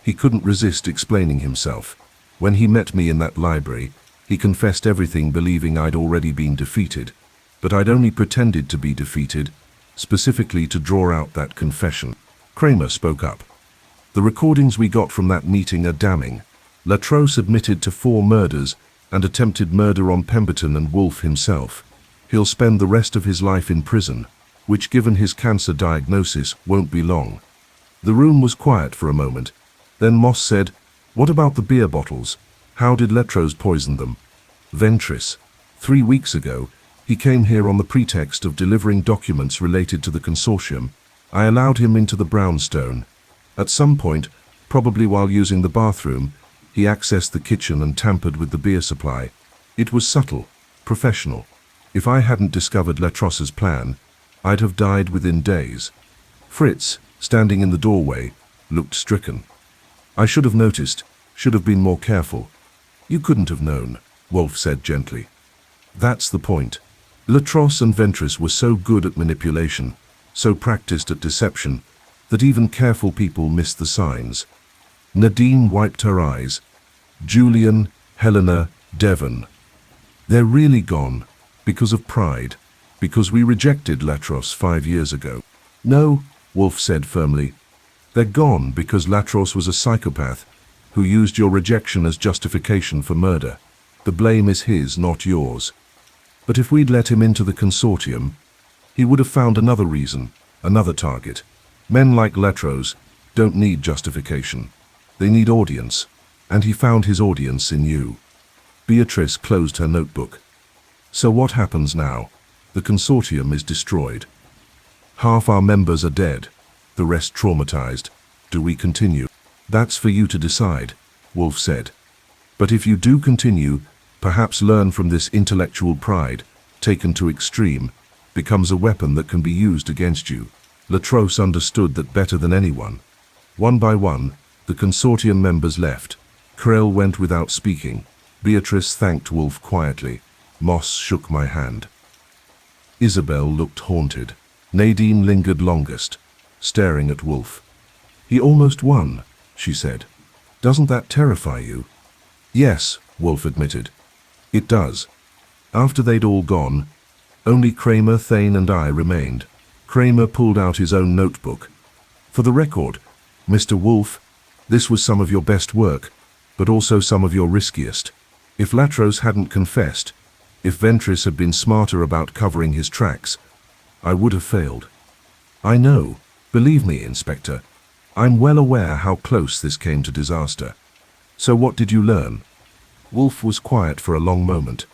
He couldn't resist explaining himself. When he met me in that library, he confessed everything, believing I'd already been defeated. But I'd only pretended to be defeated, specifically to draw out that confession. Kramer spoke up. The recordings we got from that meeting are damning. Latros admitted to 4 murders and attempted murder on Pemberton and Wolfe himself. He'll spend the rest of his life in prison, which, given his cancer diagnosis, won't be long. The room was quiet for a moment. Then Moss said, "What about the beer bottles? How did Latros poison them?" "Ventris. 3 weeks ago, he came here on the pretext of delivering documents related to the Consortium. I allowed him into the brownstone. At some point, probably while using the bathroom, he accessed the kitchen and tampered with the beer supply. It was subtle, professional. If I hadn't discovered Latros's plan, I'd have died within days." Fritz, standing in the doorway, looked stricken. "I should have noticed, should have been more careful." "You couldn't have known," Wolfe said gently. "That's the point. Latros and Ventris were so good at manipulation, so practiced at deception, that even careful people missed the signs." Nadine wiped her eyes. "Julian, Helena, Devon. They're really gone, because of pride, because we rejected Latros 5 years ago." "No," Wolfe said firmly. "They're gone because Latros was a psychopath who used your rejection as justification for murder. The blame is his, not yours. But if we'd let him into the Consortium, he would have found another reason, another target. Men like Latros don't need justification. They need audience, and he found his audience in you." Beatrice closed her notebook. "So what happens now? The Consortium is destroyed. Half our members are dead, the rest traumatized. Do we continue?" "That's for you to decide," Wolfe said. "But if you do continue, perhaps learn from this intellectual pride, taken to extreme, becomes a weapon that can be used against you." Latros understood that better than anyone. One by one, the Consortium members left. Krell went without speaking. Beatrice thanked Wolfe quietly. Moss shook my hand. Isabel looked haunted. Nadine lingered longest, staring at Wolfe. "He almost won," she said. "Doesn't that terrify you?" "Yes," Wolfe admitted. "It does." After they'd all gone, only Kramer, Thane and I remained. Kramer pulled out his own notebook. "For the record, Mr. Wolfe, this was some of your best work, but also some of your riskiest. If Latros hadn't confessed, if Ventris had been smarter about covering his tracks, I would have failed. I know, believe me, Inspector, I'm well aware how close this came to disaster. So what did you learn?" Wolfe was quiet for a long moment.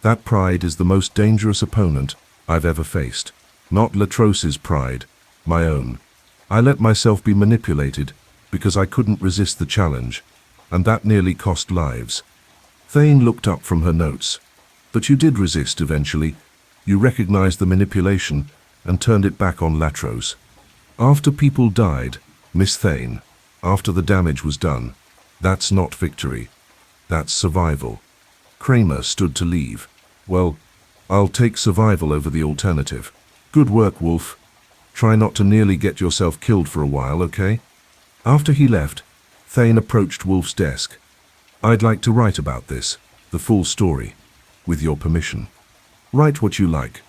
"That pride is the most dangerous opponent I've ever faced. Not Latros's pride, my own. I let myself be manipulated because I couldn't resist the challenge, and that nearly cost lives." Thane looked up from her notes. "But you did resist eventually. You recognized the manipulation and turned it back on Latros. After people died, Miss Thane, after the damage was done, that's not victory. That's survival." Kramer stood to leave. "Well, I'll take survival over the alternative." "Good work, Wolfe. Try not to nearly get yourself killed for a while, okay?" After he left, Thane approached Wolfe's desk. "I'd like to write about this, the full story, with your permission. Write what you like,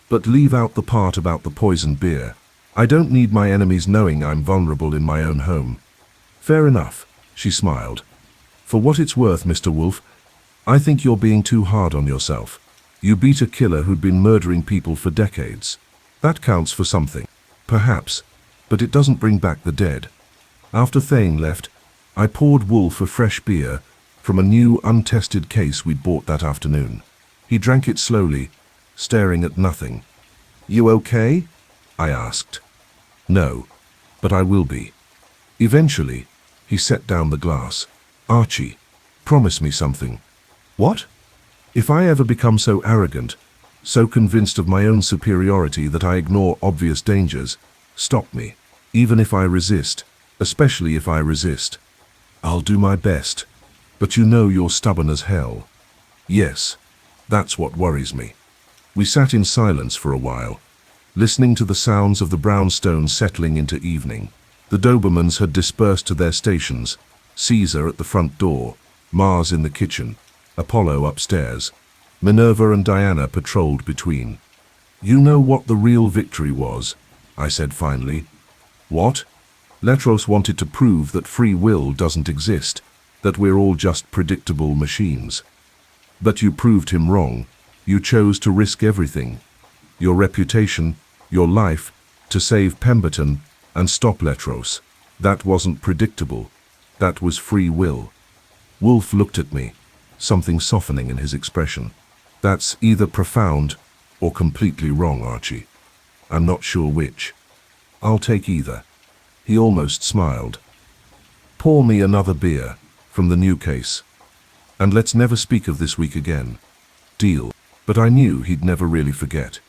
but leave out the part about the poisoned beer. I don't need my enemies knowing I'm vulnerable in my own home." "Fair enough," she smiled. "For what it's worth, Mr. Wolfe, I think you're being too hard on yourself. You beat a killer who'd been murdering people for decades. That counts for something, perhaps, but it doesn't bring back the dead." After Thane left, I poured Wolfe a fresh beer from a new, untested case we'd bought that afternoon. He drank it slowly, staring at nothing. "You okay?" I asked. "No, but I will be. Eventually." He set down the glass. "Archie, promise me something." "What?" "If I ever become so arrogant, so convinced of my own superiority that I ignore obvious dangers, stop me, even if I resist, especially if I resist. I'll do my best, but you know you're stubborn as hell." "Yes, that's what worries me." We sat in silence for a while, listening to the sounds of the brownstone settling into evening. The Dobermans had dispersed to their stations, Caesar at the front door, Mars in the kitchen, Apollo upstairs. Minerva and Diana patrolled between. You know what the real victory was, I said finally. What? Latros wanted to prove that free will doesn't exist, that we're all just predictable machines. But you proved him wrong. You chose to risk everything. Your reputation, your life, to save Pemberton and stop Latros. That wasn't predictable. That was free will. Wolfe looked at me, something softening in his expression. That's either profound or completely wrong, Archie. I'm not sure which. I'll take either. He almost smiled. Pour me another beer from the new case. And let's never speak of this week again. Deal. But I knew he'd never really forget.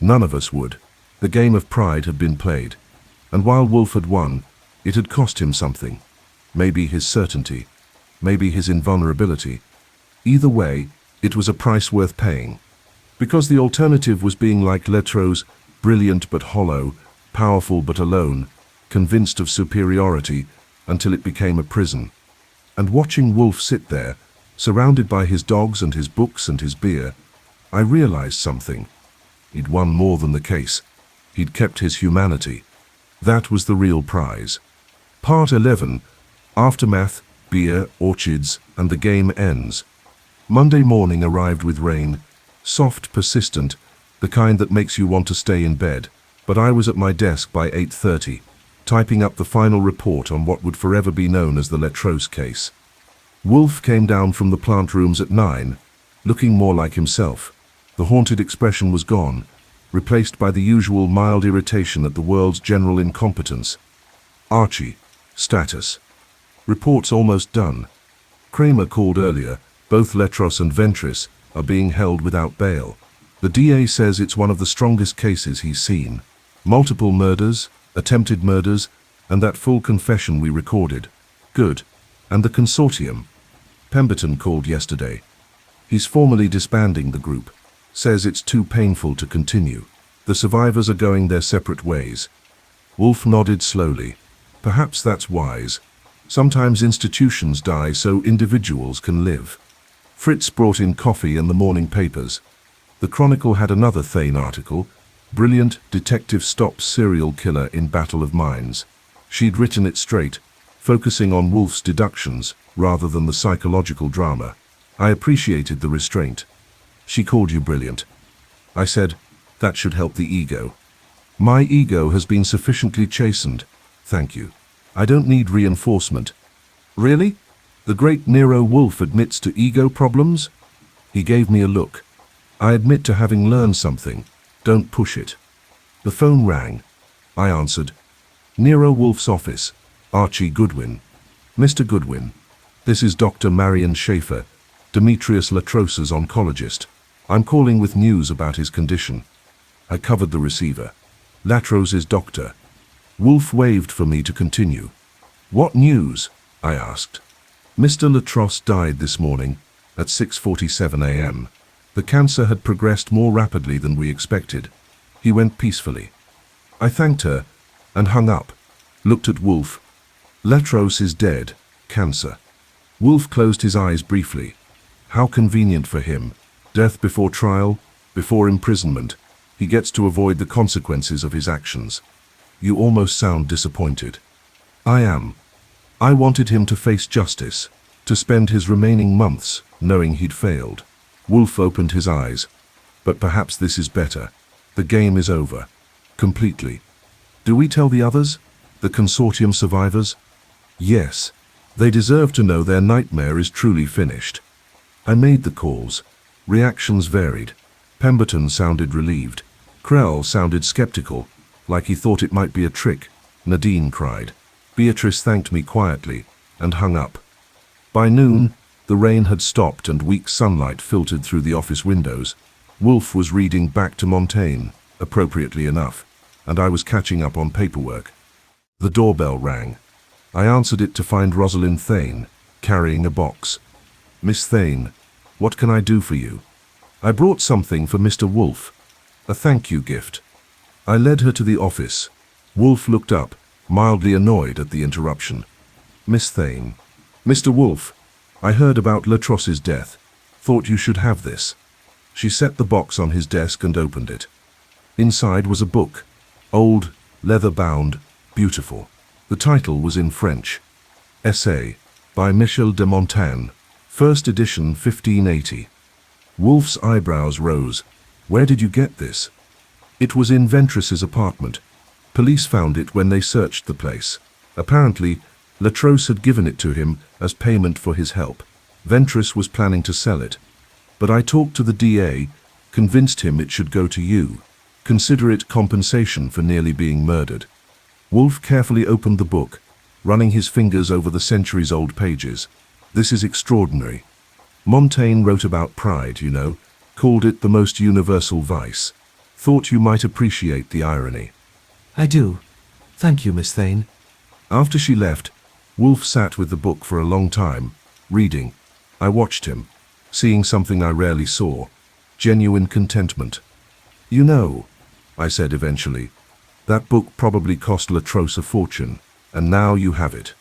None of us would. The game of pride had been played. And while Wolfe had won, it had cost him something. Maybe his certainty. Maybe his invulnerability. Either way, it was a price worth paying. Because the alternative was being like Latros, brilliant but hollow, powerful but alone, convinced of superiority until it became a prison. And watching Wolfe sit there, surrounded by his dogs and his books and his beer, I realized something. He'd won more than the case. He'd kept his humanity. That was the real prize. Part 11. Aftermath, beer, orchids, and the game ends. Monday morning arrived with rain. Soft, persistent, the kind that makes you want to stay in bed. But I was at my desk by 8:30, typing up the final report on what would forever be known as the Latros case. Wolfe came down from the plant rooms at 9, looking more like himself. The haunted expression was gone, replaced by the usual mild irritation at the world's general incompetence. Archie, status. Report's almost done. Kramer called earlier. Both Latros and Ventris are being held without bail. The DA says it's one of the strongest cases he's seen. Multiple murders, attempted murders, and that full confession we recorded. Good. And the Consortium. Pemberton called yesterday. He's formally disbanding the group. Says it's too painful to continue. The survivors are going their separate ways. Wolfe nodded slowly. Perhaps that's wise. Sometimes institutions die so individuals can live. Fritz brought in coffee and the morning papers. The Chronicle had another Thane article. Brilliant detective stops serial killer in Battle of Minds. She'd written it straight, focusing on Wolfe's deductions rather than the psychological drama. I appreciated the restraint. She called you brilliant. I said, that should help the ego. My ego has been sufficiently chastened. Thank you. I don't need reinforcement. Really? The great Nero Wolfe admits to ego problems? He gave me a look. I admit to having learned something. Don't push it. The phone rang. I answered. Nero Wolfe's office. Archie Goodwin. Mr. Goodwin, this is Dr. Marion Schaefer, Demetrius Latros's oncologist. I'm calling with news about his condition. I covered the receiver. Latros is doctor. Wolfe waved for me to continue. What news? I asked. Mr. Latros died this morning at 6:47 a.m. The cancer had progressed more rapidly than we expected. He went peacefully. I thanked her and hung up, looked at Wolfe. Latros is dead, cancer. Wolfe closed his eyes briefly. How convenient for him. Death before trial, before imprisonment. He gets to avoid the consequences of his actions. You almost sound disappointed. I am. I wanted him to face justice, to spend his remaining months knowing he'd failed. Wolfe opened his eyes. But perhaps this is better. The game is over. Completely. Do we tell the others? The Consortium survivors? Yes. They deserve to know their nightmare is truly finished. I made the calls. Reactions varied. Pemberton sounded relieved. Krell sounded skeptical, like he thought it might be a trick. Nadine cried. Beatrice thanked me quietly and hung up. By noon, the rain had stopped and weak sunlight filtered through the office windows. Wolfe was reading Back to Montaigne, appropriately enough, and I was catching up on paperwork. The doorbell rang. I answered it to find Rosalind Thane, carrying a box. Miss Thane, what can I do for you? I brought something for Mr. Wolfe. A thank you gift. I led her to the office. Wolfe looked up, mildly annoyed at the interruption. Miss Thane. Mr. Wolfe. I heard about Latros's death. Thought you should have this. She set the box on his desk and opened it. Inside was a book. Old, leather-bound, beautiful. The title was in French. Essay, by Michel de Montaigne. First edition, 1580. Wolfe's eyebrows rose. Where did you get this? It was in Ventress's apartment. Police found it when they searched the place. Apparently, Latros had given it to him as payment for his help. Ventress was planning to sell it. But I talked to the DA, convinced him it should go to you. Consider it compensation for nearly being murdered. Wolfe carefully opened the book, running his fingers over the centuries-old pages. This is extraordinary. Montaigne wrote about pride, you know, called it the most universal vice. Thought you might appreciate the irony. I do. Thank you, Miss Thane. After she left, Wolfe sat with the book for a long time, reading. I watched him, seeing something I rarely saw, genuine contentment. You know, I said eventually, that book probably cost Latros a fortune, and now you have it.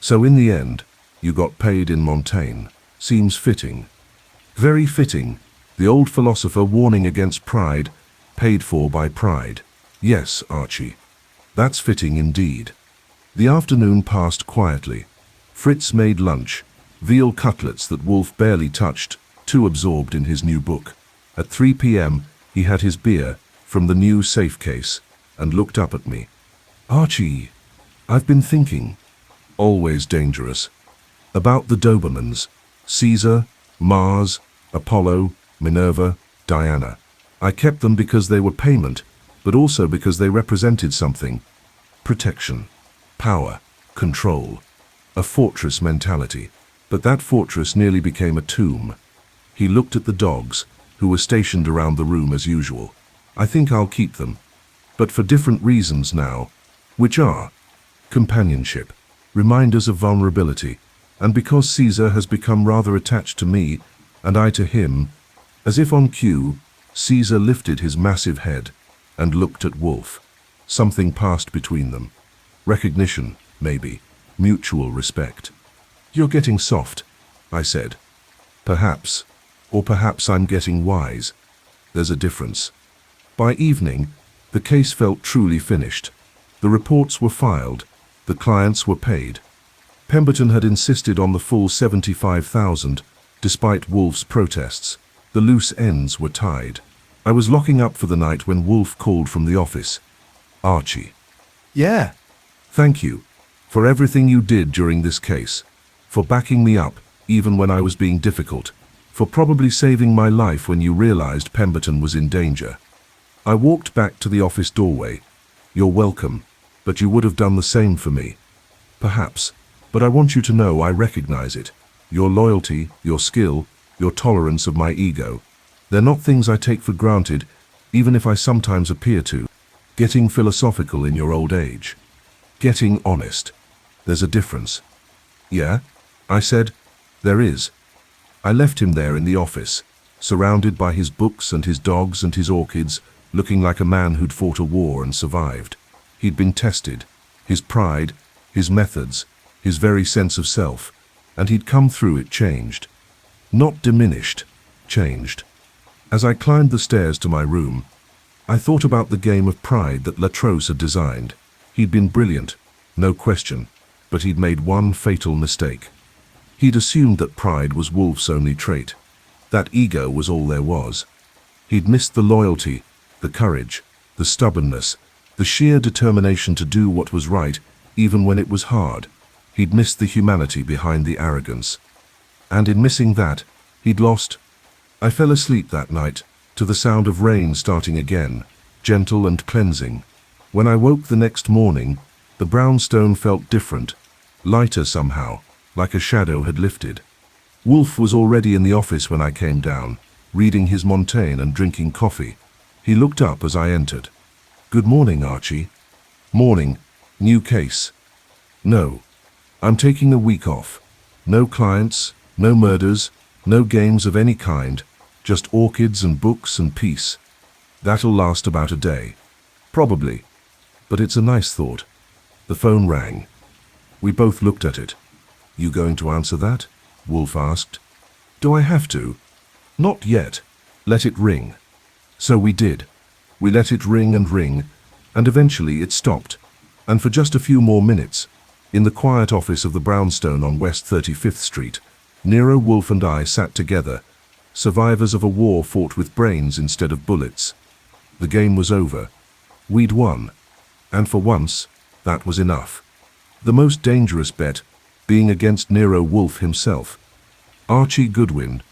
So in the end, you got paid in Montaigne. Seems fitting. Very fitting. The old philosopher warning against pride, paid for by pride. Yes, Archie. That's fitting indeed. The afternoon passed quietly. Fritz made lunch, veal cutlets that Wolfe barely touched, too absorbed in his new book. At 3 p.m., he had his beer from the new safe case and looked up at me. Archie, I've been thinking, always dangerous, about the Dobermans, Caesar, Mars, Apollo, Minerva, Diana. I kept them because they were payment, but also because they represented something. Protection, power, control, a fortress mentality. But that fortress nearly became a tomb. He looked at the dogs, who were stationed around the room as usual. I think I'll keep them, but for different reasons now, which are companionship, reminders of vulnerability, and because Caesar has become rather attached to me, and I to him. As if on cue, Caesar lifted his massive head and looked at Wolfe. Something passed between them. Recognition, maybe. Mutual respect. You're getting soft, I said. Perhaps. Or perhaps I'm getting wise. There's a difference. By evening, the case felt truly finished. The reports were filed. The clients were paid. Pemberton had insisted on the full 75,000, despite Wolfe's protests. The loose ends were tied. I was locking up for the night when Wolfe called from the office. Archie. Yeah. Thank you for everything you did during this case, for backing me up even when I was being difficult, for probably saving my life when you realized Pemberton was in danger. I walked back to the office doorway. You're welcome, but you would have done the same for me. Perhaps, but I want you to know I recognize it. Your loyalty, your skill, your tolerance of my ego. They're not things I take for granted, even if I sometimes appear to. Getting philosophical in your old age. Getting honest. There's a difference. Yeah? I said. There is. I left him there in the office, surrounded by his books and his dogs and his orchids, looking like a man who'd fought a war and survived. He'd been tested. His pride, his methods, his very sense of self, and he'd come through it changed. Not diminished, changed. As I climbed the stairs to my room, I thought about the game of pride that Latros had designed. He'd been brilliant, no question, but he'd made one fatal mistake. He'd assumed that pride was Wolfe's only trait. That ego was all there was. He'd missed the loyalty, the courage, the stubbornness, the sheer determination to do what was right, even when it was hard. He'd missed the humanity behind the arrogance. And in missing that, he'd lost. I fell asleep that night, to the sound of rain starting again, gentle and cleansing. When I woke the next morning, the brownstone felt different, lighter somehow, like a shadow had lifted. Wolfe was already in the office when I came down, reading his Montaigne and drinking coffee. He looked up as I entered. Good morning, Archie. Morning. New case. No. I'm taking a week off. No clients, no murders, no games of any kind, just orchids and books and peace. That'll last about a day. Probably. But it's a nice thought. The phone rang. We both looked at it. You going to answer that? Wolfe asked. Do I have to? Not yet. Let it ring. So we did. We let it ring, and eventually it stopped. And for just a few more minutes, in the quiet office of the brownstone on West 35th Street, Nero Wolfe and I sat together, survivors of a war fought with brains instead of bullets. The game was over. We'd won. And for once, that was enough. The most dangerous bet being against Nero Wolfe himself. Archie Goodwin,